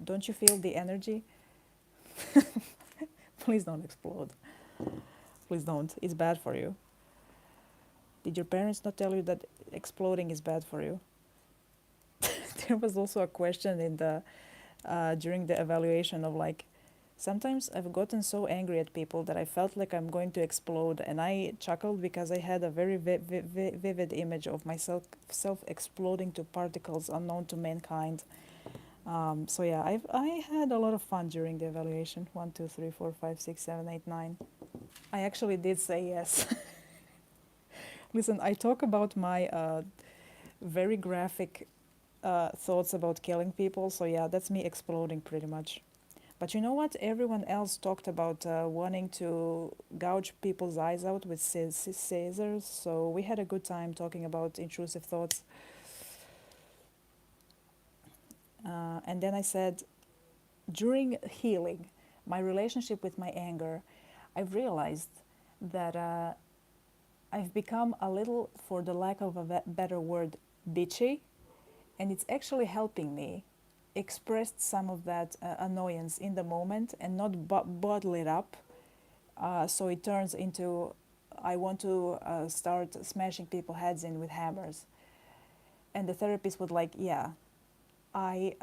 Don't you feel the energy? Please don't explode. Please don't. It's bad for you. Did your parents not tell you that exploding is bad for you? There was also a question in the during the evaluation of like, sometimes I've gotten so angry at people that I felt like I'm going to explode, and I chuckled because I had a very vivid image of myself exploding to particles unknown to mankind. So yeah, I had a lot of fun during the evaluation. 1, 2, 3, 4, 5, 6, 7, 8, 9. I actually did say yes. Listen, I talk about my very graphic thoughts about killing people. So yeah, that's me exploding pretty much. But you know what? Everyone else talked about wanting to gouge people's eyes out with scissors. So we had a good time talking about intrusive thoughts. And then I said, during healing my relationship with my anger, I've realized that I've become a little, for the lack of a better word, bitchy. And it's actually helping me express some of that annoyance in the moment and not bottle it up. So it turns into, I want to start smashing people's heads in with hammers. And the therapist would like, yeah, I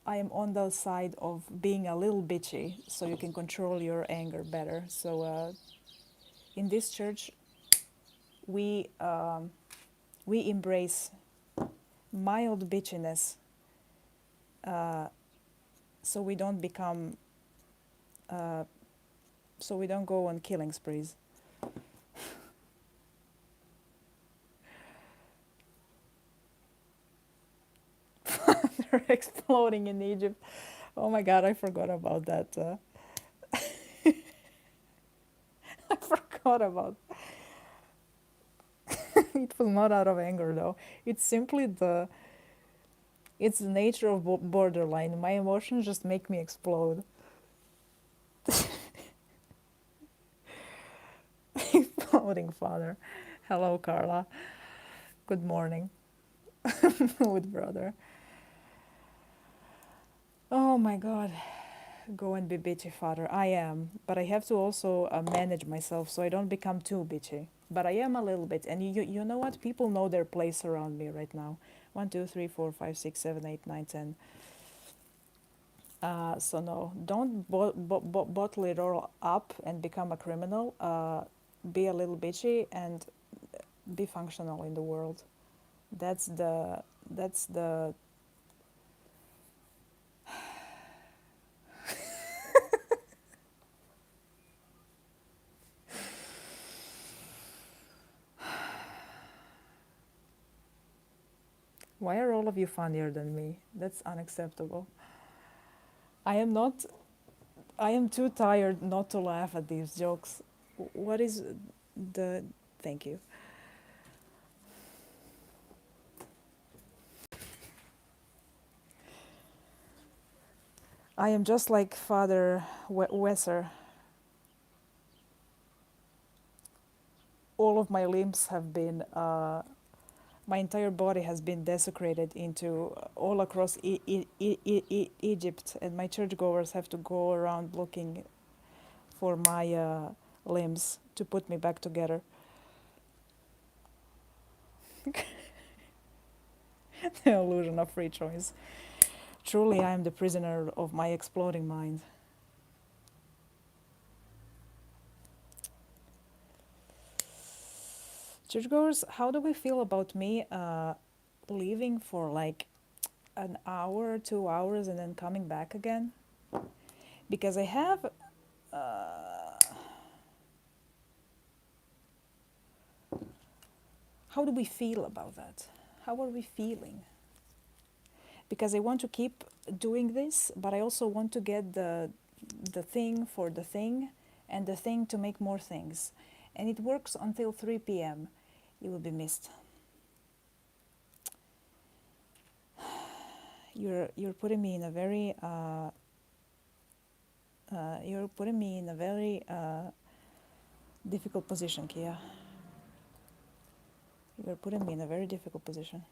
am on the side of being a little bitchy, so you can control your anger better. So in this church, we embrace mild bitchiness, so we don't become, so we don't go on killing sprees. They're exploding in Egypt. Oh my God, I forgot about that. I forgot about. It was not out of anger though. It's simply it's the nature of borderline. My emotions just make me explode. Exploding father. Hello, Carla. Good morning. With brother. Oh my God. Go and be bitchy, father. I am, but I have to also manage myself so I don't become too bitchy. But I am a little bit, and you know what? People know their place around me right now. 1, 2, 3, 4, 5, 6, 7, 8, 9, 10. So no, don't bottle it all up and become a criminal. Be a little bitchy and be functional in the world. That's the Why are all of you funnier than me? That's unacceptable. I am not. I am too tired not to laugh at these jokes. What is the. Thank you. I am just like Father Wesser. All of my limbs have been, my entire body has been desecrated into all across Egypt, and my churchgoers have to go around looking for my limbs to put me back together. The illusion of free choice. Truly, I am the prisoner of my exploding mind. Churchgoers, how do we feel about me leaving for like an hour, 2 hours, and then coming back again? Because I have. How do we feel about that? How are we feeling? Because I want to keep doing this, but I also want to get the thing for the thing, and the thing to make more things. And it works until 3 p.m. You will be missed. You're putting me in a very difficult position, Kia. You're putting me in a very difficult position.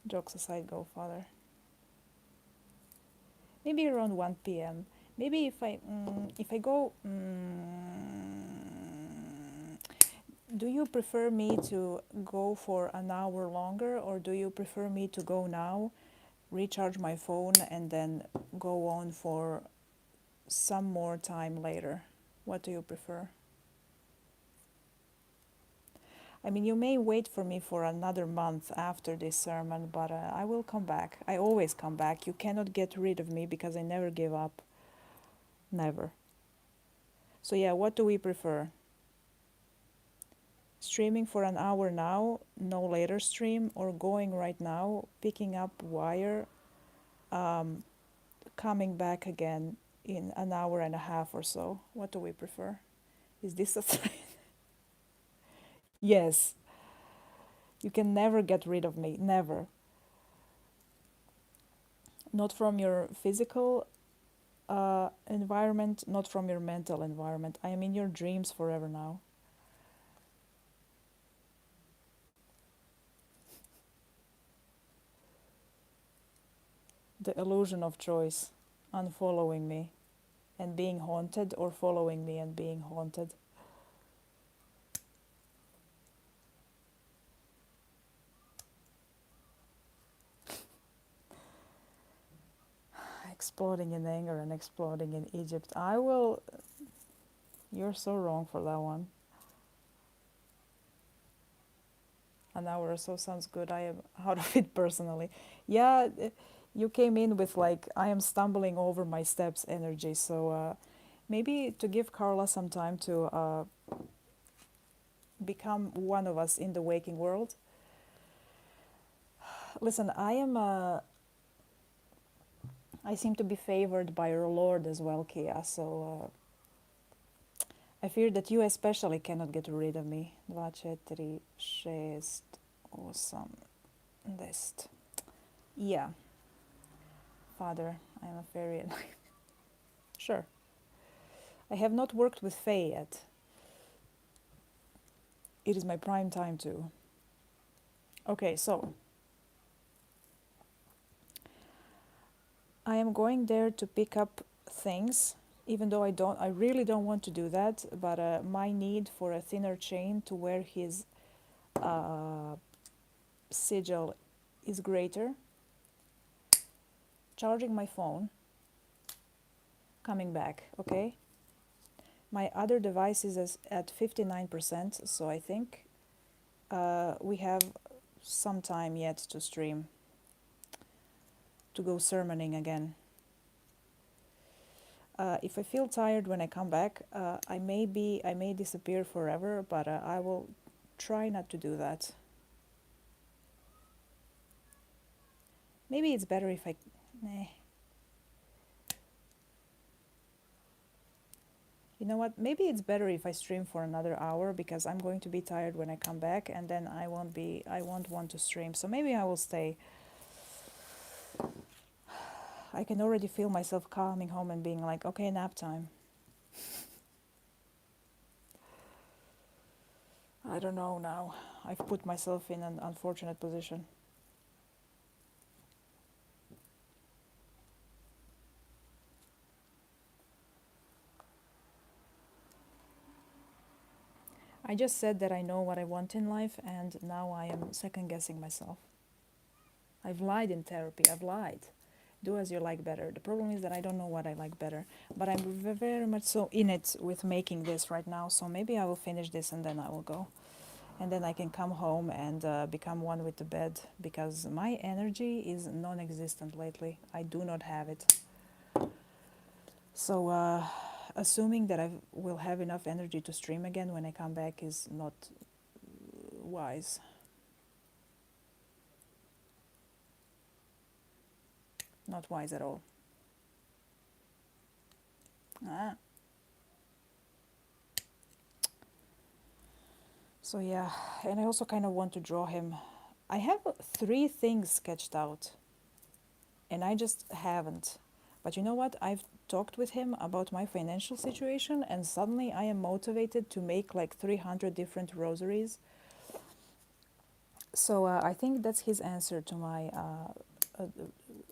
Jokes aside, go, Father. Maybe around 1 p.m. Maybe if I go. Do you prefer me to go for an hour longer, or do you prefer me to go now, recharge my phone, and then go on for some more time later? What do you prefer? I mean, you may wait for me for another month after this sermon, but I will come back. I always come back. You cannot get rid of me because I never give up. Never. So yeah, what do we prefer? Streaming for an hour now, no later stream, or going right now, picking up wire, coming back again in an hour and a half or so? What do we prefer? Is this a threat? Yes. You can never get rid of me. Never. Not from your physical environment, not from your mental environment. I am in your dreams forever now. The illusion of choice, unfollowing me and being haunted, or following me and being haunted. Exploding in anger and exploding in Egypt. I will. You're so wrong for that one. An hour or so sounds good. I am out of it personally. Yeah, you came in with like, I am stumbling over my steps energy. So maybe to give Carla some time to become one of us in the waking world. Listen, I seem to be favored by your Lord as well, Kia. So I fear that you especially cannot get rid of me. 2, 4, 6, 8, 10. Yeah, Father, I am a fairy. Sure. I have not worked with Fae yet. It is my prime time too. Okay, so I am going there to pick up things, even though I really don't want to do that, but my need for a thinner chain to wear his sigil is greater. Charging my phone, coming back, okay? My other device is at 59%, so I think we have some time yet to stream, to go sermoning again. If I feel tired when I come back, I may disappear forever, but I will try not to do that. Maybe it's better if I... You know what? Maybe it's better if I stream for another hour, because I'm going to be tired when I come back, and then I won't want to stream. So maybe I will stay. I can already feel myself coming home and being like, okay, nap time. I don't know now. I've put myself in an unfortunate position. I just said that I know what I want in life, and now I am second guessing myself. I've lied in therapy. I've lied. Do as you like better. The problem is that I don't know what I like better, but I'm very much so in it with making this right now. So maybe I will finish this and then I will go. And then I can come home and become one with the bed, because my energy is non existent lately. I do not have it. So, assuming that I will have enough energy to stream again when I come back is not wise. Not wise at all. Ah. So, yeah, and I also kind of want to draw him. I have 3 things sketched out, and I just haven't. But you know what? I've talked with him about my financial situation, and suddenly I am motivated to make like 300 different rosaries. So I think that's his answer to my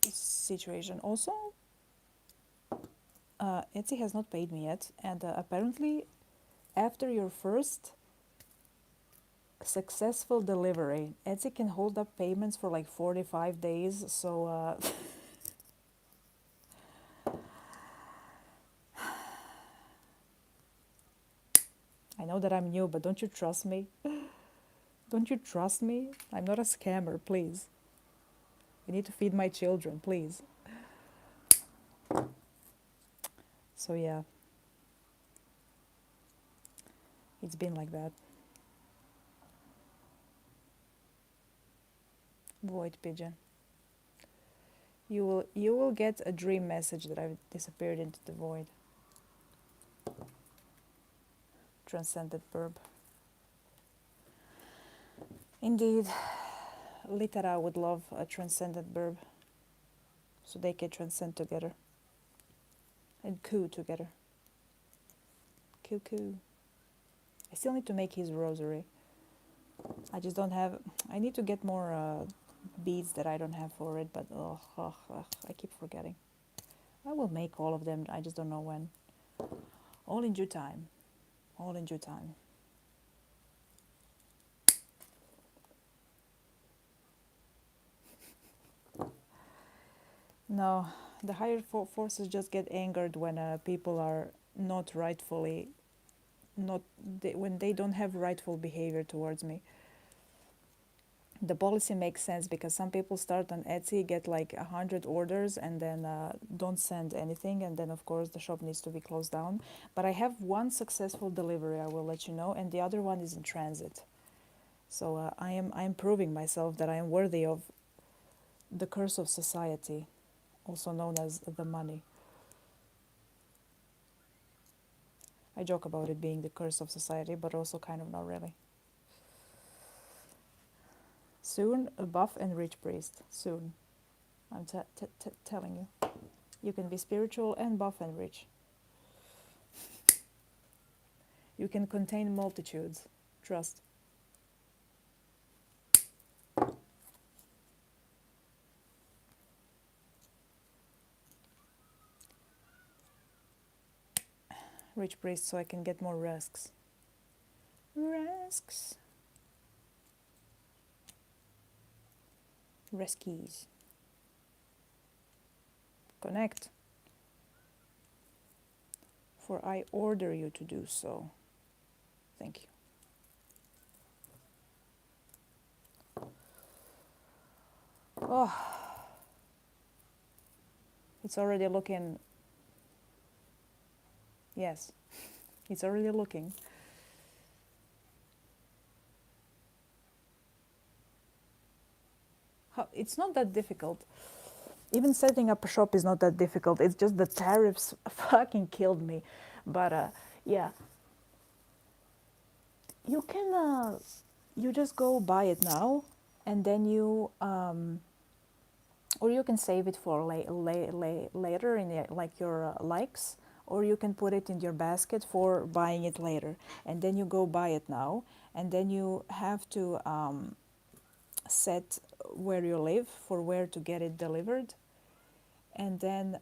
situation. Also, Etsy has not paid me yet, and apparently, after your first successful delivery, Etsy can hold up payments for like 45 days. So I know that I'm new, but don't you trust me? Don't you trust me? I'm not a scammer, please. I need to feed my children, please. So yeah, it's been like that. Void pigeon. You will get a dream message that I've disappeared into the void. Transcended verb. Indeed, Litera would love a transcendent verb, so they can transcend together and coo together. Coo coo. I still need to make his rosary. I just don't have. I need to get more beads that I don't have for it, but I keep forgetting. I will make all of them. I just don't know when. All in due time. All in due time. No, the higher forces just get angered when people are not rightfully, when they don't have rightful behavior towards me. The policy makes sense because some people start on Etsy, get like 100 orders, and then don't send anything, and then of course the shop needs to be closed down. But I have one successful delivery, I will let you know, and the other one is in transit. So I am proving myself that I am worthy of the curse of society, also known as the money. I joke about it being the curse of society, but also kind of not really. Soon, a buff and rich priest. Soon. I'm telling you. You can be spiritual and buff and rich. You can contain multitudes. Trust. Rich priest so I can get more risks. Risks. Reskies. Connect. For I order you to do so. Thank you. Oh, it's already looking. Yes, it's already looking. It's not that difficult. Even setting up a shop is not that difficult. It's just the tariffs fucking killed me. But yeah, you can you just go buy it now, and then you or you can save it for later in like your likes, or you can put it in your basket for buying it later, and then you go buy it now, and then you have to set where you live for where to get it delivered, and then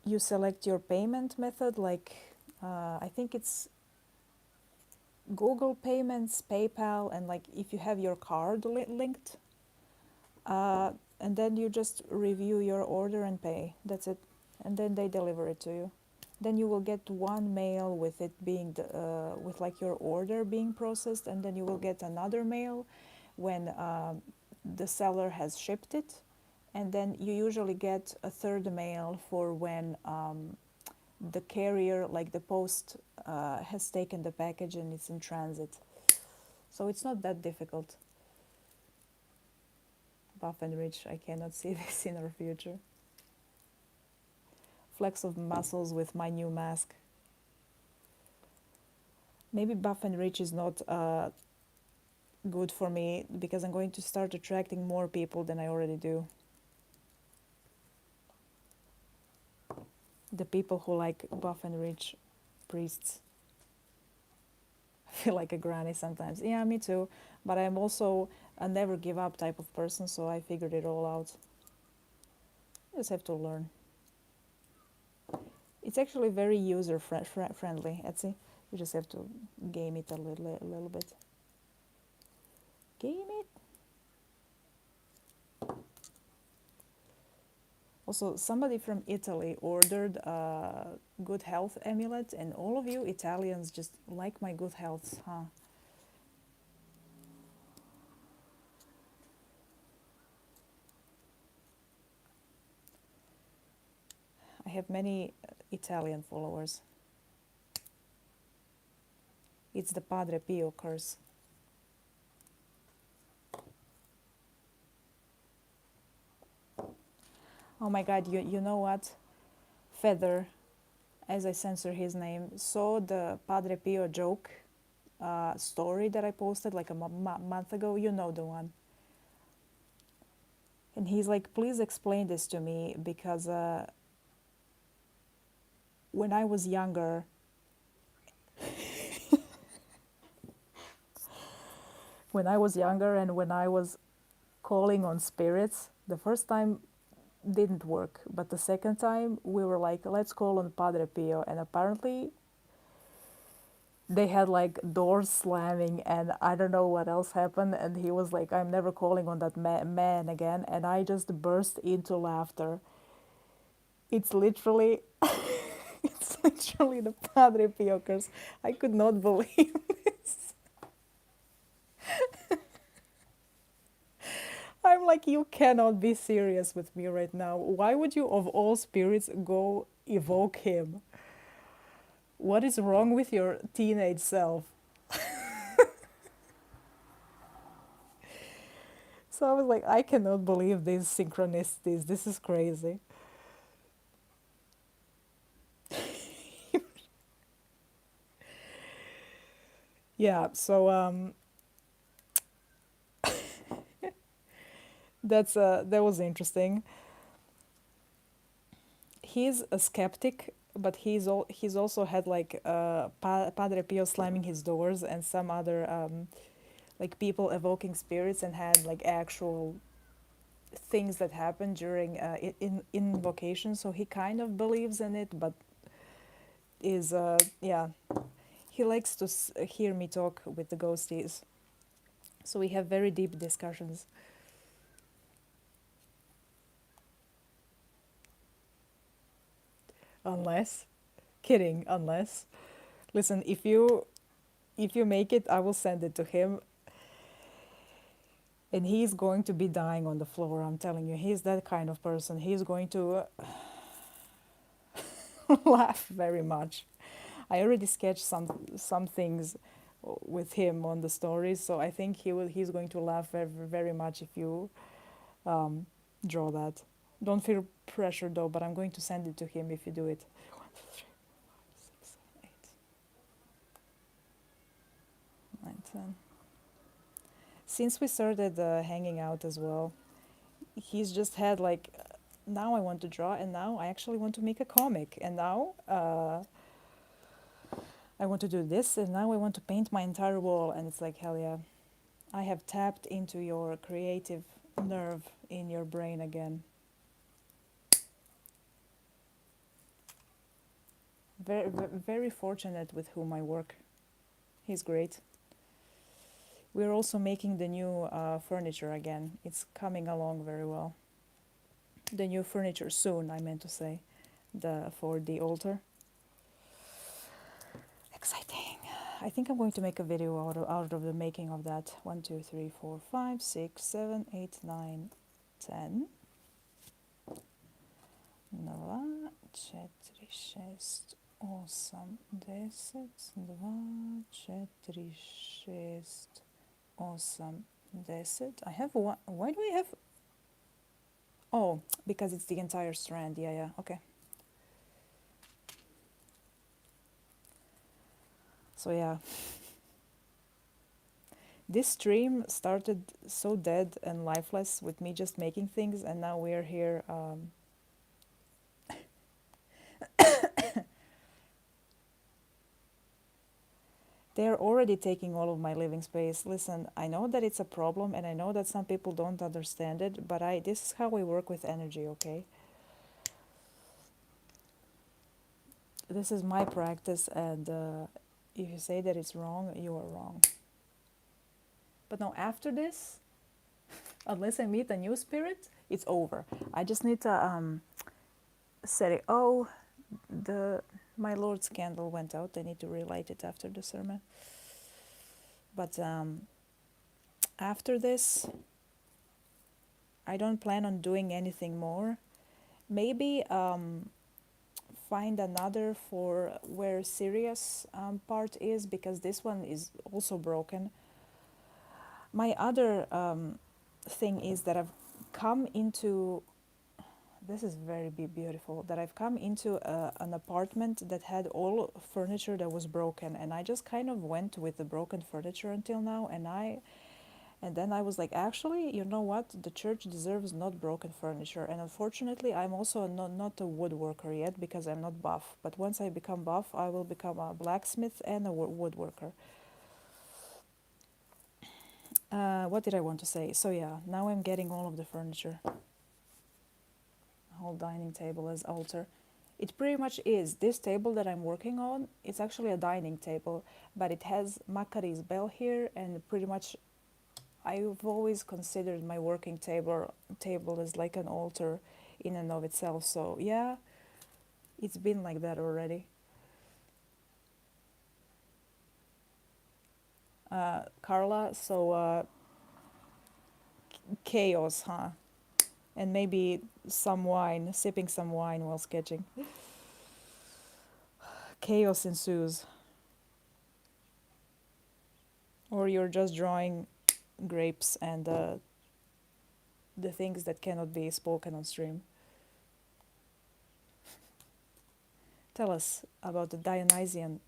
you select your payment method, like I think it's Google Payments, PayPal, and like if you have your card linked, and then you just review your order and pay. That's it, and then they deliver it to you. Then you will get one mail with it being with like your order being processed, and then you will get another mail when the seller has shipped it, and then you usually get a third mail for when the carrier, like the post, has taken the package and it's in transit. So it's not that difficult. Buff and rich, I cannot see this in our future. Flex of muscles with my new mask. Maybe buff and rich is not good for me because I'm going to start attracting more people than I already do. The people who like buff and rich priests. I feel like a granny sometimes. Yeah, me too. But I'm also a never give up type of person, so I figured it all out. You just have to learn. It's actually very user friendly, Etsy. You just have to game it a little bit. Game it. Also, somebody from Italy ordered a good health amulet, and all of you Italians just like my good health, huh? I have many Italian followers. It's the Padre Pio curse. Oh my god, you know what? Feather, as I censor his name, saw the Padre Pio joke story that I posted like a month ago. You know the one. And he's like, please explain this to me because when I was younger, and when I was calling on spirits, the first time didn't work, but the second time we were like, let's call on Padre Pio, and apparently they had like doors slamming and I don't know what else happened, and he was like, I'm never calling on that man again, and I just burst into laughter. It's literally it's literally the Padre Pio curse. I could not believe this. I'm like, you cannot be serious with me right now. Why would you, of all spirits, go evoke him? What is wrong with your teenage self? So I was like, I cannot believe these synchronicities. This is crazy. Yeah, so that was interesting. He's a skeptic, but he's also had like Padre Pio slamming his doors and some other like people evoking spirits, and had like actual things that happen during invocation. So he kind of believes in it, but is yeah, he likes to hear me talk with the ghosties. So we have very deep discussions. Unless, kidding, unless. Listen, if you make it, I will send it to him, and he's going to be dying on the floor. I'm telling you, he's that kind of person. He's going to laugh very much. I already sketched some things with him on the stories, so I think he's going to laugh very, very much if you draw that. Don't feel pressure though, but I'm going to send it to him if you do it. 1, 2, 3, 4, 5, 6, 7, 8, 9, 10. since we started hanging out as well, he's just had like, now I want to draw, and now I actually want to make a comic, and now I want to do this, and now I want to paint my entire wall. And it's like, hell yeah, I have tapped into your creative nerve in your brain again. Very, very fortunate with whom I work. He's great. We're also making the new furniture again. It's coming along very well. The new furniture soon, I meant to say, for the altar. Exciting. I think I'm going to make a video out of the making of that. 1, 2, 3, 4, 5, 6, 7, 8, 9, 10. 2, 4, 6, 8, 10, 2, 4, 6, 8, 10. I have one. Why do I have? Oh, because it's the entire strand. Yeah, yeah. Okay. So yeah, this stream started so dead and lifeless with me just making things, and now we're here. They're already taking all of my living space. Listen, I know that it's a problem, and I know that some people don't understand it, but this is how we work with energy, okay? This is my practice, and if you say that it's wrong, you are wrong. But no, after this, unless I meet a new spirit, it's over. I just need to say, oh, my Lord's candle went out. I need to relight it after the sermon. But after this, I don't plan on doing anything more. Maybe find another for where Sirius part is, because this one is also broken. My other thing is that I've come into, this is very beautiful, that I've come into an apartment that had all furniture that was broken, and I just kind of went with the broken furniture until now, and then I was like, actually, you know what? The church deserves not broken furniture. And unfortunately, I'm also not a woodworker yet, because I'm not buff. But once I become buff, I will become a blacksmith and a woodworker. What did I want to say? So yeah, now I'm getting all of the furniture. Whole dining table as altar. It pretty much is. This table that I'm working on, it's actually a dining table, but it has Macari's bell here, and pretty much I've always considered my working table as like an altar in and of itself. So yeah, it's been like that already. Carla, so chaos, huh? And maybe some wine, sipping some wine while sketching. Chaos ensues. Or you're just drawing grapes and the things that cannot be spoken on stream. Tell us about the Dionysian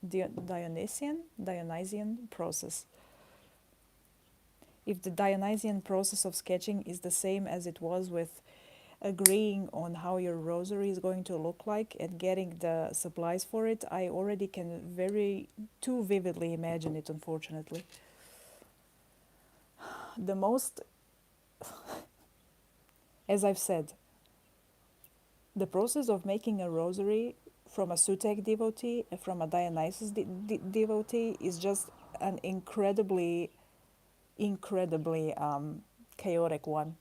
process. If the Dionysian process of sketching is the same as it was with agreeing on how your rosary is going to look like and getting the supplies for it, I already can too vividly imagine it, unfortunately. The most, as I've said, the process of making a rosary from a Sutek devotee, from a Dionysus devotee, is just an incredibly chaotic one.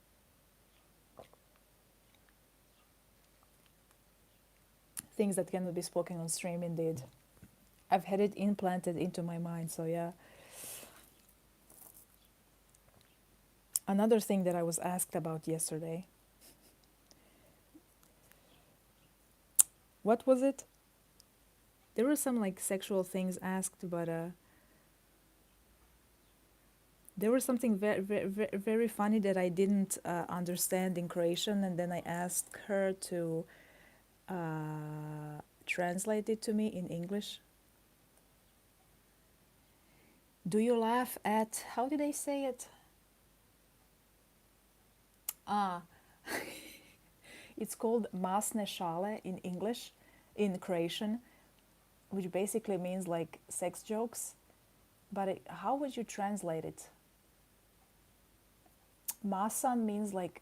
Things that cannot be spoken on stream, indeed. I've had it implanted into my mind, so yeah. Another thing that I was asked about yesterday. What was it? There were some like sexual things asked, but there was something very, very, very funny that I didn't understand in Croatian, and then I asked her to translate it to me in English. Do you laugh at, how did I say it? Ah, it's called masne šale in English, in Croatian, which basically means like sex jokes. But how would you translate it? Masan means like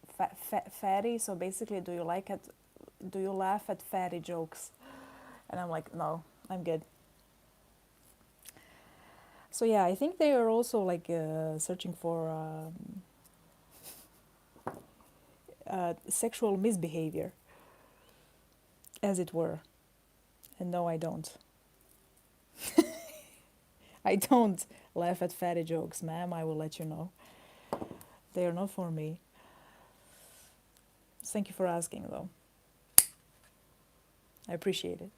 fatty. So basically, do you like it? Do you laugh at fatty jokes? And I'm like, no, I'm good. So yeah, I think they are also like searching for sexual misbehavior, as it were. And no, I don't. I don't laugh at fatty jokes, ma'am. I will let you know. They are not for me. Thank you for asking, though. I appreciate it.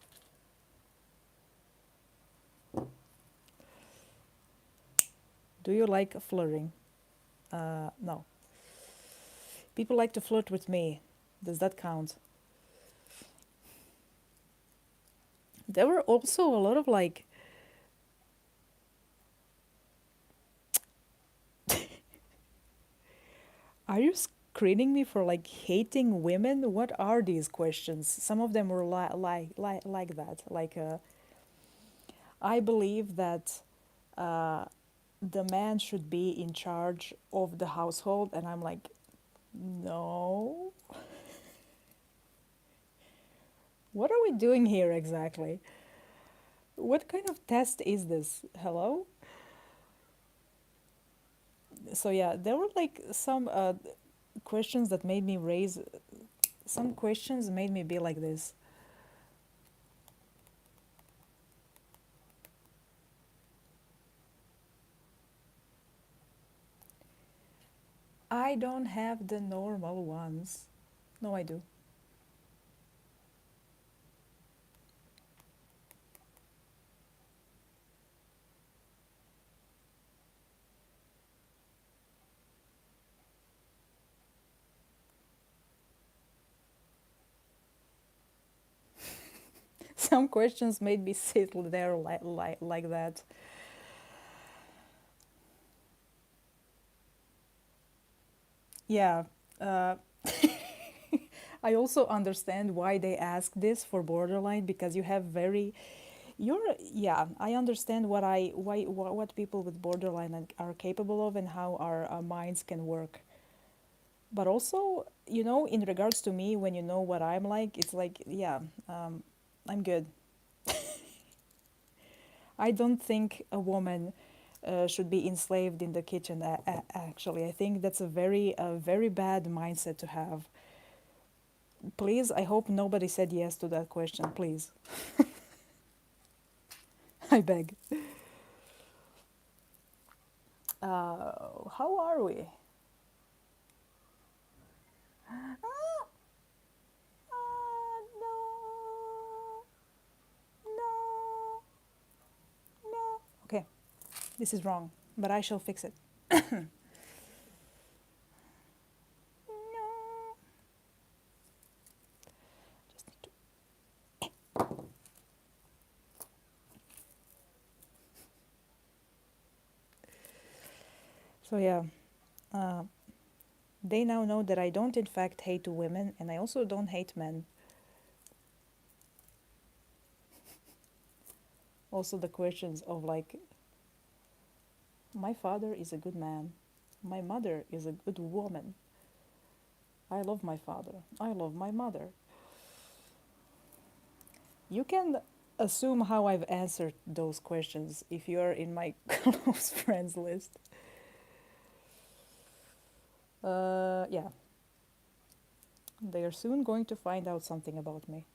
Do you like flirting? No. People like to flirt with me. Does that count? There were also a lot of like, are you screening me for like hating women? What are these questions? Some of them were like that. Like, I believe that uh, the man should be in charge of the household, and I'm like, no. What are we doing here exactly? What kind of test is this? Hello? So yeah, there were like some questions that made me raise. Some questions made me be like this. I don't have the normal ones. No, I do. Some questions made me sit there like that. Yeah. Uh, I also understand why they ask this for borderline, because you have very you're yeah, I understand what people with borderline are capable of and how our minds can work. But also, in regards to me, when you know what I'm like, it's like, yeah, I'm good. I don't think a woman should be enslaved in the kitchen. Actually, I think that's a very bad mindset to have. Please, I hope nobody said yes to that question. Please, I beg. How are we? No, no, no. Okay, this is wrong, but I shall fix it. No. Just need to. So yeah, uh, they now know that I don't in fact hate women, and I also don't hate men. Also the questions of like, my father is a good man, my mother is a good woman. I love my father. I love my mother. You can assume how I've answered those questions if you're in my close friends list. Yeah, they are soon going to find out something about me,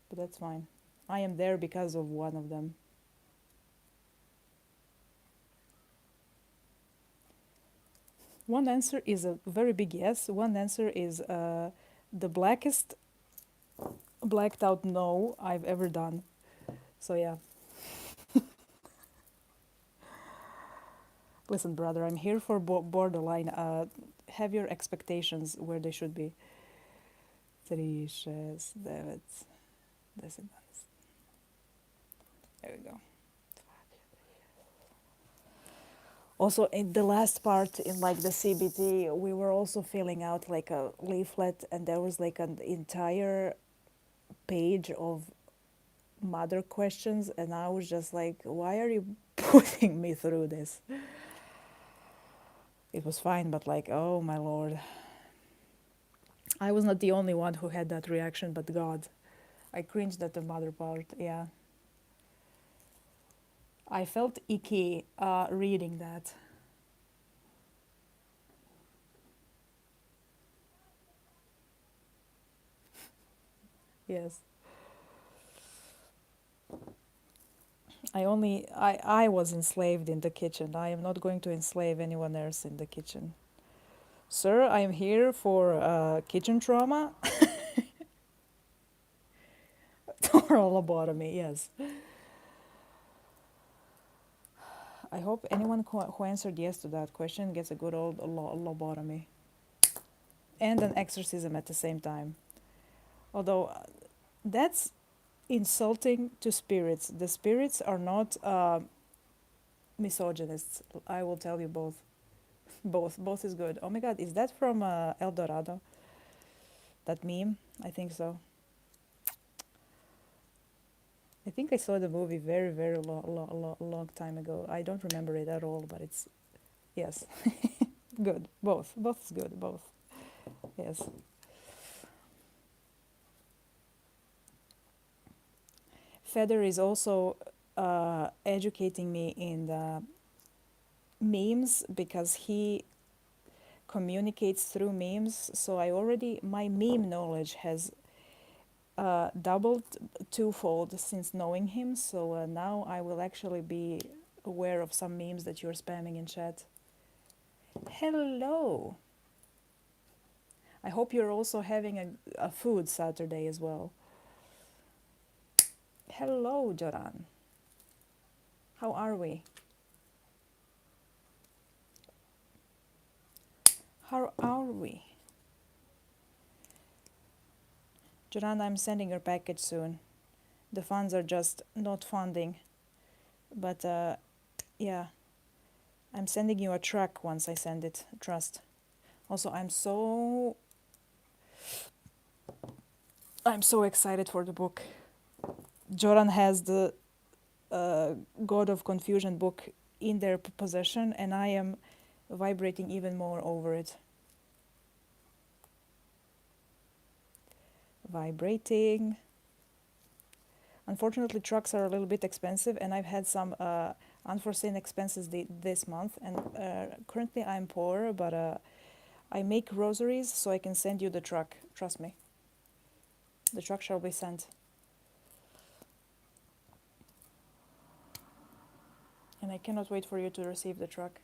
but that's fine. I am there because of one of them. One answer is a very big yes. One answer is the blacked out no I've ever done. So yeah, listen, brother, I'm here for borderline. Have your expectations where they should be. 3, 6, 9, 10. There we go. Also, in the last part, in like the CBT, we were also filling out like a leaflet, and there was like an entire page of mother questions, and I was just like, why are you putting me through this? It was fine, but like, oh my lord. I was not the only one who had that reaction, but God. I cringed at the mother part, yeah. I felt icky reading that. Yes. I was enslaved in the kitchen. I am not going to enslave anyone else in the kitchen. Sir, I am here for kitchen trauma or lobotomy, yes. I hope anyone who answered yes to that question gets a good old lobotomy and an exorcism at the same time. Although that's insulting to spirits. The spirits are not misogynists. I will tell you both. Both is good. Oh my god, is that from El Dorado? That meme? I think so. I think I saw the movie very long time ago. I don't remember it at all, but it's yes, good. Both is good. Both, yes. Feather is also educating me in the memes because he communicates through memes. So my meme knowledge has doubled twofold since knowing him. So now I will actually be aware of some memes that you're spamming in chat. Hello. I hope you're also having a food Saturday as well. Hello, Joran. How are we? How are we? Joran, I'm sending your package soon. The funds are just not funding. But yeah, I'm sending you a truck once I send it. Trust. Also, I'm so excited for the book. Joran has the God of Confusion book in their possession, and I am vibrating even more over it. Vibrating. Unfortunately, trucks are a little bit expensive, and I've had some unforeseen expenses this month. And currently, I'm poor, but I make rosaries, so I can send you the truck. Trust me. The truck shall be sent. And I cannot wait for you to receive the truck.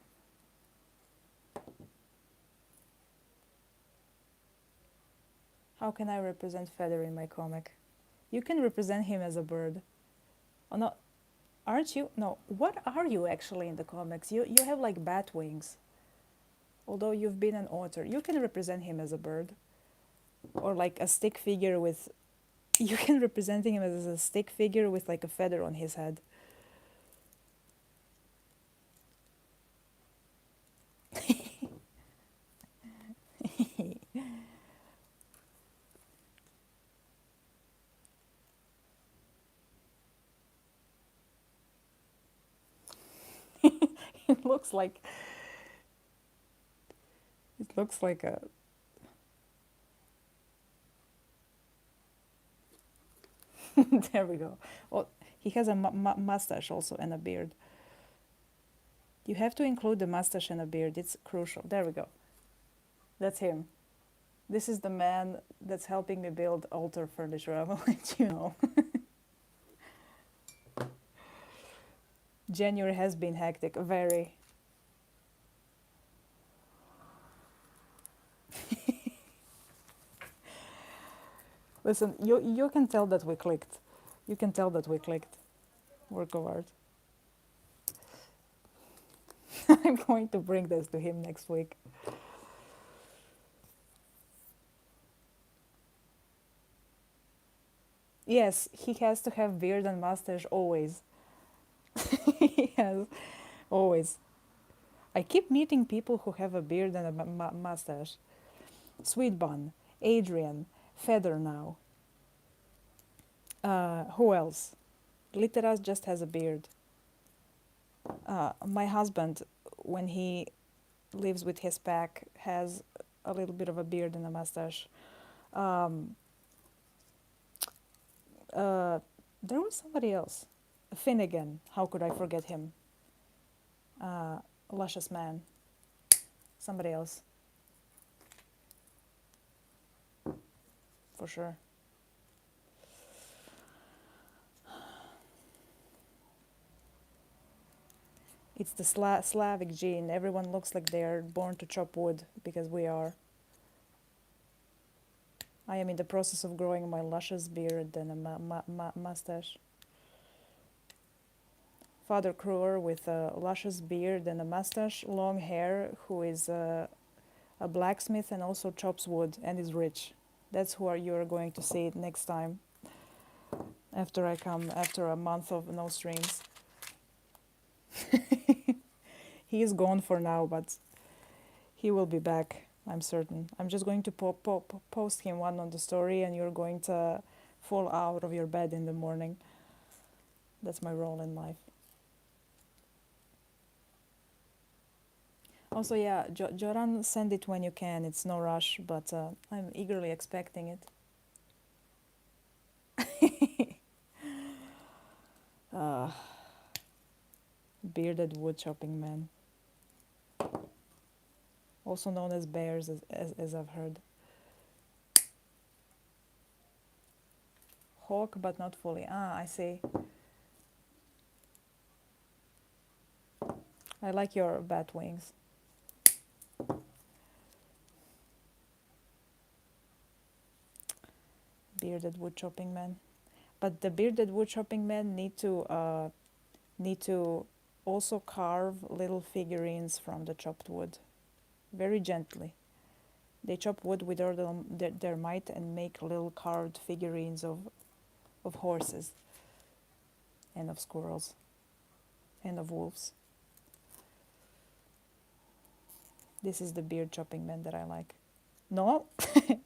How can I represent Feather in my comic? You can represent him as a bird. Oh no, aren't you? No, what are you actually in the comics? You have like bat wings. Although you've been an author, you can represent him as a bird. Or like a stick figure with... You can represent him as a stick figure with like a feather on his head. It looks like... It looks like a... There we go. Oh, he has a mustache also and a beard. You have to include the mustache and a beard. It's crucial. There we go. That's him. This is the man that's helping me build altar furniture. I will let you know. January has been hectic, very. Listen, you can tell that we clicked. You can tell that we clicked. Work of art. I'm going to bring this to him next week. Yes, he has to have beard and mustache always. Yes, always. I keep meeting people who have a beard and a mustache. Sweet Bun, Adrian, Feather now. Who else? Literas just has a beard. My husband, when he lives with his pack, has a little bit of a beard and a mustache. Um, there was somebody else. Finnegan, how could I forget him? Luscious man. Somebody else. For sure. It's the Slavic gene. Everyone looks like they're born to chop wood, because we are. I am in the process of growing my luscious beard and a mustache. Father Kruer with a luscious beard and a mustache, long hair, who is a blacksmith and also chops wood and is rich. That's who you are going to see next time, after I come, after a month of no streams. He is gone for now, but he will be back, I'm certain. I'm just going to post him one on the story, and you're going to fall out of your bed in the morning. That's my role in life. Also, yeah, Joran, send it when you can. It's no rush, but I'm eagerly expecting it. Bearded wood chopping man. Also known as bears, as I've heard. Hawk, but not fully. I see. I like your bat wings. Bearded wood chopping man. But the bearded wood chopping men need to also carve little figurines from the chopped wood, very gently. They chop wood with all their might and make little carved figurines of horses and of squirrels and of wolves. This is the beard chopping man that I like. No,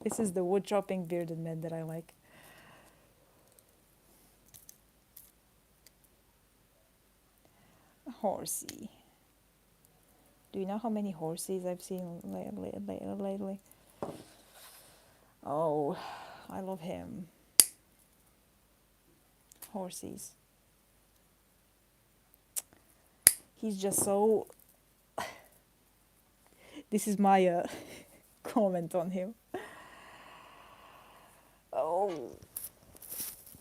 this is the wood chopping bearded man that I like. Horsey. Do you know how many horses I've seen lately? Oh, I love him. Horses. He's just so... This is my comment on him. Oh,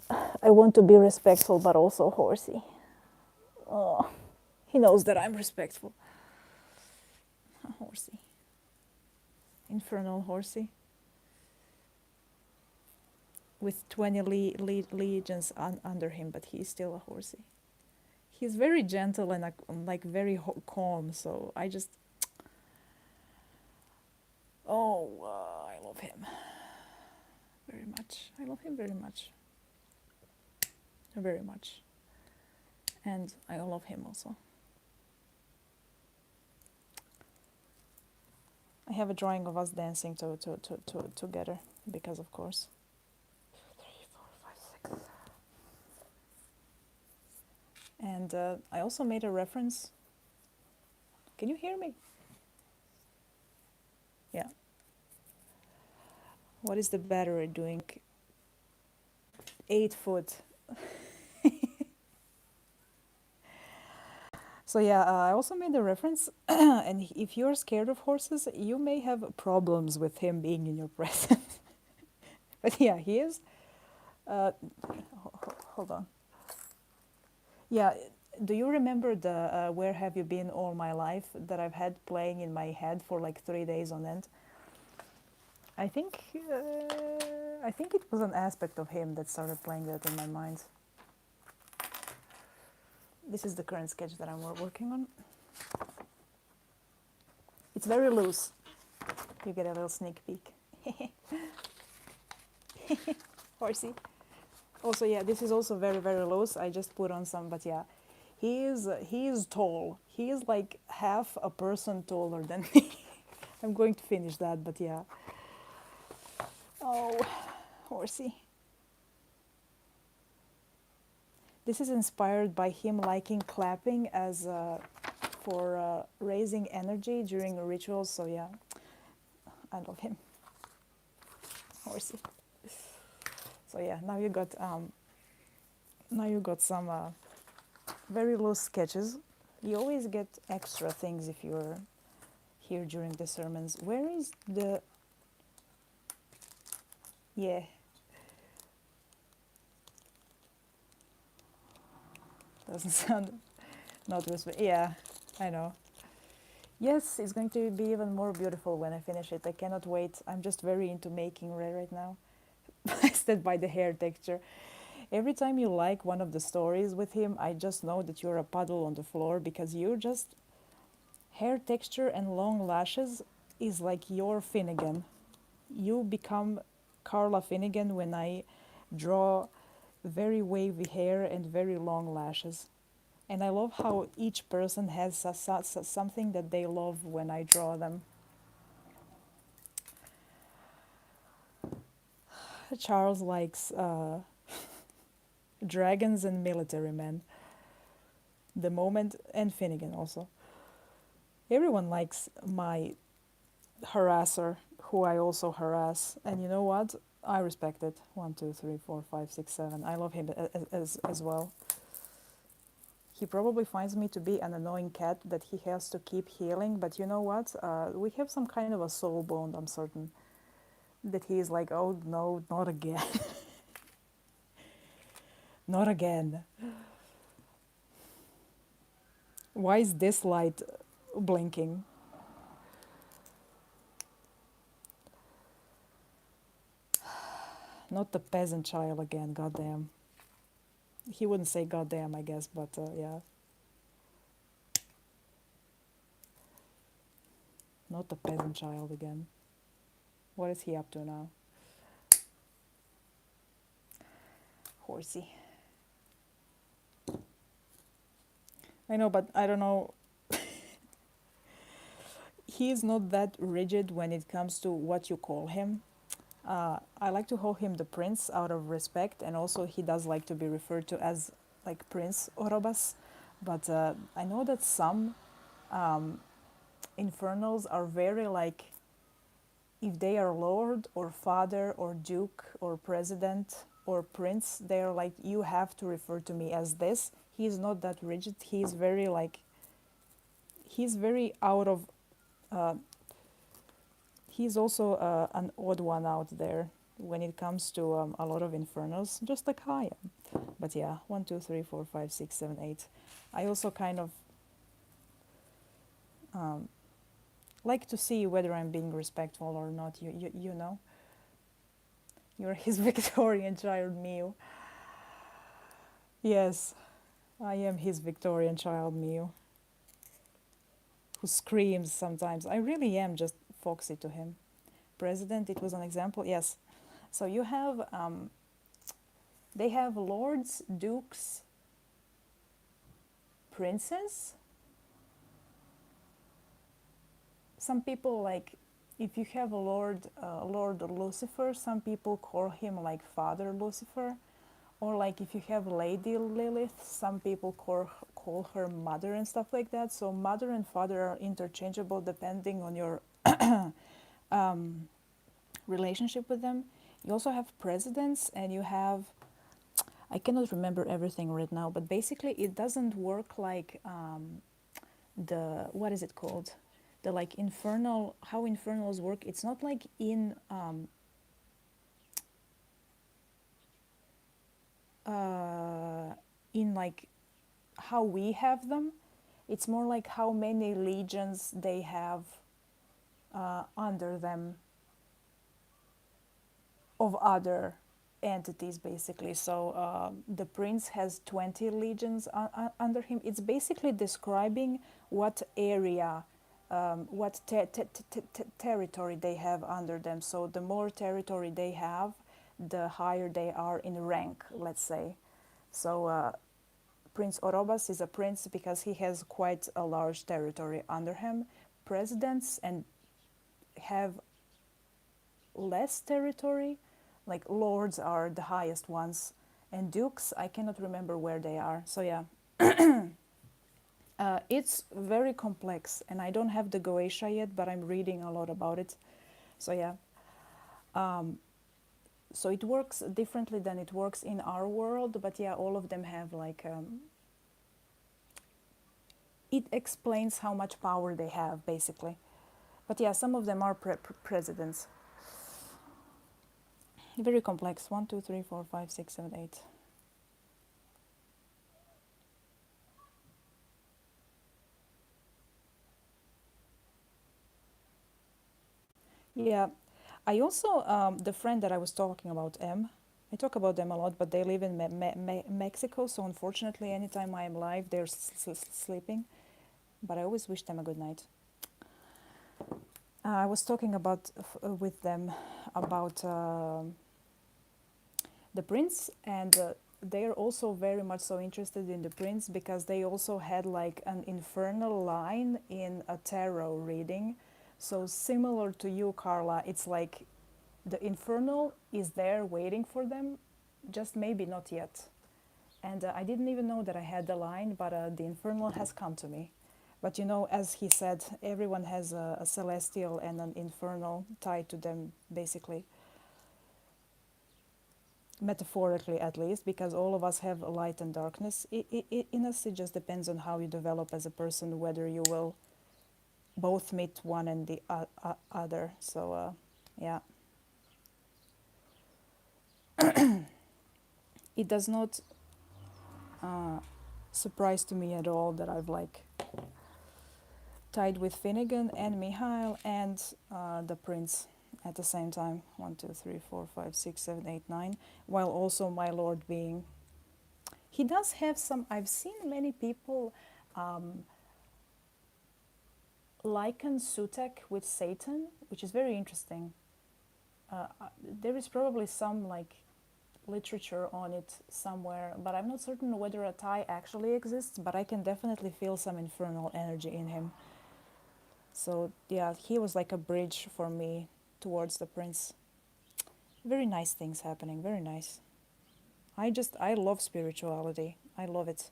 I want to be respectful, but also horsey. Oh, he knows that I'm respectful. Horsey. Infernal horsey. With 20 legions under him, but he's still a horsey. He's very gentle and like very calm, so I just... Oh, I love him very much. I love him very much. Very much. And I love him also. I have a drawing of us dancing together, because of course. 2, 3, 4, 5, 6. And I also made a reference. Can you hear me? Yeah. What is the battery doing? 8 foot. So yeah, I also made a reference, and if you're scared of horses, you may have problems with him being in your presence. But yeah, he is. Hold on. Yeah, do you remember the "Where Have You Been All My Life" that I've had playing in my head for like 3 days on end? I think it was an aspect of him that started playing that in my mind. This is the current sketch that I'm working on. It's very loose. You get a little sneak peek. Horsey. Also, yeah, this is also very, very loose. I just put on some, but yeah, He is tall. He is like half a person taller than me. I'm going to finish that, but yeah. Oh, horsey. This is inspired by him liking clapping as for raising energy during rituals. So yeah, I love him, horsey. So yeah, now you got some very loose sketches. You always get extra things if you're here during the sermons. Where is the yeah? Doesn't sound not respect. Yeah, I know. Yes, it's going to be even more beautiful when I finish it. I cannot wait. I'm just very into making right now. Instead by the hair texture. Every time you like one of the stories with him, I just know that you're a puddle on the floor because you're just hair texture and long lashes is like your Finnegan. You become Carla Finnegan when I draw very wavy hair and very long lashes. And I love how each person has something that they love when I draw them. Charles likes dragons and military men. The moment, and Finnegan also. Everyone likes my harasser, who I also harass. And you know what? I respect it. 1, 2, 3, 4, 5, 6, 7. I love him as well. He probably finds me to be an annoying cat that he has to keep healing, but you know what? We have some kind of a soul bond, I'm certain. That he is like, oh no, not again. Not again. Why is this light blinking? Not the peasant child again, goddamn. He wouldn't say goddamn, I guess, but yeah. Not the peasant child again. What is he up to now? Horsey. I know, but I don't know. He is not that rigid when it comes to what you call him. I like to call him the prince out of respect, and also he does like to be referred to as like Prince Orobas. But I know that some infernals are very like, if they are lord or father or duke or president or prince, they're like, you have to refer to me as this. He's not that rigid. He's very like, he's very out of he's also an odd one out there when it comes to a lot of infernals, just like I am. But yeah, 1, 2, 3, 4, 5, 6, 7, 8. I also kind of like to see whether I'm being respectful or not. You know, you're his Victorian child, Mew. Yes, I am his Victorian child, Mew, who screams sometimes. I really am just foxy to him. President, it was an example. Yes. So you have, they have lords, dukes, princes. Some people like, if you have a Lord Lucifer, some people call him like Father Lucifer. Or like if you have Lady Lilith, some people call her Mother and stuff like that. So Mother and Father are interchangeable depending on your relationship with them. You also have presidents, and you have, I cannot remember everything right now, but basically it doesn't work like the, what is it called? The like infernal, how infernals work. It's not like in like how we have them. It's more like how many legions they have under them of other entities, basically. So the prince has 20 legions under him. It's basically describing what area, what territory they have under them. So the more territory they have, the higher they are in rank, let's say. So Prince Orobas is a prince because he has quite a large territory under him. Presidents and have less territory, like lords are the highest ones, and dukes, I cannot remember where they are. So yeah, it's very complex, and I don't have the Goetia yet, but I'm reading a lot about it. So yeah, so it works differently than it works in our world, but yeah, all of them have like it explains how much power they have basically. But yeah, some of them are presidents. Very complex. 1, 2, 3, 4, 5, 6, 7, 8. Yeah, I also the friend that I was talking about, M. I talk about them a lot, but they live in Mexico, so unfortunately, anytime I am live, they're sleeping. But I always wish them a good night. I was talking about with them about the prince, and they are also very much so interested in the prince because they also had like an infernal line in a tarot reading. So similar to you, Carla, it's like the infernal is there waiting for them, just maybe not yet. And I didn't even know that I had the line, but the infernal has come to me. But you know, as he said, everyone has a celestial and an infernal tied to them, basically, metaphorically at least, because all of us have light and darkness in us. It just depends on how you develop as a person, whether you will both meet one and the other. So, yeah. It does not surprise to me at all that I've like tied with Finnegan and Mihail and the prince at the same time. 1, 2, 3, 4, 5, 6, 7, 8, 9. While also my lord being. He does have some. I've seen many people liken Sutek with Satan, which is very interesting. There is probably some like literature on it somewhere, but I'm not certain whether a tie actually exists, but I can definitely feel some infernal energy in him. So yeah, he was like a bridge for me towards the prince. Very nice things happening, very nice. I love spirituality. I love it.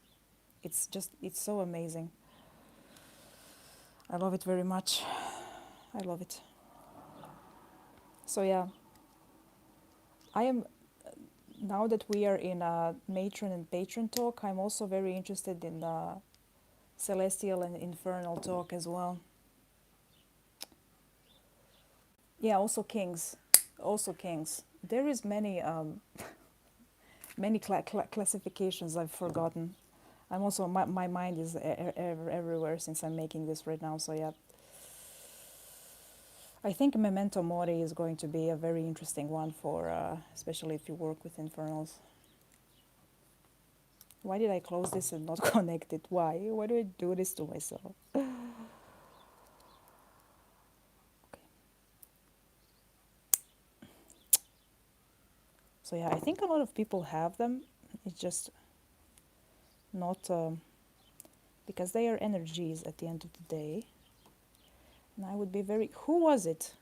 It's so amazing. I love it very much. I love it. So yeah, I am, now that we are in a matron and patron talk, I'm also very interested in celestial and infernal talk as well. Yeah, also kings. Also kings. There is many many classifications I've forgotten. I'm also, my mind is everywhere since I'm making this right now, so yeah. I think Memento Mori is going to be a very interesting one for, especially if you work with infernals. Why did I close this and not connect it? Why? Why do I do this to myself? Okay. So yeah, I think a lot of people have them. It's just not because they are energies at the end of the day. And I would be very. Who was it?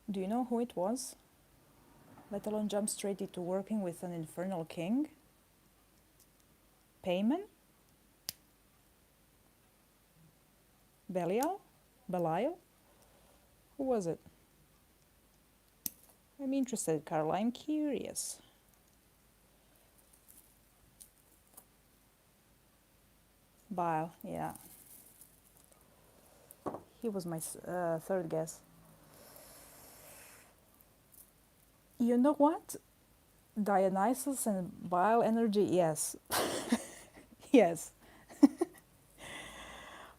Do you know who it was? Let alone jump straight into working with an infernal king? Payman? Belial? Belial? Who was it? I'm interested, Carla. I'm curious. Bile, yeah. He was my third guess. You know what? Dionysus and bile energy, yes. Yes.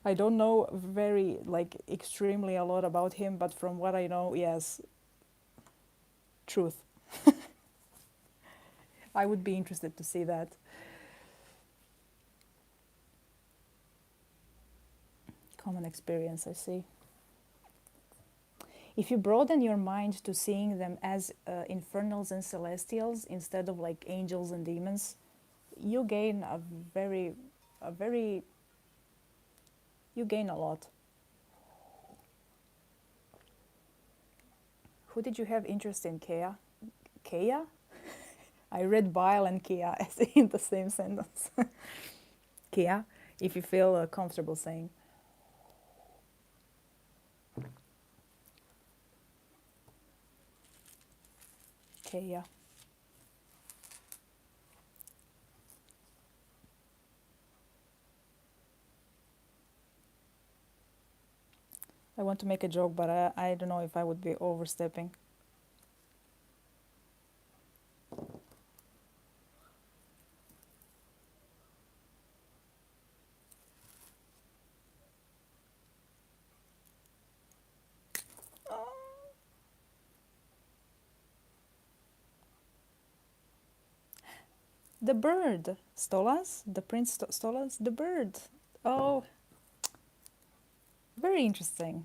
I don't know very, like, extremely a lot about him, but from what I know, yes. Truth. I would be interested to see that. Common experience, I see. If you broaden your mind to seeing them as infernals and celestials instead of like angels and demons, you gain a very, you gain a lot. Who did you have interest in, Kea? Kea? I read bile and Kea as in the same sentence. Kea, if you feel comfortable saying. Kea. I want to make a joke, but I don't know if I would be overstepping. The bird, Stolas, the Prince Stolas, the bird. Oh, very interesting.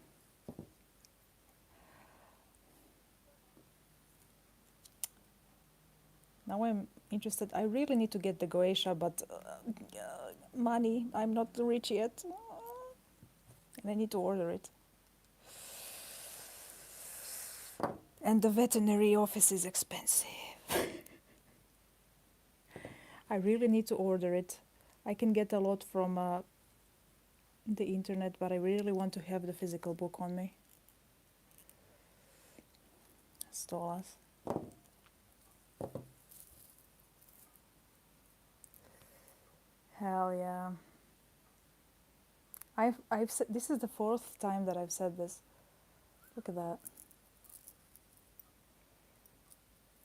Now I'm interested. I really need to get the Goetia, but money. I'm not rich yet, and I need to order it. And the veterinary office is expensive. I really need to order it. I can get a lot from the internet, but I really want to have the physical book on me. Stolas. Hell yeah. I've said, this is the 4th time that I've said this. Look at that.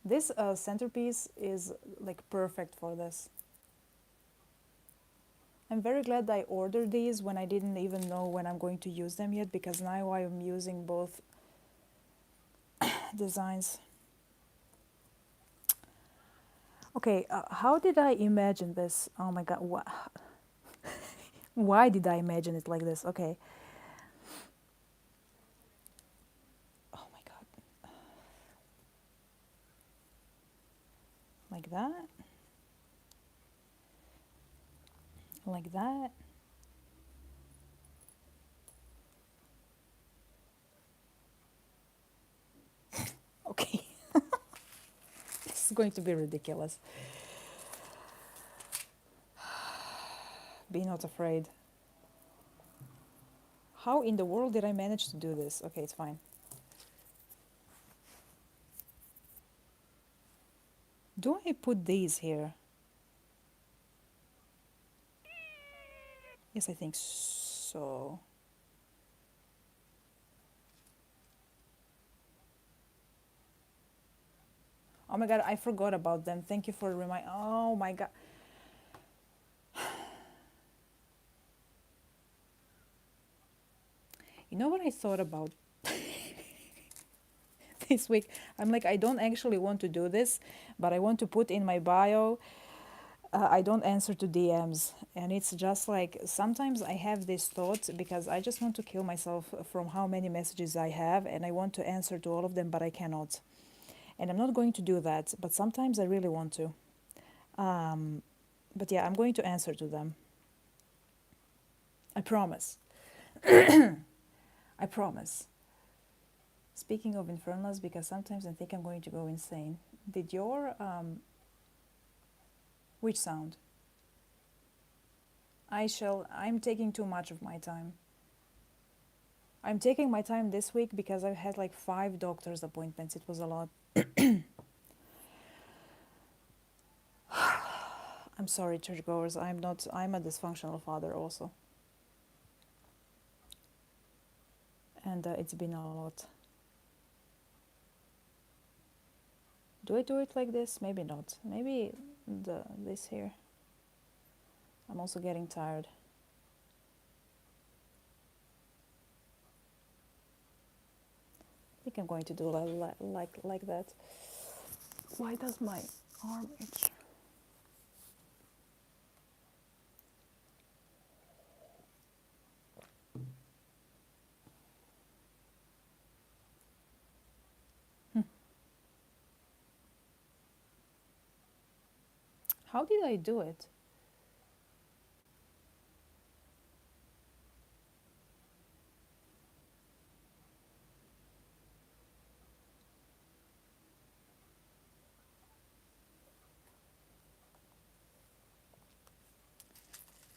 This centerpiece is like perfect for this. I'm very glad I ordered these when I didn't even know when I'm going to use them yet, because now I'm using both designs. Okay, how did I imagine this? Oh my god, why did I imagine it like this? Okay. Oh my god. Like that. Like that. Okay. This is going to be ridiculous. Be not afraid. How in the world did I manage to do this? Okay, it's fine. Do I put these here? Yes, I think so. Oh my god, I forgot about them. Thank you for reminding. Oh my god. You know what I thought about this week? I'm like, I don't actually want to do this, but I want to put in my bio, I don't answer to DMs. And it's just like, sometimes I have this thought because I just want to kill myself from how many messages I have, and I want to answer to all of them, but I cannot. And I'm not going to do that, but sometimes I really want to. But yeah, I'm going to answer to them. I promise. I promise. Speaking of infernals, because sometimes I think I'm going to go insane. Did your which sound? I'm taking too much of my time. I'm taking my time this week because I've had like 5 doctor's appointments. It was a lot. I'm sorry, churchgoers. I'm a dysfunctional father also. And it's been a lot. Do I do it like this? Maybe not. Maybe this here. I'm also getting tired. I think I'm going to do like that. Why does my arm itch? How did I do it?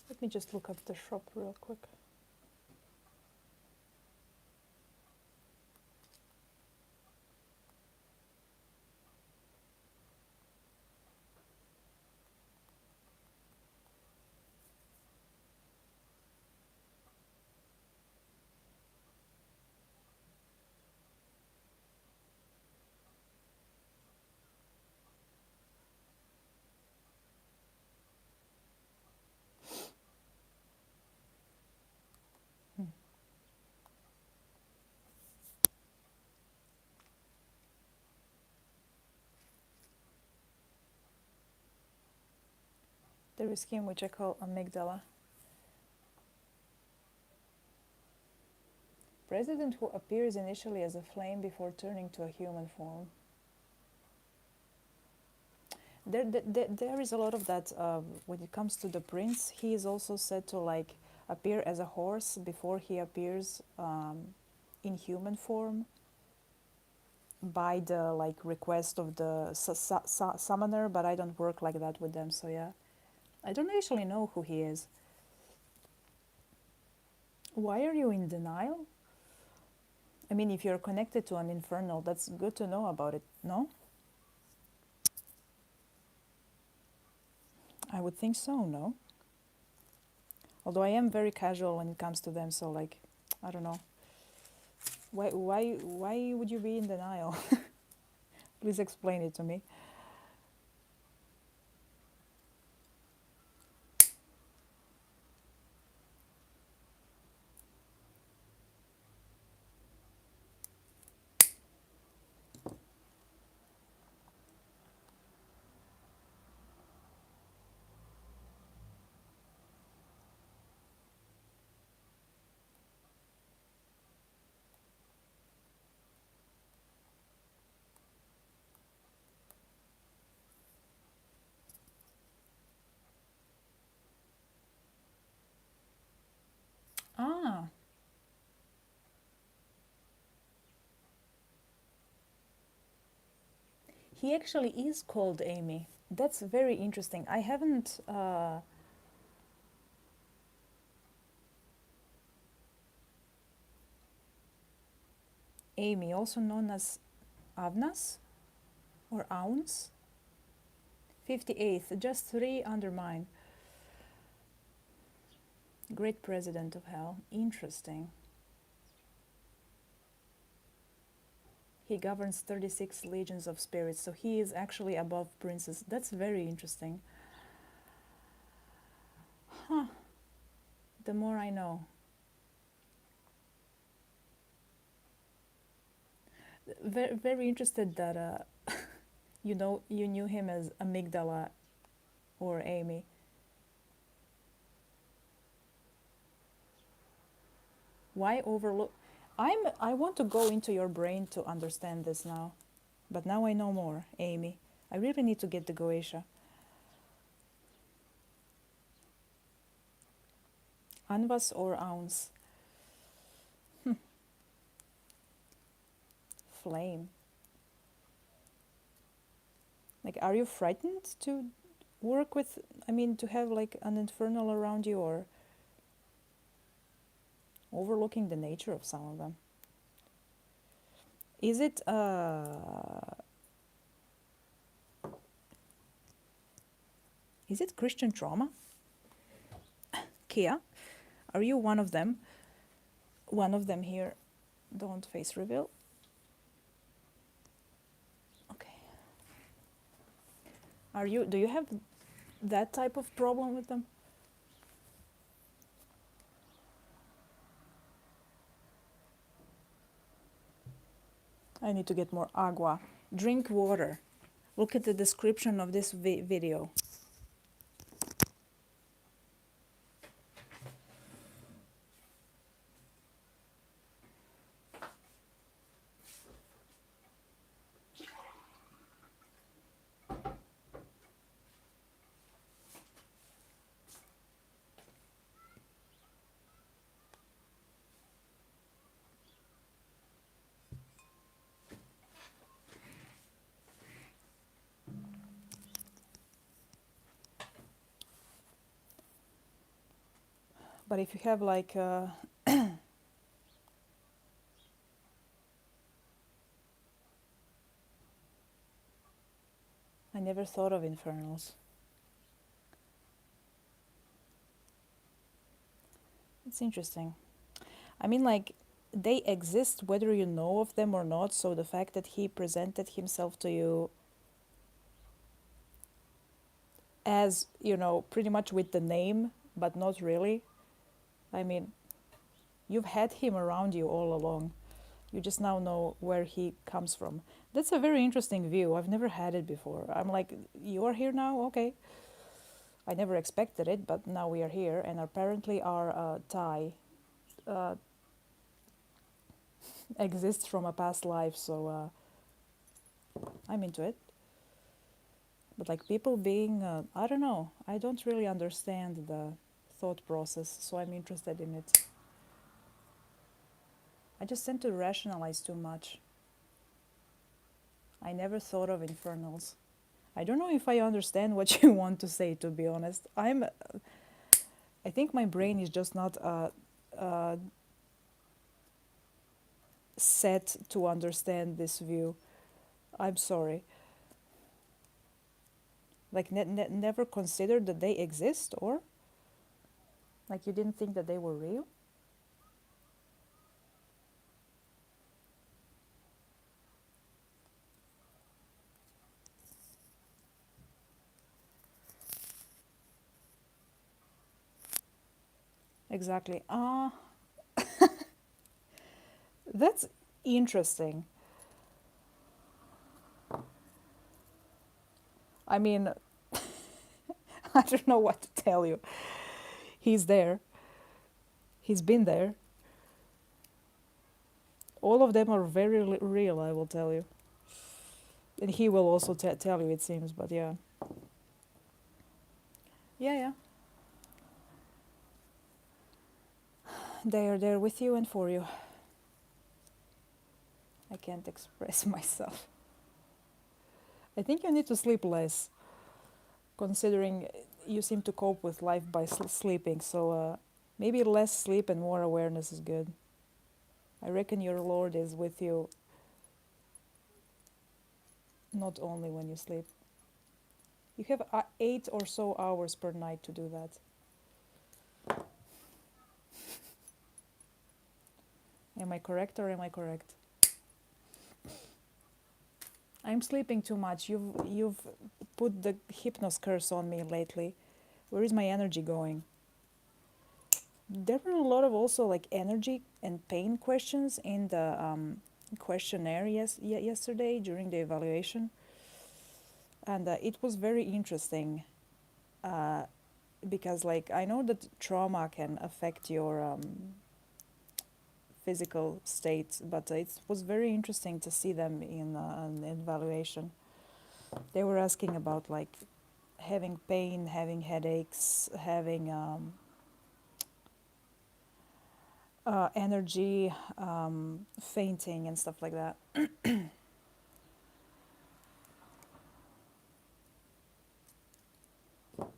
Let me just look up the shop real quick. There is him, which I call amygdala. President who appears initially as a flame before turning to a human form. There is a lot of that when it comes to the prince. He is also said to like appear as a horse before he appears in human form by the like request of the summoner, but I don't work like that with them, so yeah. I don't actually know who he is. Why are you in denial? I mean, if you're connected to an infernal, that's good to know about it, no? I would think so, no? Although I am very casual when it comes to them, so like, I don't know. Why would you be in denial? Please explain it to me. Ah, he actually is called Amy. That's very interesting. I haven't. Amy, also known as Avnas or Ounce. 58th, just 3 under mine. Great president of hell. Interesting. He governs 36 legions of spirits, so he is actually above princes. That's very interesting. Huh. The more I know. Very, very interested that you knew him as Amygdala or Amy. Why overlook? I want to go into your brain to understand this now, but now I know more, Amy. I really need to get the Goetia. Anvas or ounce? Flame. Like, are you frightened to work with? I mean, to have like an infernal around you, or overlooking the nature of some of them? Is it Christian trauma? Kia, are you one of them? One of them here. Don't face reveal. Okay. Do you have that type of problem with them? I need to get more agua. Drink water. Look at the description of this video. But if you have like I never thought of infernals. It's interesting. I mean, like, they exist whether you know of them or not, so the fact that he presented himself to you as, you know, pretty much with the name, but not really. I mean, you've had him around you all along. You just now know where he comes from. That's a very interesting view. I've never had it before. I'm like, you are here now? Okay. I never expected it, but now we are here, and apparently our tie uh, exists from a past life, so I'm into it. But like people being, I don't know, I don't really understand the thought process, so I'm interested in it. I just tend to rationalize too much. I never thought of infernals. I don't know if I understand what you want to say, to be honest. I think my brain is just not set to understand this view. I'm sorry. Like, never considered that they exist, or? Like, you didn't think that they were real? Exactly. That's interesting. I mean, I don't know what to tell you. He's there. He's been there. All of them are very real, I will tell you. And he will also tell you, it seems, but yeah. Yeah, yeah. They are there with you and for you. I can't express myself. I think you need to sleep less, considering you seem to cope with life by sleeping, so maybe less sleep and more awareness is good. I reckon your Lord is with you not only when you sleep. You have 8 or so hours per night to do that. Am I correct or am I correct? I'm sleeping too much. You've put the hypnos curse on me lately. Where is my energy going? There were a lot of also like energy and pain questions in the questionnaire yesterday during the evaluation, and it was very interesting uh, because like I know that trauma can affect your physical state, but it was very interesting to see them in an evaluation. They were asking about like having pain, having headaches, having energy, fainting, and stuff like that.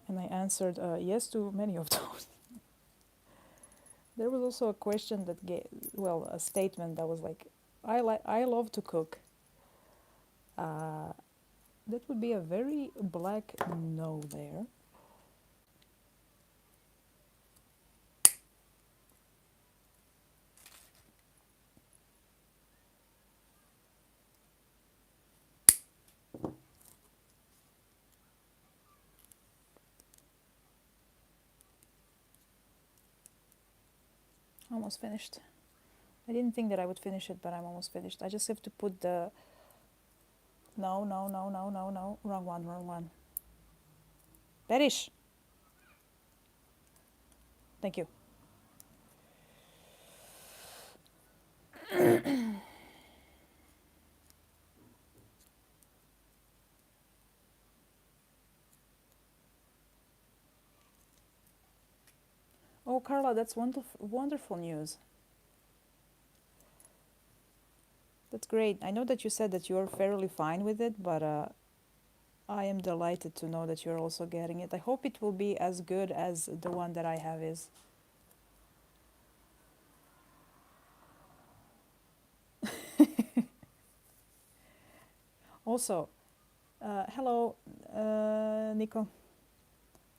And I answered yes to many of those. There was also a question that gave, well, a statement that was like, I love to cook. That would be a very black no there. Almost finished. I didn't think that I would finish it, but I'm almost finished. I just have to put the... No, no, no, no, no, no. Wrong one, wrong one. Perish. Thank you. Oh, Carla, that's wonderful news. That's great. I know that you said that you're fairly fine with it, but I am delighted to know that you're also getting it. I hope it will be as good as the one that I have is. Also, hello, Nico.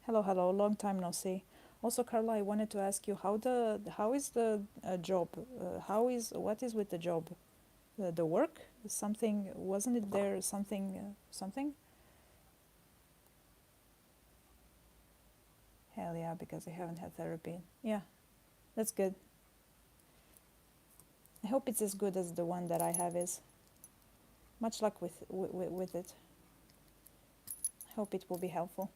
Hello, hello. Long time no see. Also, Carla, I wanted to ask you how is the job? What is with the job? The work? Something wasn't it there? Something? Hell yeah, because I haven't had therapy. Yeah, that's good. I hope it's as good as the one that I have is. Much luck with it. I hope it will be helpful.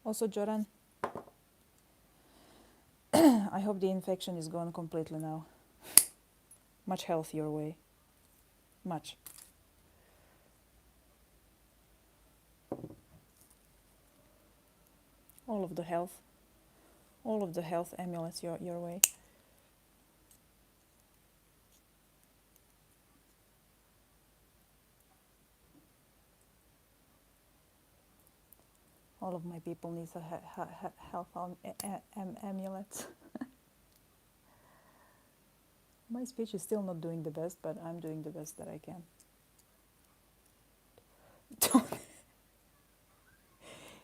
Also, Joran, I hope the infection is gone completely now. Much health your way. Much. All of the health. All of the health amulets your way. All of my people need a health amulet. My speech is still not doing the best, but I'm doing the best that I can.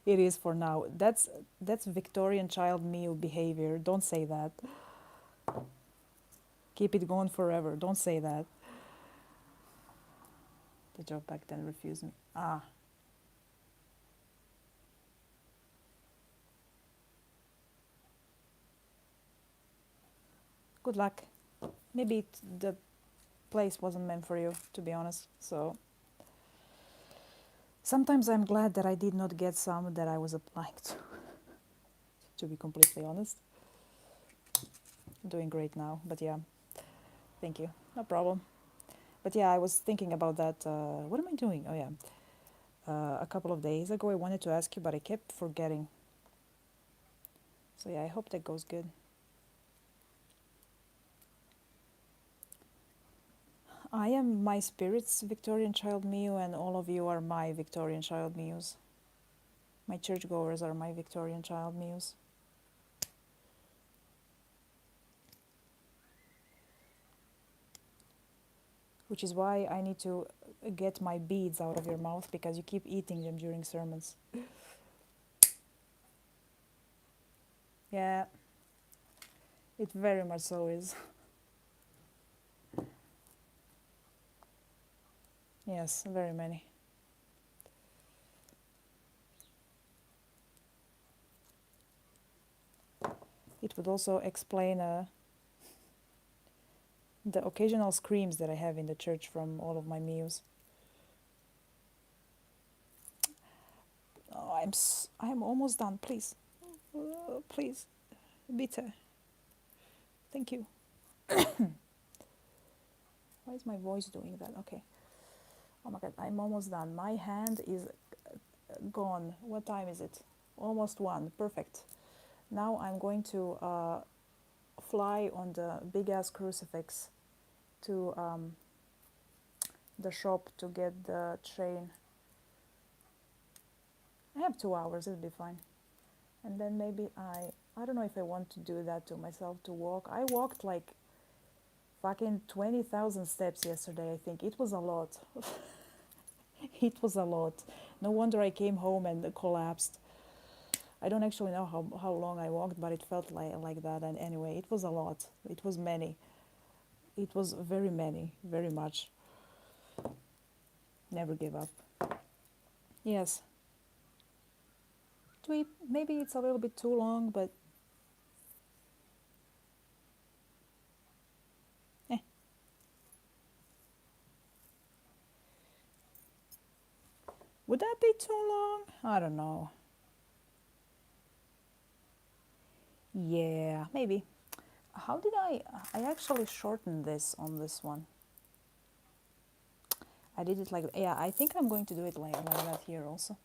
It is for now. That's Victorian child meal behavior. Don't say that. Keep it going forever. Don't say that. The job back then refused me. Ah. Good luck. Maybe the place wasn't meant for you, to be honest. So sometimes I'm glad that I did not get some that I was applying to be completely honest. Doing great now, but yeah, thank you. No problem. But yeah, I was thinking about that. What am I doing? Oh yeah. A couple of days ago, I wanted to ask you, but I kept forgetting. So yeah, I hope that goes good. I am my spirit's Victorian child Miu, and all of you are my Victorian child Mius. My churchgoers are my Victorian child Mius. Which is why I need to get my beads out of your mouth, because you keep eating them during sermons. Yeah, it very much so is. Yes, very many. It would also explain the occasional screams that I have in the church from all of my meals. Oh, I'm almost done. Please, please, bitte. Thank you. Why is my voice doing that? Okay. Oh my God, I'm almost done. My hand is gone. What time is it? Almost 1. Perfect. Now I'm going to fly on the big ass crucifix to the shop to get the chain. I have 2 hours, it'll be fine. And then maybe I don't know if I want to do that to myself, to walk. I walked like fucking 20,000 steps yesterday, I think. It was a lot. It was a lot. No wonder I came home and collapsed. I don't actually know how long I walked, but it felt like that. And anyway, it was a lot. It was many. It was very many, very much. Never give up. Yes. Maybe it's a little bit too long, but eh. Would that be too long? I don't know. Yeah, maybe. How did I actually shortened this on this one. I did it like, yeah, I think I'm going to do it like that here also.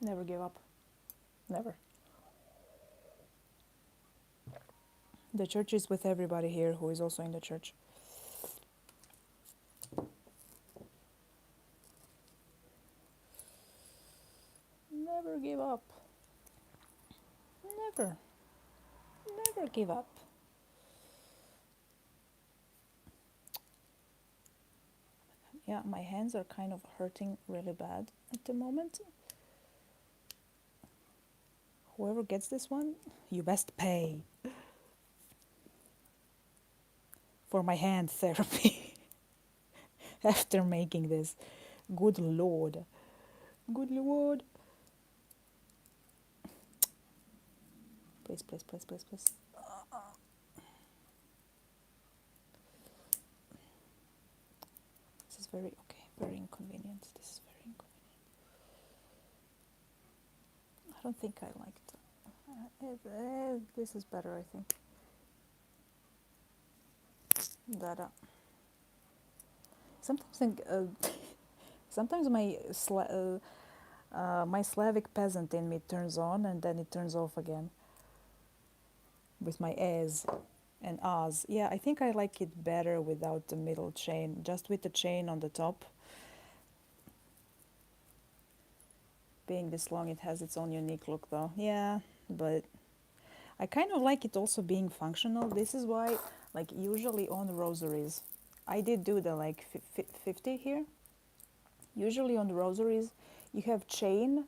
Never give up. Never. The church is with everybody here who is also in the church. Never, never give up. Yeah, my hands are kind of hurting really bad at the moment. Whoever gets this one, you best pay for my hand therapy after making this. Good Lord. Good Lord. Please, please, please, please, please. This is very, okay, very inconvenient. This is very inconvenient. I don't think I liked this is better, I think. That sometimes think, sometimes my Slavic peasant in me turns on and then it turns off again with my as and as. Yeah, I think I like it better without the middle chain, just with the chain on the top. Being this long, it has its own unique look though. Yeah, but I kind of like it also being functional. This is why, like, usually on rosaries, I did do the like 50 here. Usually on the rosaries, you have chain,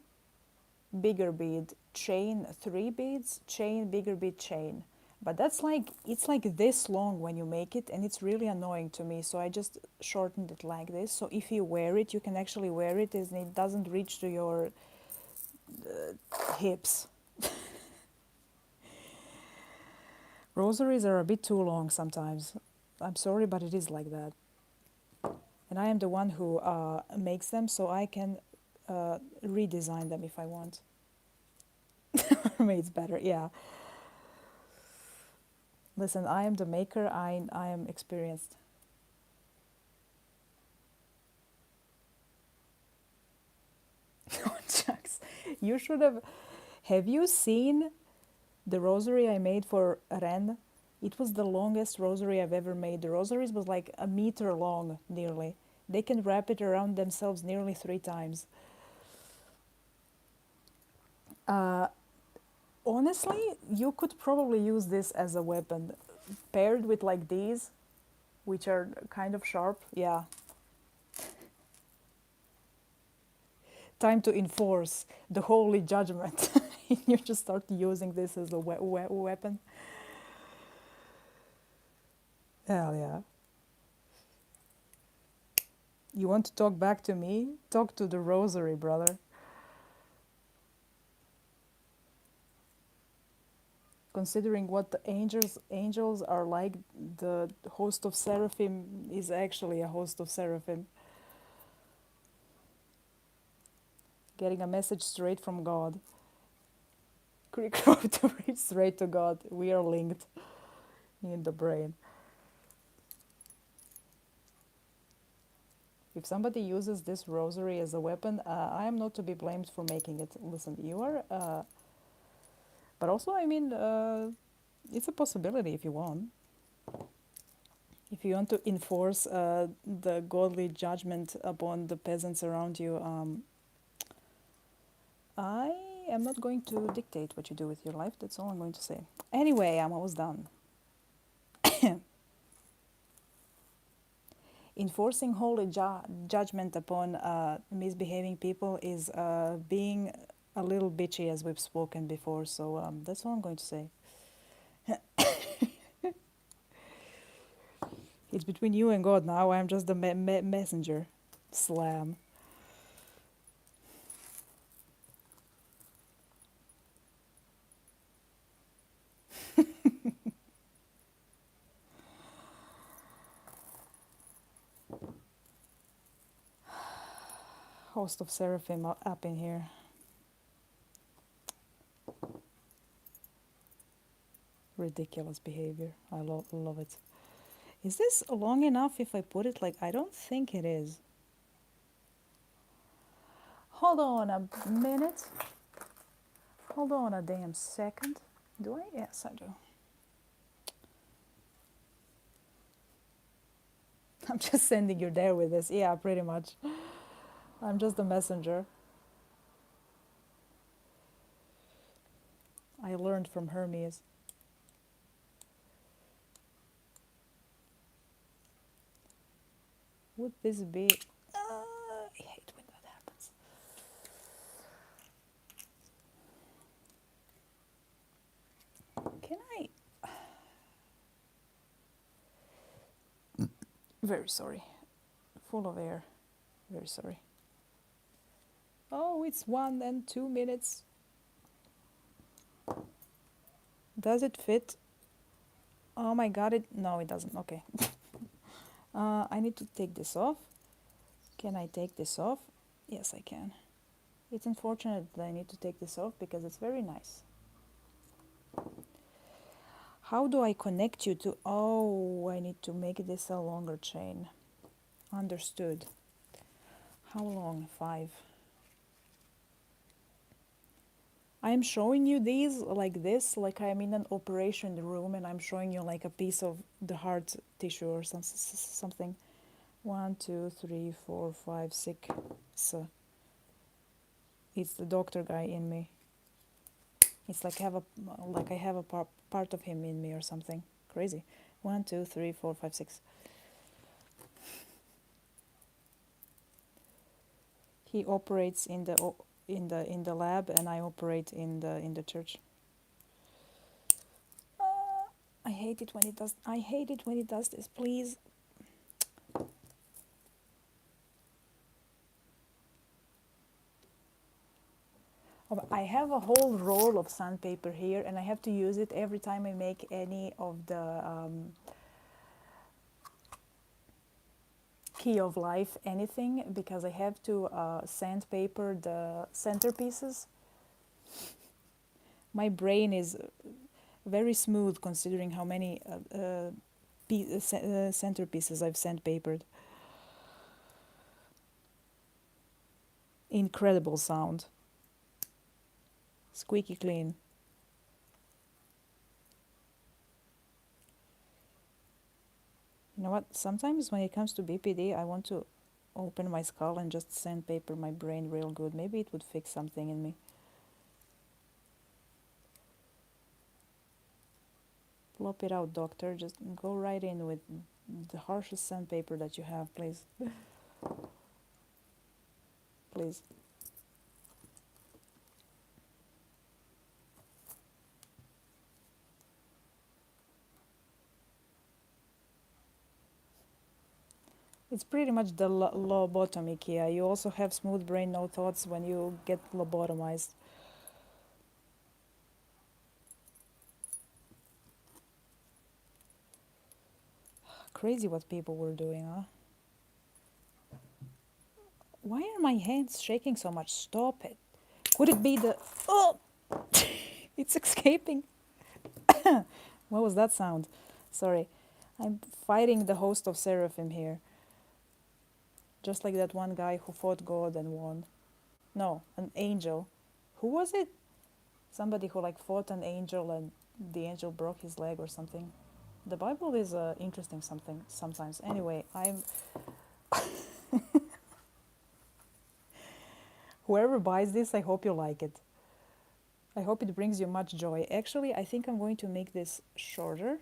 bigger bead, chain, 3 beads, chain, bigger bead, chain. But that's like, it's like this long when you make it, and it's really annoying to me. So I just shortened it like this. So if you wear it, you can actually wear it, and it doesn't reach to your hips. Rosaries are a bit too long sometimes. I'm sorry, but it is like that. And I am the one who makes them, so I can redesign them if I want. Made better, yeah. Listen, I am the maker. I am experienced. Oh, shucks. You should have. Have you seen the rosary I made for Ren? It was the longest rosary I've ever made. The rosaries was like a meter long, nearly. They can wrap it around themselves nearly 3 times. Honestly, you could probably use this as a weapon. Paired with like these, which are kind of sharp. Yeah. Time to enforce the holy judgment. You just start using this as a weapon. Hell yeah. You want to talk back to me? Talk to the rosary, brother. Considering what the angels are like, the host of Seraphim is actually a host of Seraphim. Getting a message straight from God. Quick road to reach straight to God. We are linked in the brain. If somebody uses this rosary as a weapon, I am not to be blamed for making it. Listen, you are... but also, I mean, it's a possibility if you want. If you want to enforce the godly judgment upon the peasants around you, I am not going to dictate what you do with your life. That's all I'm going to say. Anyway, I'm almost done. Enforcing holy judgment upon misbehaving people is being a little bitchy, as we've spoken before. So that's all I'm going to say. It's between you and God now. I'm just the messenger. Slam. Host of Seraphim up in here. Ridiculous behavior. I love it. Is this long enough if I put it like... I don't think it is. Hold on a minute. Hold on a damn second. Do I? Yes, I do. I'm just sending you there with this. Yeah, pretty much. I'm just the messenger. I learned from Hermes. Would this be... I hate when that happens. Can I... Very sorry. Full of air. Very sorry. Oh, it's 1 and 2 minutes. Does it fit? Oh my god, no, it doesn't. Okay. I need to take this off. Can I take this off? Yes, I can. It's unfortunate that I need to take this off because it's very nice. How do I connect you to... Oh, I need to make this a longer chain. Understood. How long? 5. I'm showing you these like this, like I'm in an operation room and I'm showing you like a piece of the heart tissue or something. 1, 2, 3, 4, 5, 6. It's the doctor guy in me. It's like I have a part of him in me or something. Crazy. 1, 2, 3, 4, 5, 6. He operates in the lab, and I operate in the church. I hate it when it does. I hate it when it does this. Please. Oh, I have a whole roll of sandpaper here, and I have to use it every time I make any of the key of life anything, because I have to sandpaper the centerpieces. My brain is very smooth considering how many centerpieces I've sandpapered. Incredible sound. Squeaky clean. You know what? Sometimes when it comes to BPD, I want to open my skull and just sandpaper my brain real good. Maybe it would fix something in me. Plop it out, doctor. Just go right in with the harshest sandpaper that you have, please. Please. It's pretty much the lobotomy, Kia. You also have smooth brain, no thoughts when you get lobotomized. Crazy what people were doing, huh? Why are my hands shaking so much? Stop it. Could it be the... Oh! It's escaping. What was that sound? Sorry. I'm fighting the host of Seraphim here. Just like that one guy who fought God and won. No, an angel. Who was it? Somebody who like fought an angel and the angel broke his leg or something. The Bible is interesting something sometimes. Anyway, whoever buys this, I hope you like it. I hope it brings you much joy. Actually, I think I'm going to make this shorter.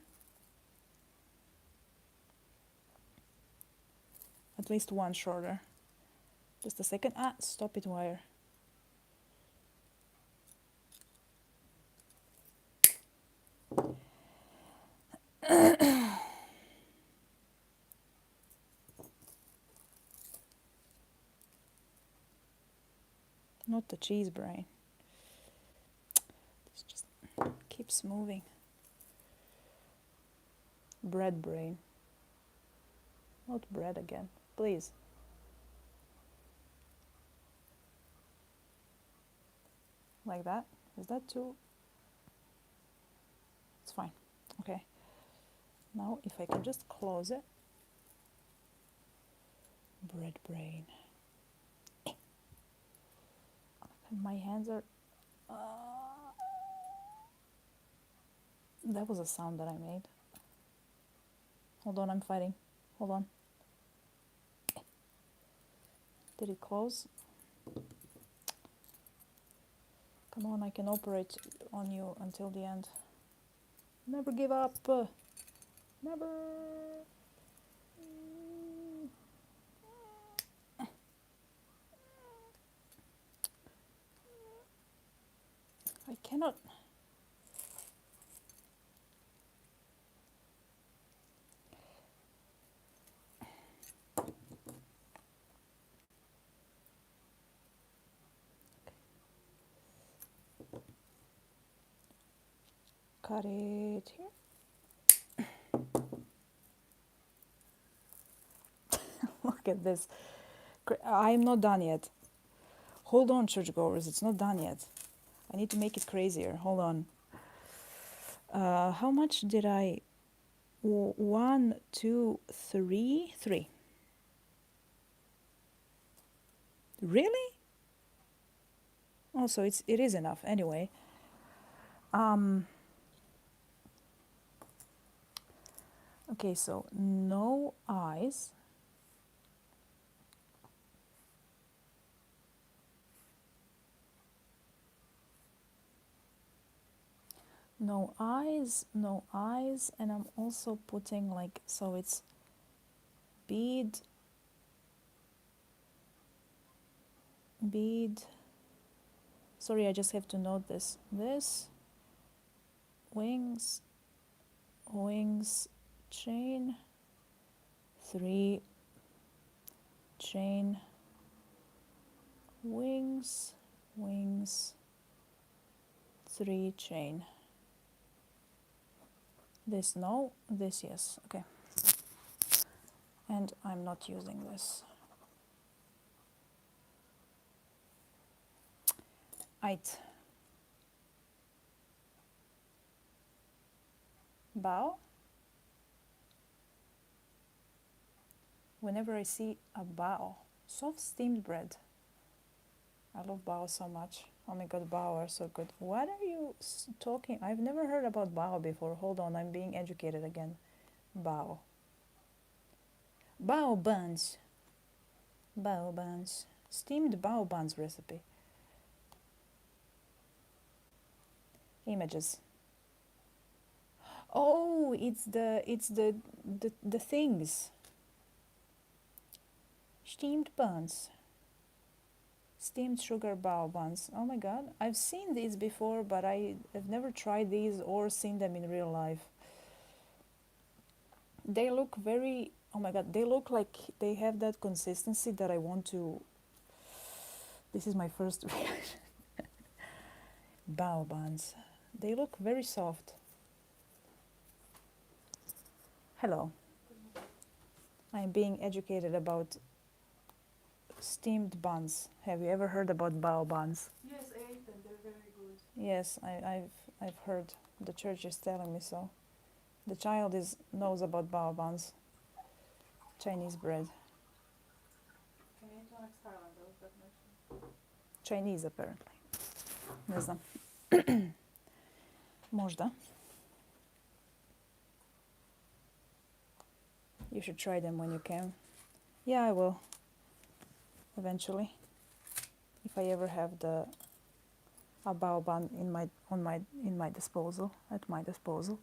At least one shorter. Just a second. Stop it, wire. Not the cheese brain. This just keeps moving. Bread brain. Not bread again. Please. Like that? Is that too? It's fine. Okay. Now if I can just close it. Bread brain. My hands are... that was a sound that I made. Hold on, I'm fighting. Hold on. Did it close? Come on, I can operate on you until the end. Never give up. Never. I cannot. Cut it here. Look at this. I'm not done yet. Hold on, churchgoers. It's not done yet. I need to make it crazier. Hold on. How much did I? 1, 2, 3, 3. Really? Oh, so it is enough. Anyway. Okay, so no eyes. No eyes, no eyes, and I'm also putting like, so it's bead, bead. Sorry, I just have to note this. This, wings, wings, chain, 3, chain, wings, wings, 3, chain. This no, this yes, okay. And I'm not using this. Eight. Bow. Whenever I see a bao, soft steamed bread. I love bao so much. Oh my god, bao are so good. What are you talking? I've never heard about bao before. Hold on, I'm being educated again. Bao. Bao buns. Bao buns. Steamed bao buns recipe. Images. Oh, it's the things. Steamed buns. Steamed sugar bao buns. Oh my god, I've seen these before, but I've never tried these or seen them in real life. They look very, oh my god, they look like they have that consistency that I want to. This is my first reaction. Bao buns. They look very soft. Hello. I am being educated about steamed buns. Have you ever heard about bao buns? Yes, I ate them. They're very good. Yes, I've heard. The church is telling me so. The child knows about bao buns. Chinese bread. Can I eat one next Thailand? That was definition. Chinese apparently. Не знам. Možda. You should try them when you can. Yeah, I will. Eventually. If I ever have a bao bun in my disposal, at my disposal.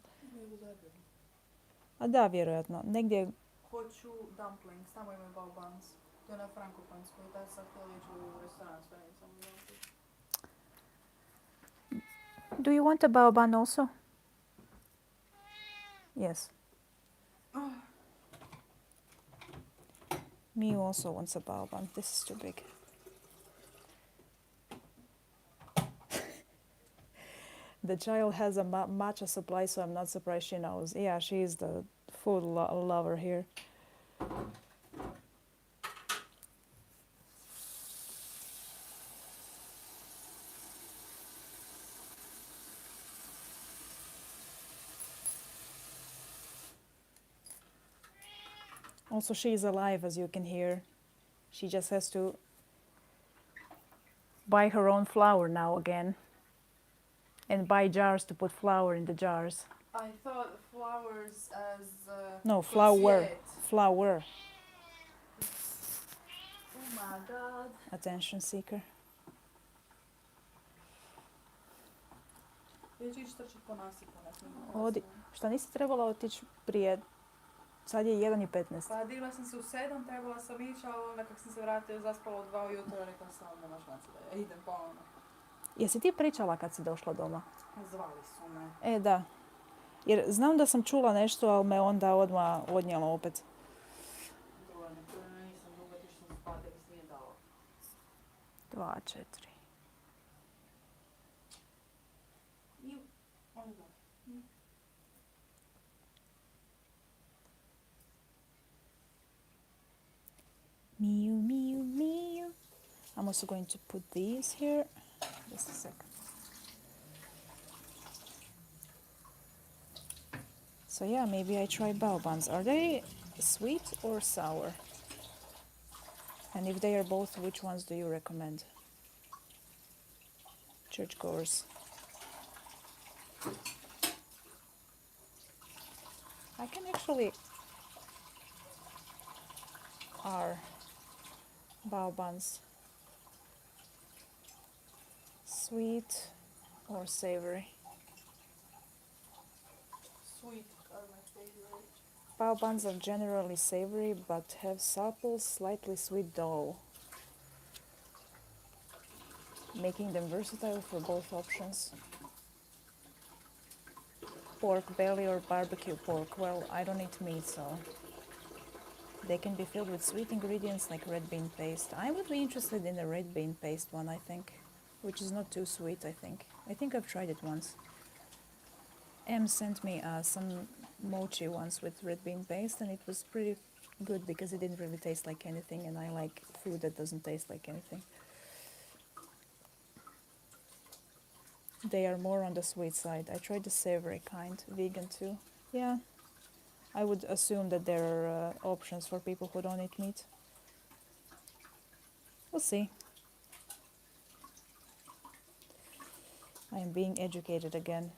A da, vjerojatno. Negdje. Hoću dumplings, tamo imaju bao buns. To je na Frankopanskoj, i tad sam htjela ići u restoran s Venicom. Do you want a bao bun also? Yes. Me also wants a bao bun. This is too big. The child has a matcha supply, so I'm not surprised she knows. Yeah, she is the food lover here. Also, she is alive, as you can hear. She just has to buy her own flour now again. And buy jars to put flour in the jars. I thought flowers as... no, flour. Flour. Oh my god. Attention seeker. Ja ću ići trčati po nasipu, ne smijem Odi. Šta nisi trebala otići prije, sad je 1:15. Pa digla sam se u 7, trebala sam ići, ali onda kako sam se vratila zaspala u 2 ujutro, rekla sam nema šanse da ja idem ponovno. Jesi ti pričala kad si došla doma? Zvali su me. E, da. Jer znam da sam čula nešto, ali me onda odmah odnijelo opet. Druga ne, nisam dugo, tišla sam spati, jer mi se nije dalo. 2, 4. I onda. Mew, mew, mew. I'm also going to put these here. Just a second. So yeah, maybe I try bao buns. Are they sweet or sour? And if they are both, which ones do you recommend? Churchgoers. I can actually... Are bao buns sweet or savory? Sweet are my favorite. Bao buns are generally savory but have supple, slightly sweet dough, making them versatile for both options. Pork belly or barbecue pork. Well, I don't eat meat, so they can be filled with sweet ingredients like red bean paste. I would be interested in the red bean paste one, I think, which is not too sweet, I think. I think I've tried it once. Em sent me some mochi once with red bean paste, and it was pretty good because it didn't really taste like anything, and I like food that doesn't taste like anything. They are more on the sweet side. I tried the savory kind, vegan too. Yeah, I would assume that there are options for people who don't eat meat. We'll see. I am being educated again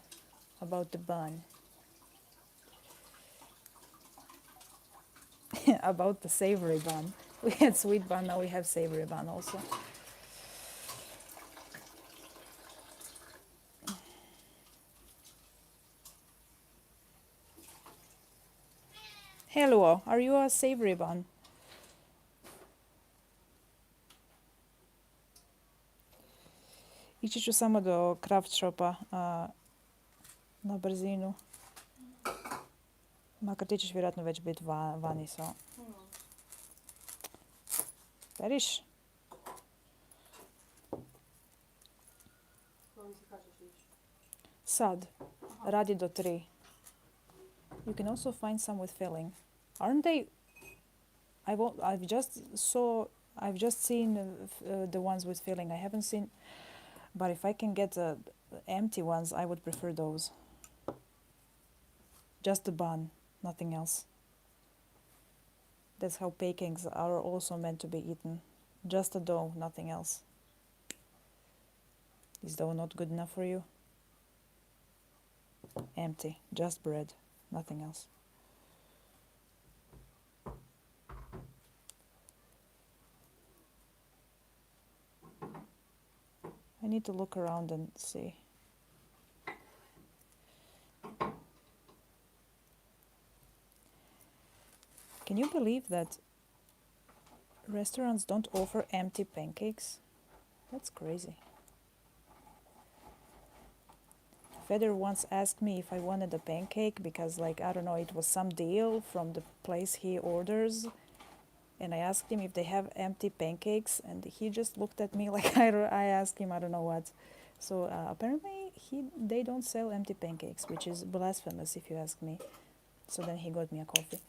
about the bun. About the savory bun. We had sweet bun, now we have savory bun also. Hello, are you a savory bun? Ići ću samo do craft shopa na brzinu. Makar ti ćeš vjerojatno već biti vani, so. Periš? Sad. Radi do 3. You can also find some with filling. Aren't they? I've just seen the ones with filling. I haven't seen, but if I can get the empty ones, I would prefer those. Just the bun, nothing else. That's how pancakes are also meant to be eaten. Just the dough, nothing else. Is dough not good enough for you? Empty, just bread, nothing else. I need to look around and see. Can you believe that restaurants don't offer empty pancakes? That's crazy. Feder once asked me if I wanted a pancake because, like, I don't know, it was some deal from the place he orders. And I asked him if they have empty pancakes, and he just looked at me like I asked him I don't know what. So apparently they don't sell empty pancakes, which is blasphemous if you ask me. So then he got me a coffee.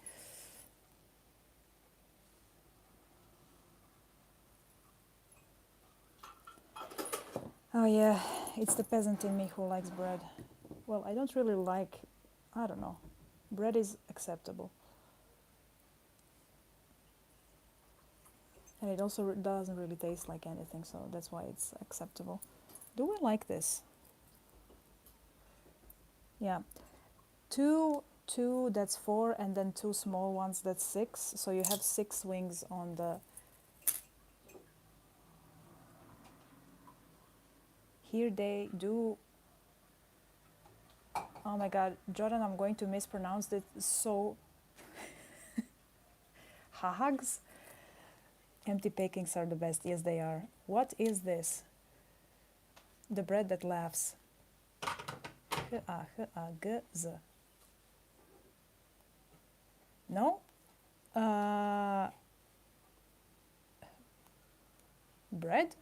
Oh yeah, it's the peasant in me who likes bread. Well, I don't really like, I don't know, bread is acceptable. And it also doesn't really taste like anything, so that's why it's acceptable. Do we like this? Yeah. Two, that's 4, and then 2 small ones, that's 6. So you have 6 wings on the... Here they do Oh my god, Jordan, I'm going to mispronounce it so. Hahags? Empty pickings are the best. Yes, they are. What is this? The bread that laughs. H-a-h-a-g-z. No? Bread?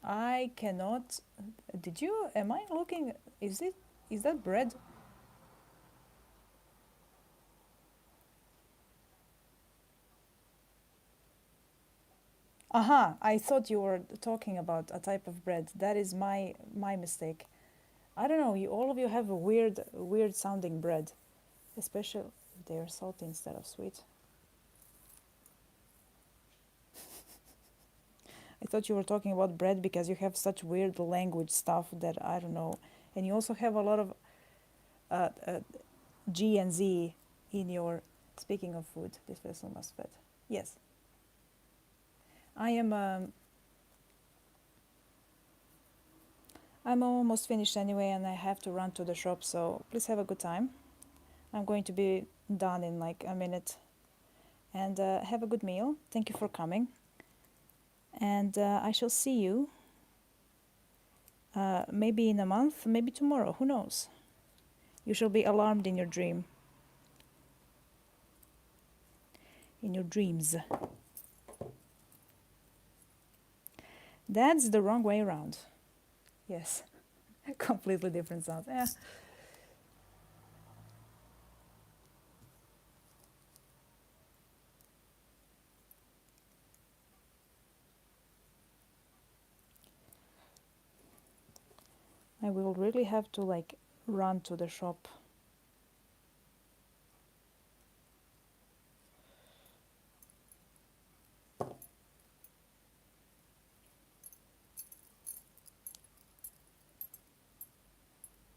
I cannot. Did you? Am I looking? Is it? Is that bread? Aha! I thought you were talking about a type of bread. That is my mistake. I don't know. You all of you have a weird sounding bread, especially if they are salty instead of sweet. I thought you were talking about bread because you have such weird language stuff that I don't know, and you also have a lot of uh, uh, G and Z in your. Speaking of food, this vessel must fit. Yes, I am. I'm almost finished anyway, and I have to run to the shop. So please have a good time. I'm going to be done in like a minute, and have a good meal. Thank you for coming, and I shall see you. Maybe in a month, maybe tomorrow. Who knows? You shall be alarmed in your dream. In your dreams. That's the wrong way around. Yes. Completely different sound. Yeah. I will really have to like run to the shop.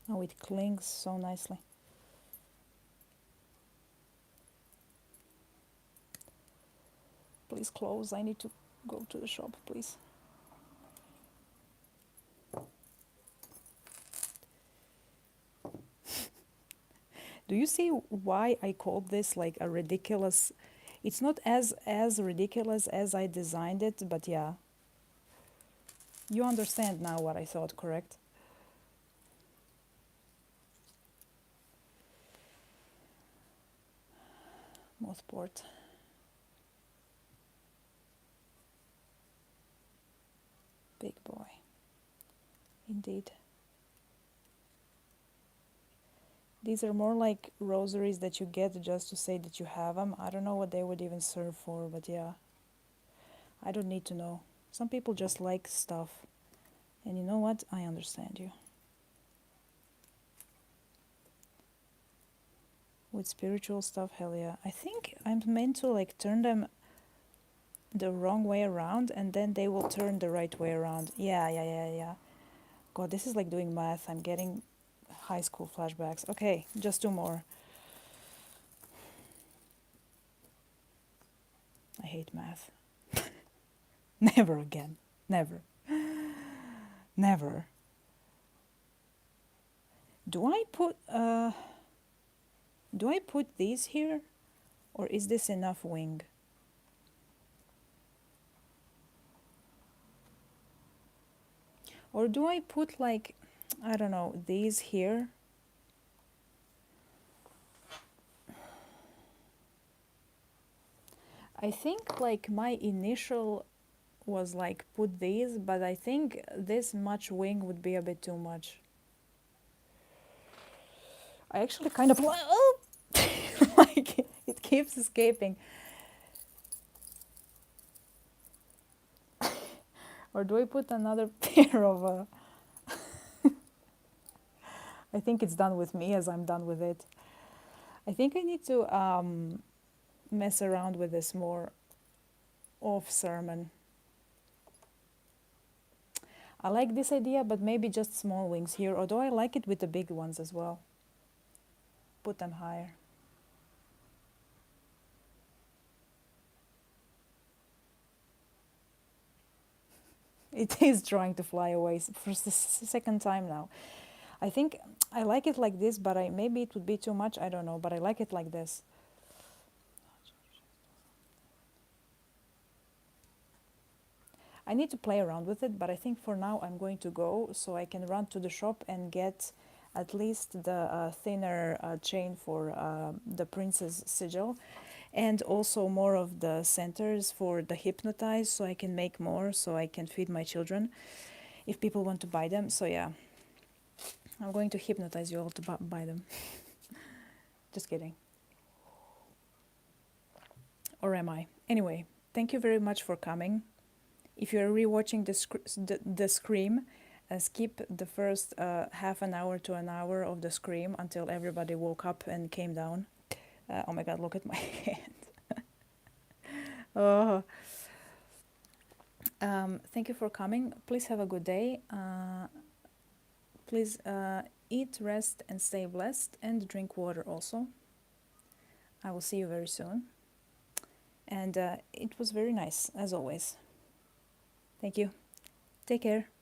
Oh, it clings so nicely. Please close. I need to go to the shop, please. Do you see why I called this like a ridiculous? It's not as ridiculous as I designed it, but yeah. You understand now what I thought, correct? Mothport. Big boy. Indeed. These are more like rosaries that you get just to say that you have them. I don't know what they would even serve for, but yeah. I don't need to know. Some people just like stuff. And you know what? I understand you. With spiritual stuff, hell yeah. I think I'm meant to like turn them the wrong way around and then they will turn the right way around. Yeah. God, this is like doing math. I'm getting high school flashbacks. Okay, just two more. I hate math. Never again. Never. Never. Do I put these here? Or is this enough wing? Or do I put like, I don't know, these here? I think like my initial was like put these, but I think this much wing would be a bit too much. I actually kind of like it keeps escaping. Or do I put another pair of I think it's done with me as I'm done with it. I think I need to mess around with this more off sermon. I like this idea, but maybe just small wings here, although I like it with the big ones as well. Put them higher. It is trying to fly away for the second time now. I think I like it like this, but maybe it would be too much. I don't know, but I like it like this. I need to play around with it, but I think for now I'm going to go so I can run to the shop and get at least the thinner chain for the princess sigil, and also more of the centers for the hypnotize so I can make more so I can feed my children if people want to buy them. So yeah, I'm going to hypnotize you all to buy them. Just kidding. Or am I? Anyway, thank you very much for coming. If you're rewatching the Scream, skip the first half an hour to an hour of the Scream until everybody woke up and came down. Oh my god, look at my hand. Oh. Thank you for coming. Please have a good day. Please eat, rest, and stay blessed, and drink water also. I will see you very soon. And it was very nice, as always. Thank you. Take care.